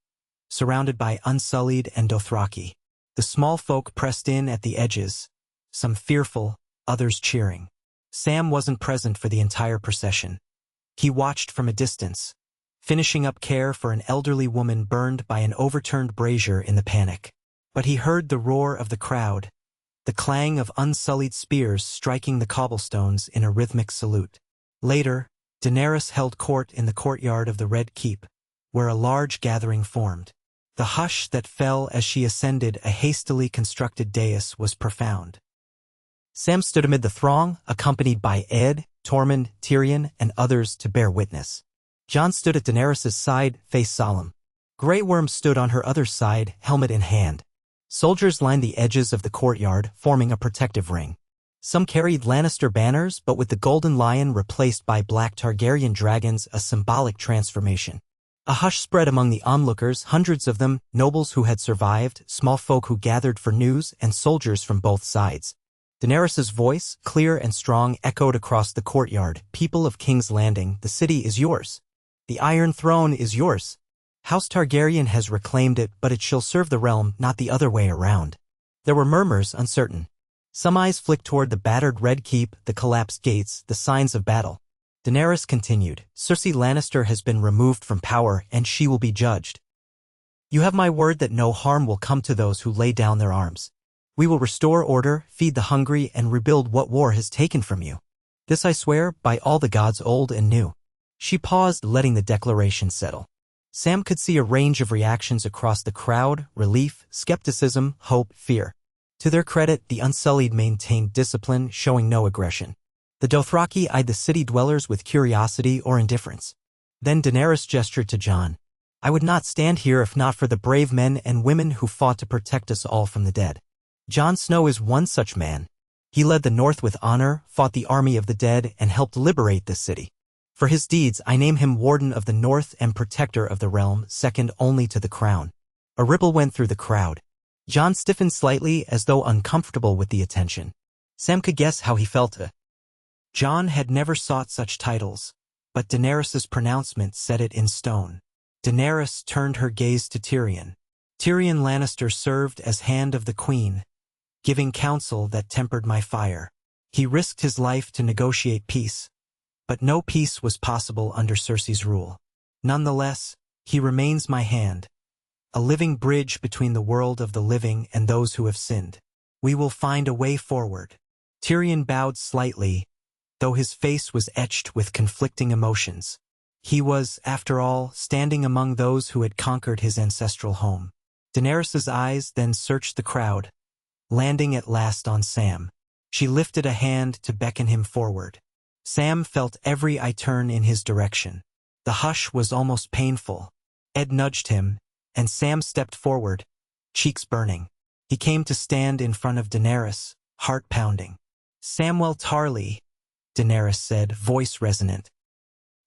surrounded by Unsullied and Dothraki. The small folk pressed in at the edges, some fearful, others cheering. Sam wasn't present for the entire procession. He watched from a distance, finishing up care for an elderly woman burned by an overturned brazier in the panic. But he heard the roar of the crowd, the clang of unsullied spears striking the cobblestones in a rhythmic salute. Later, Daenerys held court in the courtyard of the Red Keep, where a large gathering formed. The hush that fell as she ascended a hastily constructed dais was profound. Sam stood amid the throng, accompanied by Ed, Tormund, Tyrion, and others to bear witness. Jon stood at Daenerys' side, face solemn. Grey Worm stood on her other side, helmet in hand. Soldiers lined the edges of the courtyard, forming a protective ring. Some carried Lannister banners, but with the golden lion replaced by black Targaryen dragons, a symbolic transformation. A hush spread among the onlookers, hundreds of them, nobles who had survived, small folk who gathered for news, and soldiers from both sides. Daenerys' voice, clear and strong, echoed across the courtyard. People of King's Landing, the city is yours. The Iron Throne is yours. House Targaryen has reclaimed it, but it shall serve the realm, not the other way around. There were murmurs, uncertain. Some eyes flicked toward the battered Red Keep, the collapsed gates, the signs of battle. Daenerys continued, Cersei Lannister has been removed from power, and she will be judged. You have my word that no harm will come to those who lay down their arms. We will restore order, feed the hungry, and rebuild what war has taken from you. This I swear, by all the gods old and new. She paused, letting the declaration settle. Sam could see a range of reactions across the crowd: relief, skepticism, hope, fear. To their credit, the Unsullied maintained discipline, showing no aggression. The Dothraki eyed the city dwellers with curiosity or indifference. Then Daenerys gestured to Jon. I would not stand here if not for the brave men and women who fought to protect us all from the dead. Jon Snow is one such man. He led the North with honor, fought the army of the dead, and helped liberate this city. For his deeds, I name him Warden of the North and Protector of the Realm, second only to the crown. A ripple went through the crowd. Jon stiffened slightly, as though uncomfortable with the attention. Sam could guess how he felt. Jon had never sought such titles, but Daenerys' pronouncement set it in stone. Daenerys turned her gaze to Tyrion. Tyrion Lannister served as hand of the Queen, giving counsel that tempered my fire. He risked his life to negotiate peace, but no peace was possible under Cersei's rule. Nonetheless, he remains my hand, a living bridge between the world of the living and those who have sinned. We will find a way forward. Tyrion bowed slightly, though his face was etched with conflicting emotions. He was, after all, standing among those who had conquered his ancestral home. Daenerys' eyes then searched the crowd, landing at last on Sam. She lifted a hand to beckon him forward. Sam felt every eye turn in his direction. The hush was almost painful. Ed nudged him, and Sam stepped forward, cheeks burning. He came to stand in front of Daenerys, heart pounding. Samwell Tarly, Daenerys said, voice resonant.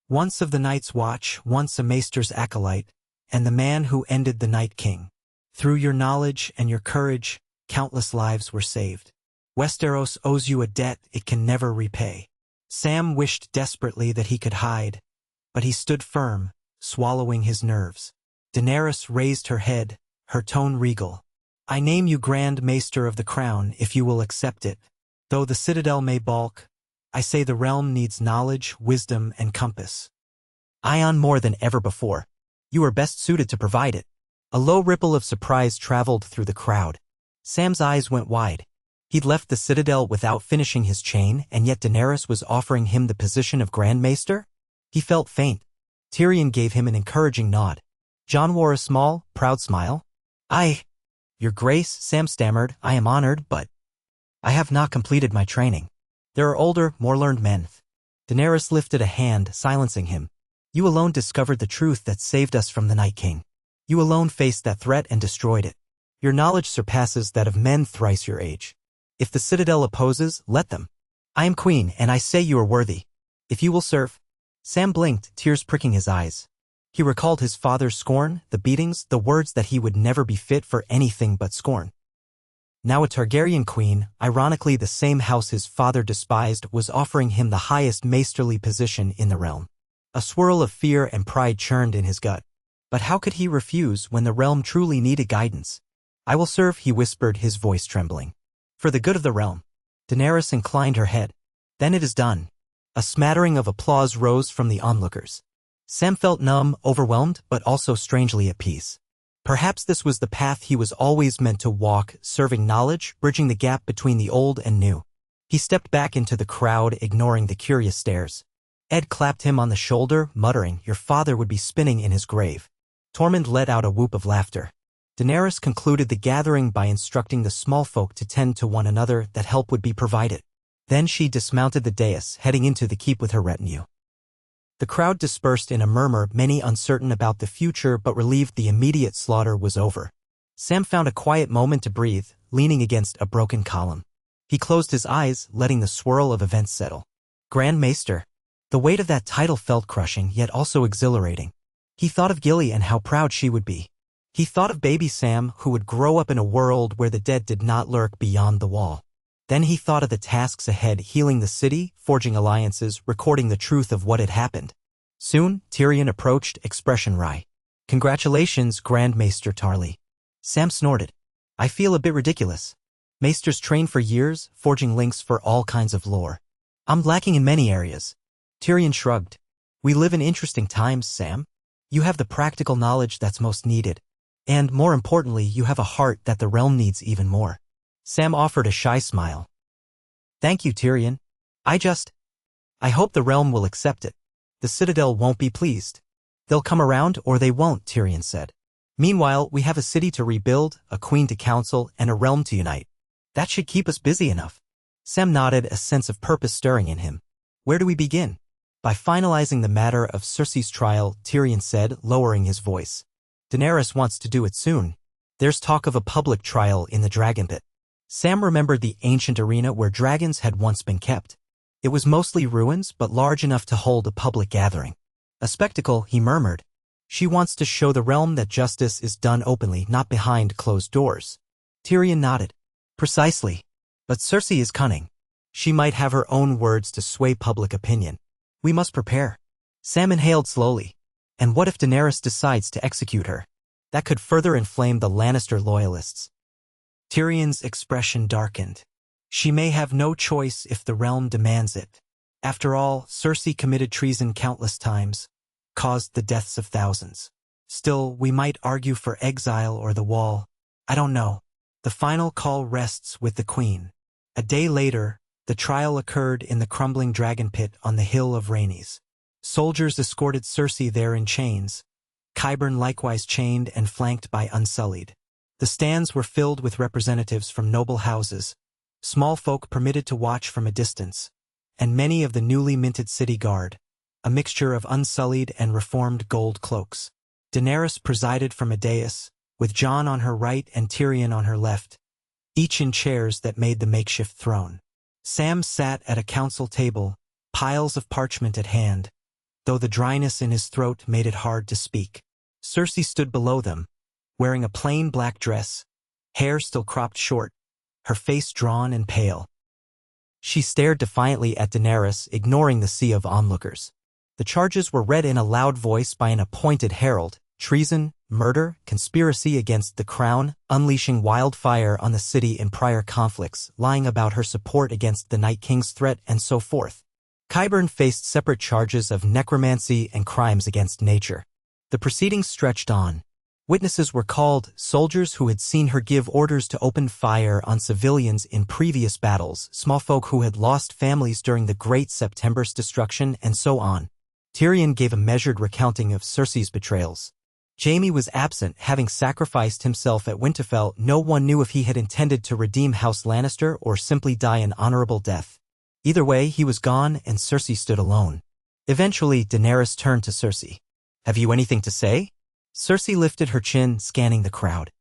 Once of the Night's Watch, once a Maester's acolyte, and the man who ended the Night King. Through your knowledge and your courage, countless lives were saved. Westeros owes you a debt it can never repay. Sam wished desperately that he could hide, but he stood firm, swallowing his nerves. Daenerys raised her head, her tone regal. I name you Grand Maester of the Crown if you will accept it. Though the Citadel may balk, I say the realm needs knowledge, wisdom, and compass. Ion more than ever before. You are best suited to provide it. A low ripple of surprise traveled through the crowd. Sam's eyes went wide. He'd left the citadel without finishing his chain, and yet Daenerys was offering him the position of Grand Maester? He felt faint. Tyrion gave him an encouraging nod. Jon wore a small, proud smile. Your Grace, Sam stammered, I am honored, but I have not completed my training. There are older, more learned men. Daenerys lifted a hand, silencing him. You alone discovered the truth that saved us from the Night King. You alone faced that threat and destroyed it. Your knowledge surpasses that of men thrice your age. If the Citadel opposes, let them. I am queen, and I say you are worthy. If you will serve. Sam blinked, tears pricking his eyes. He recalled his father's scorn, the beatings, the words that he would never be fit for anything but scorn. Now a Targaryen queen, ironically the same house his father despised, was offering him the highest maesterly position in the realm. A swirl of fear and pride churned in his gut. But how could he refuse when the realm truly needed guidance? I will serve, he whispered, his voice trembling. For the good of the realm. Daenerys inclined her head. Then it is done. A smattering of applause rose from the onlookers. Sam felt numb, overwhelmed, but also strangely at peace. Perhaps this was the path he was always meant to walk, serving knowledge, bridging the gap between the old and new. He stepped back into the crowd, ignoring the curious stares. Ed clapped him on the shoulder, muttering, your father would be spinning in his grave. Tormund let out a whoop of laughter. Daenerys concluded the gathering by instructing the small folk to tend to one another, that help would be provided. Then she dismounted the dais, heading into the keep with her retinue. The crowd dispersed in a murmur, many uncertain about the future but relieved the immediate slaughter was over. Sam found a quiet moment to breathe, leaning against a broken column. He closed his eyes, letting the swirl of events settle. Grand Maester. The weight of that title felt crushing, yet also exhilarating. He thought of Gilly and how proud she would be. He thought of baby Sam, who would grow up in a world where the dead did not lurk beyond the wall. Then he thought of the tasks ahead, healing the city, forging alliances, recording the truth of what had happened. Soon, Tyrion approached, expression wry. Congratulations, Grand Maester Tarly. Sam snorted. I feel a bit ridiculous. Maesters train for years, forging links for all kinds of lore. I'm lacking in many areas. Tyrion shrugged. We live in interesting times, Sam. You have the practical knowledge that's most needed. And, more importantly, you have a heart that the realm needs even more. Sam offered a shy smile. Thank you, Tyrion. I hope the realm will accept it. The Citadel won't be pleased. They'll come around or they won't, Tyrion said. Meanwhile, we have a city to rebuild, a queen to counsel, and a realm to unite. That should keep us busy enough. Sam nodded, a sense of purpose stirring in him. Where do we begin? By finalizing the matter of Cersei's trial, Tyrion said, lowering his voice. Daenerys wants to do it soon. There's talk of a public trial in the dragon pit. Sam remembered the ancient arena where dragons had once been kept. It was mostly ruins, but large enough to hold a public gathering. A spectacle, he murmured. She wants to show the realm that justice is done openly, not behind closed doors. Tyrion nodded. Precisely. But Cersei is cunning. She might have her own words to sway public opinion. We must prepare. Sam inhaled slowly. And what if Daenerys decides to execute her? That could further inflame the Lannister loyalists. Tyrion's expression darkened. She may have no choice if the realm demands it. After all, Cersei committed treason countless times, caused the deaths of thousands. Still, we might argue for exile or the wall. I don't know. The final call rests with the queen. A day later, the trial occurred in the crumbling dragon pit on the Hill of Rhaenys. Soldiers escorted Cersei there in chains, Qyburn likewise chained and flanked by Unsullied. The stands were filled with representatives from noble houses, small folk permitted to watch from a distance, and many of the newly minted city guard, a mixture of Unsullied and reformed gold cloaks. Daenerys presided from a dais, with Jon on her right and Tyrion on her left, each in chairs that made the makeshift throne. Sam sat at a council table, piles of parchment at hand, though the dryness in his throat made it hard to speak. Cersei stood below them, wearing a plain black dress, hair still cropped short, her face drawn and pale. She stared defiantly at Daenerys, ignoring the sea of onlookers. The charges were read in a loud voice by an appointed herald: treason, murder, conspiracy against the crown, unleashing wildfire on the city in prior conflicts, lying about her support against the Night King's threat, and so forth. Qyburn faced separate charges of necromancy and crimes against nature. The proceedings stretched on. Witnesses were called, soldiers who had seen her give orders to open fire on civilians in previous battles, small folk who had lost families during the Great September's destruction, and so on. Tyrion gave a measured recounting of Cersei's betrayals. Jaime was absent, having sacrificed himself at Winterfell. No one knew if he had intended to redeem House Lannister or simply die an honorable death. Either way, he was gone, and Cersei stood alone. Eventually, Daenerys turned to Cersei. "Have you anything to say?" Cersei lifted her chin, scanning the crowd.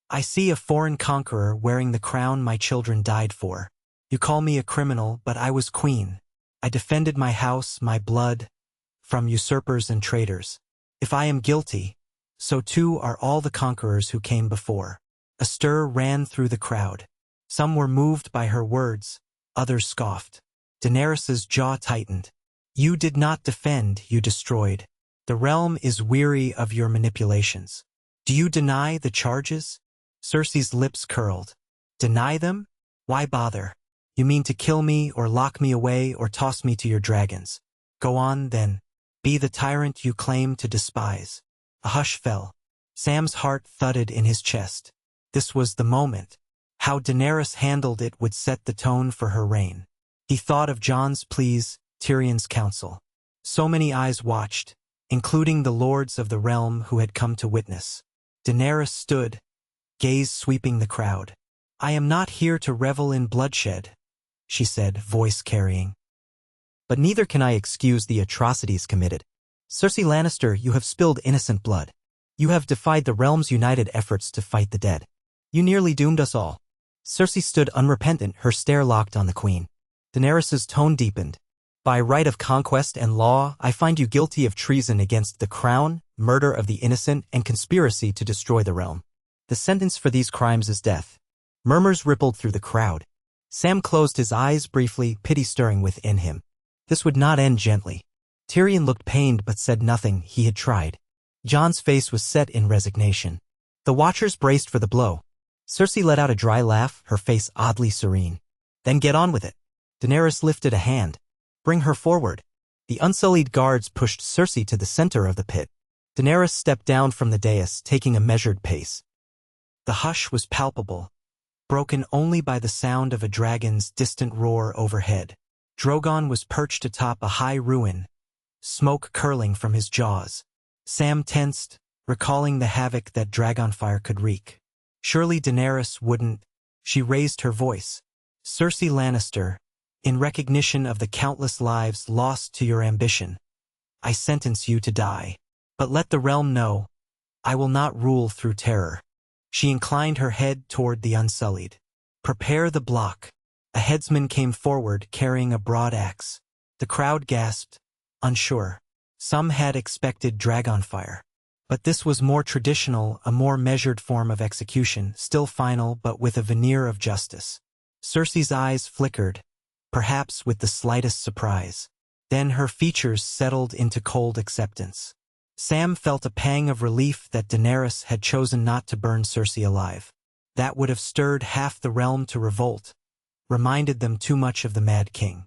"I see a foreign conqueror wearing the crown my children died for. You call me a criminal, but I was queen. I defended my house, my blood, from usurpers and traitors. If I am guilty, so too are all the conquerors who came before." A stir ran through the crowd. Some were moved by her words, others scoffed. Daenerys's jaw tightened. "You did not defend, you destroyed. The realm is weary of your manipulations. Do you deny the charges?" Cersei's lips curled. "Deny them? Why bother? You mean to kill me or lock me away or toss me to your dragons? Go on, then. Be the tyrant you claim to despise." A hush fell. Sam's heart thudded in his chest. This was the moment. How Daenerys handled it would set the tone for her reign. He thought of Jon's pleas, Tyrion's counsel. So many eyes watched, including the lords of the realm who had come to witness. Daenerys stood, gaze sweeping the crowd. "I am not here to revel in bloodshed," she said, voice carrying. "But neither can I excuse the atrocities committed. Cersei Lannister, you have spilled innocent blood. You have defied the realm's united efforts to fight the dead. You nearly doomed us all." Cersei stood unrepentant, her stare locked on the queen. Daenerys's tone deepened. "By right of conquest and law, I find you guilty of treason against the crown, murder of the innocent, and conspiracy to destroy the realm. The sentence for these crimes is death." Murmurs rippled through the crowd. Sam closed his eyes briefly, pity stirring within him. This would not end gently. Tyrion looked pained but said nothing. He had tried. Jon's face was set in resignation. The watchers braced for the blow. Cersei let out a dry laugh, her face oddly serene. "Then get on with it." Daenerys lifted a hand. "Bring her forward." The unsullied guards pushed Cersei to the center of the pit. Daenerys stepped down from the dais, taking a measured pace. The hush was palpable, broken only by the sound of a dragon's distant roar overhead. Drogon was perched atop a high ruin, smoke curling from his jaws. Sam tensed, recalling the havoc that dragonfire could wreak. Surely Daenerys wouldn't. She raised her voice. "Cersei Lannister, in recognition of the countless lives lost to your ambition, I sentence you to die. But let the realm know, I will not rule through terror." She inclined her head toward the Unsullied. "Prepare the block." A headsman came forward, carrying a broad axe. The crowd gasped, unsure. Some had expected dragonfire. But this was more traditional, a more measured form of execution, still final but with a veneer of justice. Cersei's eyes flickered, perhaps with the slightest surprise. Then her features settled into cold acceptance. Sam felt a pang of relief that Daenerys had chosen not to burn Cersei alive. That would have stirred half the realm to revolt, reminded them too much of the Mad King.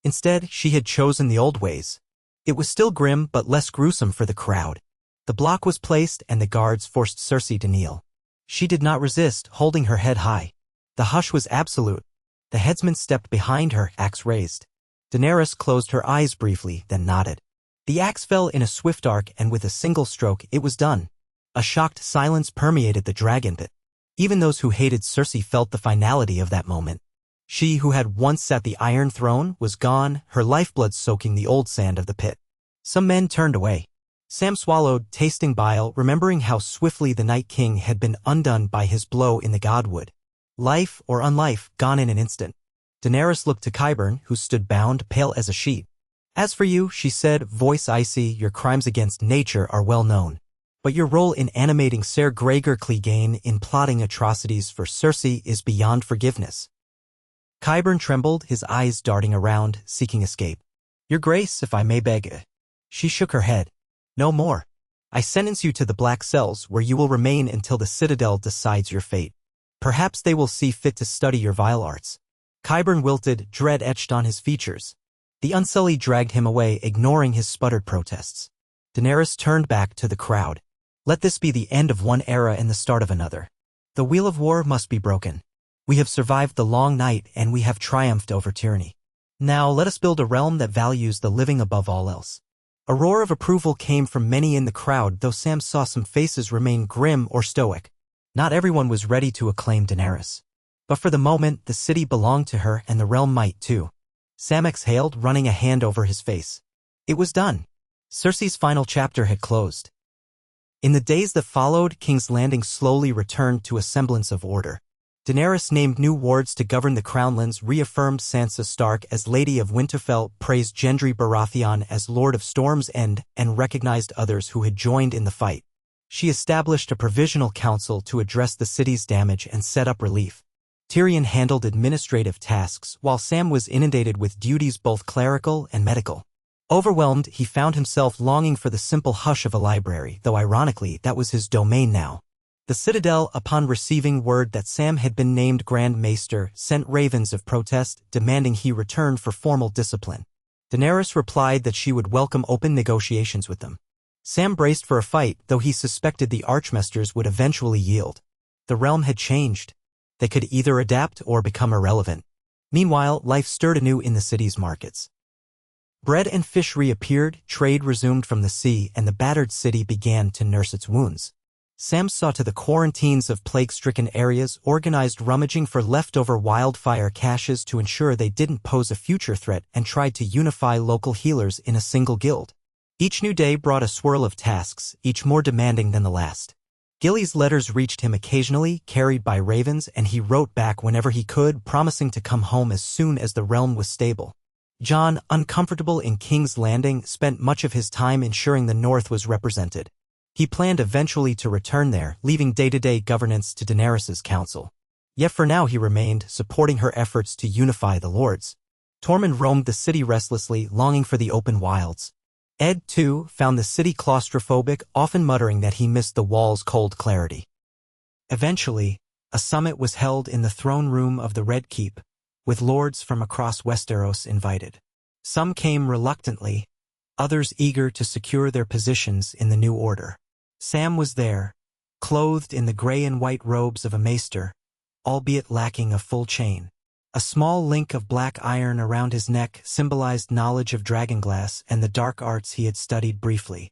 Instead, she had chosen the old ways. It was still grim but less gruesome for the crowd. The block was placed and the guards forced Cersei to kneel. She did not resist, holding her head high. The hush was absolute. The headsman stepped behind her, axe raised. Daenerys closed her eyes briefly, then nodded. The axe fell in a swift arc, and with a single stroke it was done. A shocked silence permeated the dragon pit. Even those who hated Cersei felt the finality of that moment. She who had once sat the Iron Throne was gone, her lifeblood soaking the old sand of the pit. Some men turned away. Sam swallowed, tasting bile, remembering how swiftly the Night King had been undone by his blow in the Godwood. Life or unlife, gone in an instant. Daenerys looked to Qyburn, who stood bound, pale as a sheet. "As for you," she said, voice icy, "your crimes against nature are well known. But your role in animating Ser Gregor Clegane in plotting atrocities for Cersei is beyond forgiveness." Qyburn trembled, his eyes darting around, seeking escape. "Your Grace, if I may beg." She shook her head. "No more. I sentence you to the black cells where you will remain until the Citadel decides your fate. Perhaps they will see fit to study your vile arts." Qyburn wilted, dread etched on his features. The Unsullied dragged him away, ignoring his sputtered protests. Daenerys turned back to the crowd. "Let this be the end of one era and the start of another. The wheel of war must be broken. We have survived the long night and we have triumphed over tyranny. Now let us build a realm that values the living above all else." A roar of approval came from many in the crowd, though Sam saw some faces remain grim or stoic. Not everyone was ready to acclaim Daenerys. But for the moment, the city belonged to her and the realm might too. Sam exhaled, running a hand over his face. It was done. Cersei's final chapter had closed. In the days that followed, King's Landing slowly returned to a semblance of order. Daenerys named new wards to govern the Crownlands, reaffirmed Sansa Stark as Lady of Winterfell, praised Gendry Baratheon as Lord of Storm's End, and recognized others who had joined in the fight. She established a provisional council to address the city's damage and set up relief. Tyrion handled administrative tasks, while Sam was inundated with duties both clerical and medical. Overwhelmed, he found himself longing for the simple hush of a library, though ironically, that was his domain now. The Citadel, upon receiving word that Sam had been named Grand Maester, sent ravens of protest, demanding he return for formal discipline. Daenerys replied that she would welcome open negotiations with them. Sam braced for a fight, though he suspected the Archmaesters would eventually yield. The realm had changed. They could either adapt or become irrelevant. Meanwhile, life stirred anew in the city's markets. Bread and fish reappeared, trade resumed from the sea, and the battered city began to nurse its wounds. Sam saw to the quarantines of plague-stricken areas, organized rummaging for leftover wildfire caches to ensure they didn't pose a future threat, and tried to unify local healers in a single guild. Each new day brought a swirl of tasks, each more demanding than the last. Gilly's letters reached him occasionally, carried by ravens, and he wrote back whenever he could, promising to come home as soon as the realm was stable. Jon, uncomfortable in King's Landing, spent much of his time ensuring the North was represented. He planned eventually to return there, leaving day-to-day governance to Daenerys' council. Yet for now he remained, supporting her efforts to unify the lords. Tormund roamed the city restlessly, longing for the open wilds. Ed, too, found the city claustrophobic, often muttering that he missed the wall's cold clarity. Eventually, a summit was held in the throne room of the Red Keep, with lords from across Westeros invited. Some came reluctantly, others eager to secure their positions in the new order. Sam was there, clothed in the gray and white robes of a maester, albeit lacking a full chain. A small link of black iron around his neck symbolized knowledge of dragonglass and the dark arts he had studied briefly.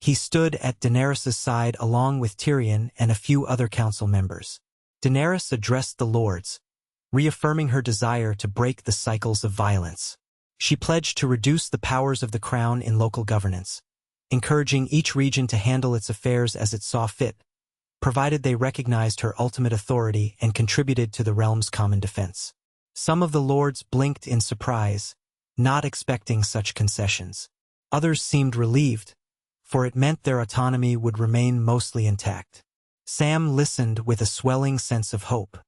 He stood at Daenerys' side along with Tyrion and a few other council members. Daenerys addressed the lords, reaffirming her desire to break the cycles of violence. She pledged to reduce the powers of the crown in local governance, encouraging each region to handle its affairs as it saw fit, provided they recognized her ultimate authority and contributed to the realm's common defense. Some of the lords blinked in surprise, not expecting such concessions. Others seemed relieved, for it meant their autonomy would remain mostly intact. Sam listened with a swelling sense of hope.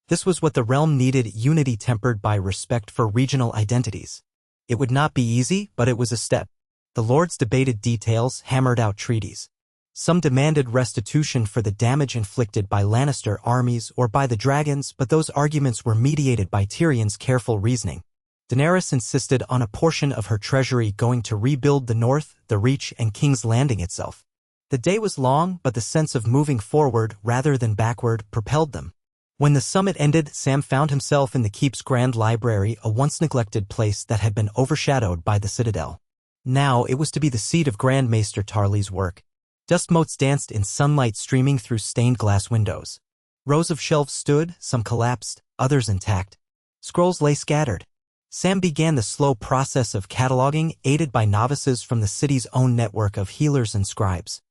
This was what the realm needed, unity tempered by respect for regional identities. It would not be easy, but it was a step. The lords debated details, hammered out treaties. Some demanded restitution for the damage inflicted by Lannister armies or by the dragons, but those arguments were mediated by Tyrion's careful reasoning. Daenerys insisted on a portion of her treasury going to rebuild the North, the Reach, and King's Landing itself. The day was long, but the sense of moving forward rather than backward propelled them. When the summit ended, Sam found himself in the Keep's Grand Library, a once-neglected place that had been overshadowed by the Citadel. Now it was to be the seat of Grand Maester Tarly's work. Dust motes danced in sunlight streaming through stained glass windows. Rows of shelves stood, some collapsed, others intact. Scrolls lay scattered. Sam began the slow process of cataloging, aided by novices from the city's own network of healers and scribes.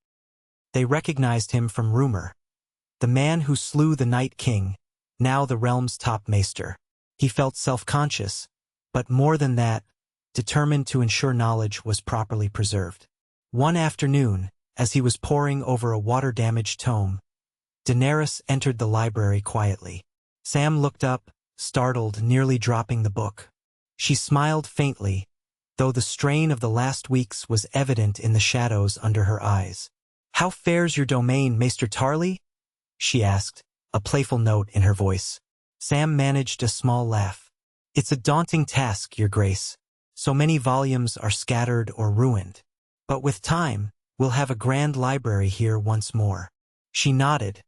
They recognized him from rumor. The man who slew the Night King, now the realm's top maester. He felt self-conscious, but more than that, determined to ensure knowledge was properly preserved. One afternoon, as he was poring over a water-damaged tome, Daenerys entered the library quietly. Sam looked up, startled, nearly dropping the book. She smiled faintly, though the strain of the last weeks was evident in the shadows under her eyes. "How fares your domain, Maester Tarly?" she asked, a playful note in her voice. Sam managed a small laugh. "It's a daunting task, Your Grace. So many volumes are scattered or ruined. But with time, we'll have a grand library here once more." She nodded,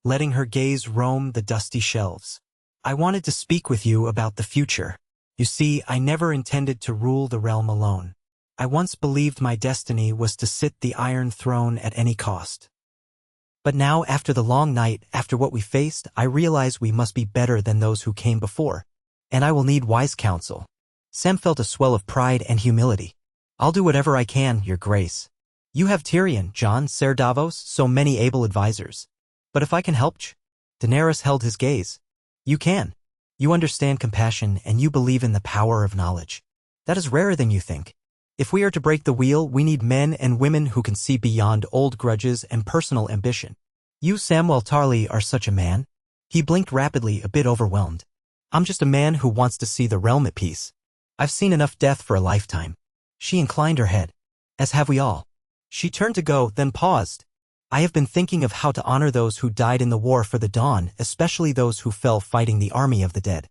letting her gaze roam the dusty shelves. "I wanted to speak with you about the future. You see, I never intended to rule the realm alone. I once believed my destiny was to sit the Iron Throne at any cost. But now, after the long night, after what we faced, I realize we must be better than those who came before. And I will need wise counsel." Sam felt a swell of pride and humility. "I'll do whatever I can, Your Grace. You have Tyrion, Jon, Ser Davos, so many able advisors. But if I can help Daenerys held his gaze. "You can. You understand compassion and you believe in the power of knowledge. That is rarer than you think. If we are to break the wheel, we need men and women who can see beyond old grudges and personal ambition. You, Samwell Tarly, are such a man." He blinked rapidly, a bit overwhelmed. "I'm just a man who wants to see the realm at peace. I've seen enough death for a lifetime." She inclined her head. "As have we all." She turned to go, then paused. "I have been thinking of how to honor those who died in the war for the dawn, especially those who fell fighting the army of the dead.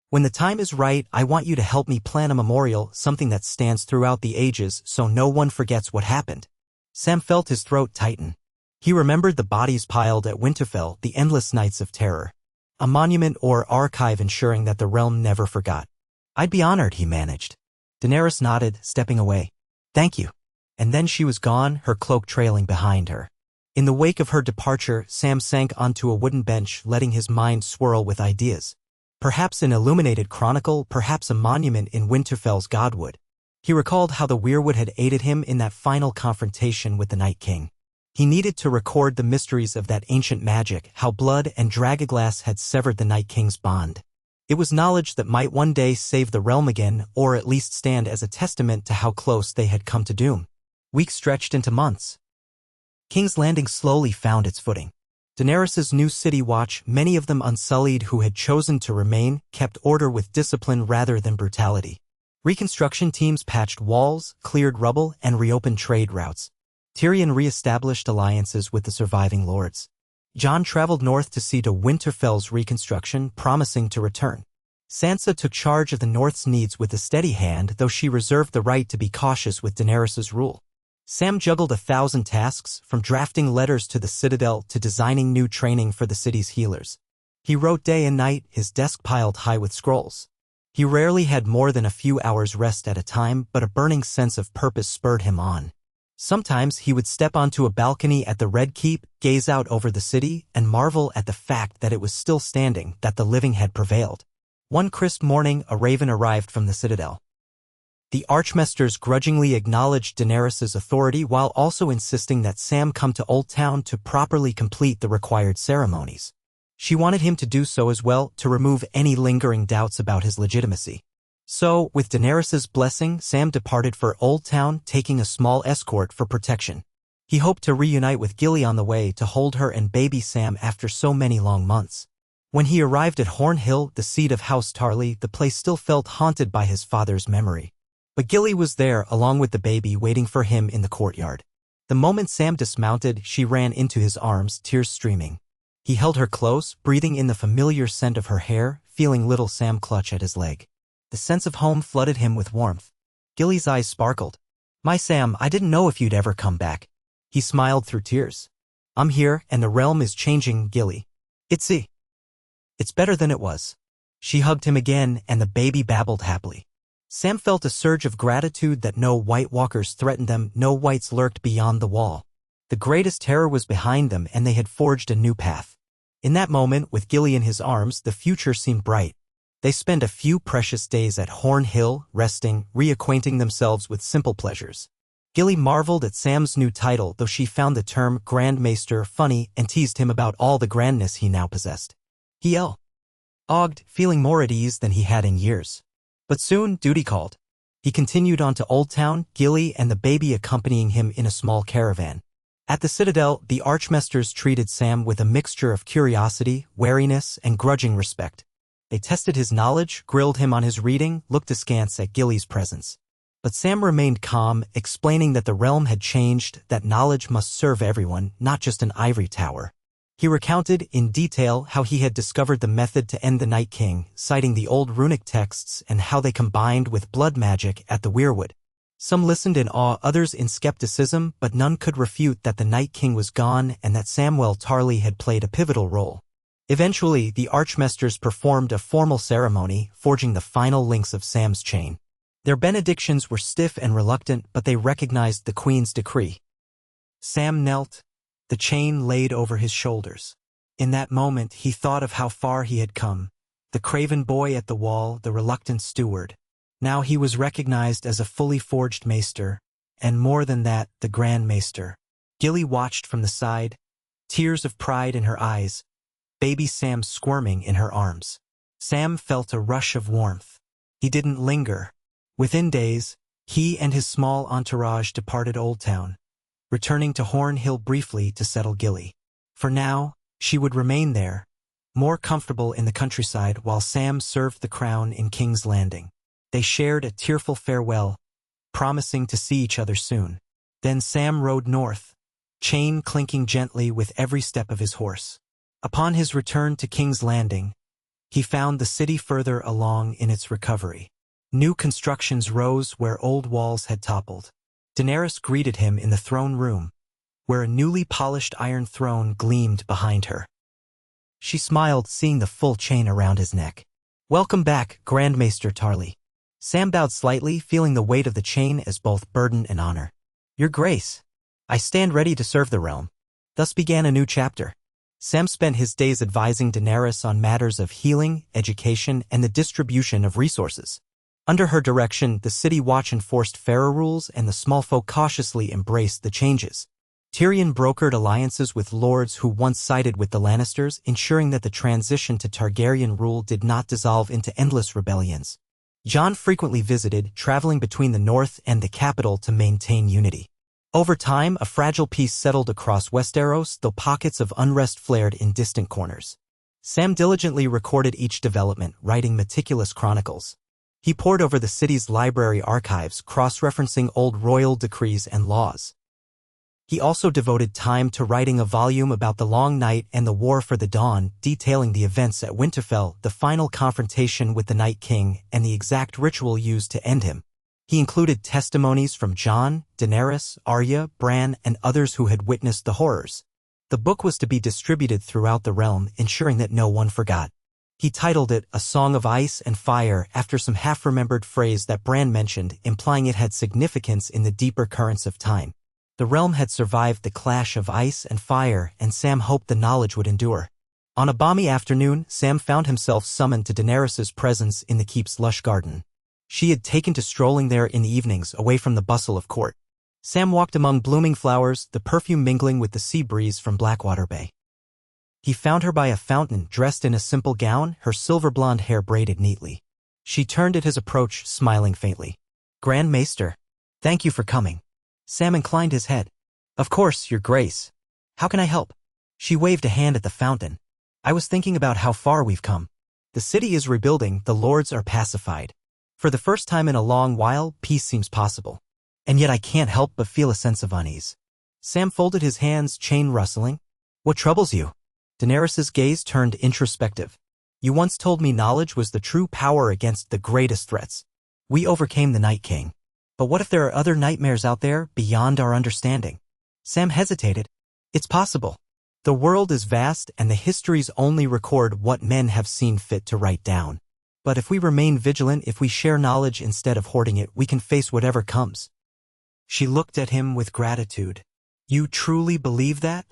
When the time is right, I want you to help me plan a memorial, something that stands throughout the ages so no one forgets what happened." Sam felt his throat tighten. He remembered the bodies piled at Winterfell, the endless nights of terror. A monument or archive ensuring that the realm never forgot. "I'd be honored," he managed. Daenerys nodded, stepping away. "Thank you." And then she was gone, her cloak trailing behind her. In the wake of her departure, Sam sank onto a wooden bench, letting his mind swirl with ideas. Perhaps an illuminated chronicle, perhaps a monument in Winterfell's Godwood. He recalled how the weirwood had aided him in that final confrontation with the Night King. He needed to record the mysteries of that ancient magic, how blood and dragonglass had severed the Night King's bond. It was knowledge that might one day save the realm again, or at least stand as a testament to how close they had come to doom. Weeks stretched into months. King's Landing slowly found its footing. Daenerys's new city watch, many of them unsullied who had chosen to remain, kept order with discipline rather than brutality. Reconstruction teams patched walls, cleared rubble, and reopened trade routes. Tyrion re-established alliances with the surviving lords. Jon traveled north to see to Winterfell's reconstruction, promising to return. Sansa took charge of the North's needs with a steady hand, though she reserved the right to be cautious with Daenerys's rule. Sam juggled 1,000 tasks, from drafting letters to the Citadel to designing new training for the city's healers. He wrote day and night, his desk piled high with scrolls. He rarely had more than a few hours rest at a time, but a burning sense of purpose spurred him on. Sometimes he would step onto a balcony at the Red Keep, gaze out over the city, and marvel at the fact that it was still standing, that the living had prevailed. One crisp morning, a raven arrived from the Citadel. The Archmasters grudgingly acknowledged Daenerys's authority while also insisting that Sam come to Old Town to properly complete the required ceremonies. She wanted him to do so as well, to remove any lingering doubts about his legitimacy. So, with Daenerys's blessing, Sam departed for Old Town, taking a small escort for protection. He hoped to reunite with Gilly on the way to hold her and baby Sam after so many long months. When he arrived at Horn Hill, the seat of House Tarly, the place still felt haunted by his father's memory. But Gilly was there, along with the baby, waiting for him in the courtyard. The moment Sam dismounted, she ran into his arms, tears streaming. He held her close, breathing in the familiar scent of her hair, feeling little Sam clutch at his leg. The sense of home flooded him with warmth. Gilly's eyes sparkled. "My Sam, I didn't know if you'd ever come back." He smiled through tears. "I'm here, and the realm is changing, Gilly. It's better than it was." She hugged him again, and the baby babbled happily. Sam felt a surge of gratitude that no White Walkers threatened them, no Whites lurked beyond the wall. The greatest terror was behind them, and they had forged a new path. In that moment, with Gilly in his arms, the future seemed bright. They spent a few precious days at Horn Hill, resting, reacquainting themselves with simple pleasures. Gilly marveled at Sam's new title, though she found the term Grand Maester funny and teased him about all the grandness he now possessed. He ogged, feeling more at ease than he had in years. But soon, duty called. He continued on to Old Town, Gilly and the baby accompanying him in a small caravan. At the Citadel, the Archmasters treated Sam with a mixture of curiosity, wariness, and grudging respect. They tested his knowledge, grilled him on his reading, looked askance at Gilly's presence. But Sam remained calm, explaining that the realm had changed, that knowledge must serve everyone, not just an ivory tower. He recounted in detail how he had discovered the method to end the Night King, citing the old runic texts and how they combined with blood magic at the Weirwood. Some listened in awe, others in skepticism, but none could refute that the Night King was gone and that Samwell Tarly had played a pivotal role. Eventually, the Archmasters performed a formal ceremony, forging the final links of Sam's chain. Their benedictions were stiff and reluctant, but they recognized the Queen's decree. Sam knelt, the chain laid over his shoulders. In that moment, he thought of how far he had come. The craven boy at the wall, the reluctant steward. Now he was recognized as a fully forged maester, and more than that, the Grand Maester. Gilly watched from the side, tears of pride in her eyes, baby Sam squirming in her arms. Sam felt a rush of warmth. He didn't linger. Within days, he and his small entourage departed Old Town, returning to Horn Hill briefly to settle Gilly. For now, she would remain there, more comfortable in the countryside while Sam served the crown in King's Landing. They shared a tearful farewell, promising to see each other soon. Then Sam rode north, chain clinking gently with every step of his horse. Upon his return to King's Landing, he found the city further along in its recovery. New constructions rose where old walls had toppled. Daenerys greeted him in the throne room, where a newly polished iron throne gleamed behind her. She smiled, seeing the full chain around his neck. "Welcome back, Grand Maester Tarly." Sam bowed slightly, feeling the weight of the chain as both burden and honor. "Your Grace, I stand ready to serve the realm." Thus began a new chapter. Sam spent his days advising Daenerys on matters of healing, education, and the distribution of resources. Under her direction, the city watch enforced fairer rules and the small folk cautiously embraced the changes. Tyrion brokered alliances with lords who once sided with the Lannisters, ensuring that the transition to Targaryen rule did not dissolve into endless rebellions. Jon frequently visited, traveling between the north and the capital to maintain unity. Over time, a fragile peace settled across Westeros, though pockets of unrest flared in distant corners. Sam diligently recorded each development, writing meticulous chronicles. He pored over the city's library archives, cross-referencing old royal decrees and laws. He also devoted time to writing a volume about the Long Night and the War for the Dawn, detailing the events at Winterfell, the final confrontation with the Night King, and the exact ritual used to end him. He included testimonies from Jon, Daenerys, Arya, Bran, and others who had witnessed the horrors. The book was to be distributed throughout the realm, ensuring that no one forgot. He titled it A Song of Ice and Fire after some half-remembered phrase that Bran mentioned, implying it had significance in the deeper currents of time. The realm had survived the clash of ice and fire, and Sam hoped the knowledge would endure. On a balmy afternoon, Sam found himself summoned to Daenerys's presence in the keep's lush garden. She had taken to strolling there in the evenings, away from the bustle of court. Sam walked among blooming flowers, the perfume mingling with the sea breeze from Blackwater Bay. He found her by a fountain, dressed in a simple gown, her silver blonde hair braided neatly. She turned at his approach, smiling faintly. "Grand Maester, thank you for coming." Sam inclined his head. "Of course, Your Grace. How can I help?" She waved a hand at the fountain. "I was thinking about how far we've come. The city is rebuilding, the lords are pacified. For the first time in a long while, peace seems possible. And yet I can't help but feel a sense of unease." Sam folded his hands, chain rustling. "What troubles you?" Daenerys's gaze turned introspective. "You once told me knowledge was the true power against the greatest threats. We overcame the Night King. But what if there are other nightmares out there, beyond our understanding?" Sam hesitated. "It's possible. The world is vast, and the histories only record what men have seen fit to write down. But if we remain vigilant, if we share knowledge instead of hoarding it, we can face whatever comes." She looked at him with gratitude. "You truly believe that?"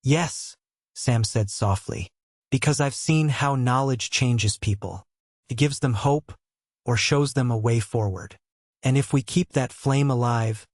"Yes," Sam said softly, "because I've seen how knowledge changes people. It gives them hope, or shows them a way forward. And if we keep that flame alive,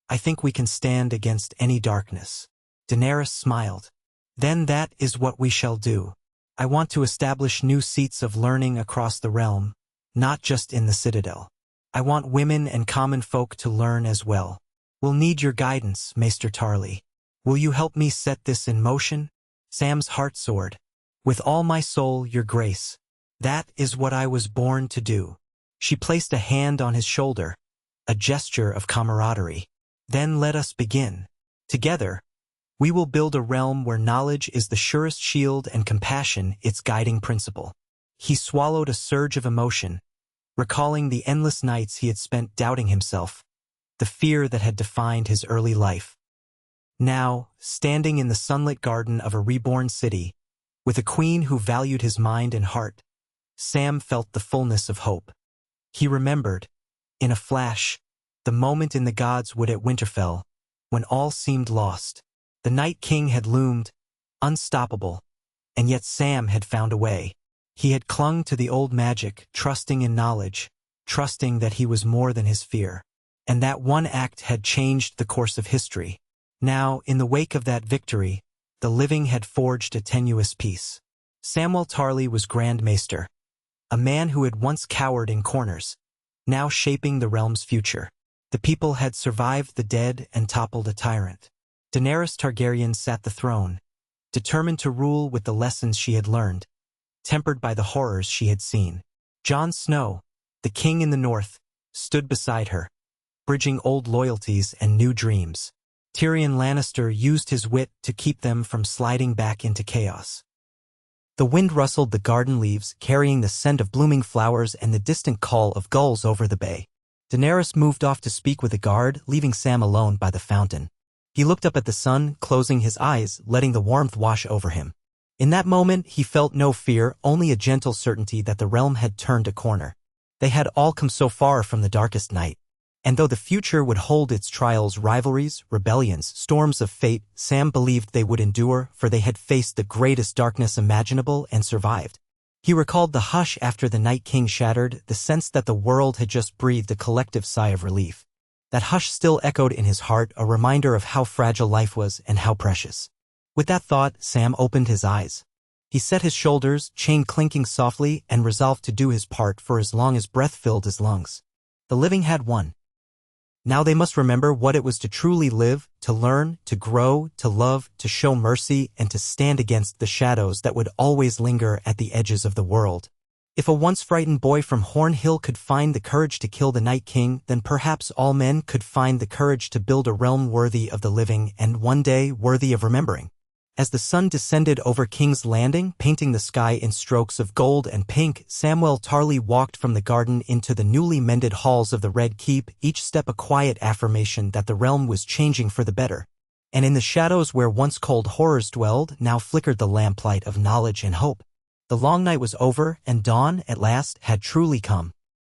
I think we can stand against any darkness." Daenerys smiled. "Then that is what we shall do. I want to establish new seats of learning across the realm, not just in the Citadel. I want women and common folk to learn as well. We'll need your guidance, Maester Tarly. Will you help me set this in motion?" Sam's heart soared. "With all my soul, Your Grace. That is what I was born to do." She placed a hand on his shoulder. a gesture of camaraderie. Then let us begin. Together, we will build a realm where knowledge is the surest shield and compassion its guiding principle. He swallowed a surge of emotion, recalling the endless nights he had spent doubting himself, the fear that had defined his early life. Now, standing in the sunlit garden of a reborn city, with a queen who valued his mind and heart, Sam felt the fullness of hope. He remembered, in a flash, the moment in the God's Wood at Winterfell, when all seemed lost. The Night King had loomed, unstoppable, and yet Sam had found a way. He had clung to the old magic, trusting in knowledge, trusting that he was more than his fear. And that one act had changed the course of history. Now, in the wake of that victory, the living had forged a tenuous peace. Samwell Tarly was Grand Maester, a man who had once cowered in corners, now shaping the realm's future. The people had survived the dead and toppled a tyrant. Daenerys Targaryen sat the throne, determined to rule with the lessons she had learned, tempered by the horrors she had seen. Jon Snow, the king in the north, stood beside her, bridging old loyalties and new dreams. Tyrion Lannister used his wit to keep them from sliding back into chaos. The wind rustled the garden leaves, carrying the scent of blooming flowers and the distant call of gulls over the bay. Daenerys moved off to speak with a guard, leaving Sam alone by the fountain. He looked up at the sun, closing his eyes, letting the warmth wash over him. In that moment, he felt no fear, only a gentle certainty that the realm had turned a corner. They had all come so far from the darkest night. And though the future would hold its trials, rivalries, rebellions, storms of fate, Sam believed they would endure, for they had faced the greatest darkness imaginable and survived. He recalled the hush after the Night King shattered, the sense that the world had just breathed a collective sigh of relief. That hush still echoed in his heart, a reminder of how fragile life was and how precious. With that thought, Sam opened his eyes. He set his shoulders, chain clinking softly, and resolved to do his part for as long as breath filled his lungs. The living had won. Now they must remember what it was to truly live, to learn, to grow, to love, to show mercy, and to stand against the shadows that would always linger at the edges of the world. If a once frightened boy from Horn Hill could find the courage to kill the Night King, then perhaps all men could find the courage to build a realm worthy of the living and one day worthy of remembering. As the sun descended over King's Landing, painting the sky in strokes of gold and pink, Samwell Tarly walked from the garden into the newly mended halls of the Red Keep, each step a quiet affirmation that the realm was changing for the better. And in the shadows where once cold horrors dwelled, now flickered the lamplight of knowledge and hope. The long night was over, and dawn, at last, had truly come.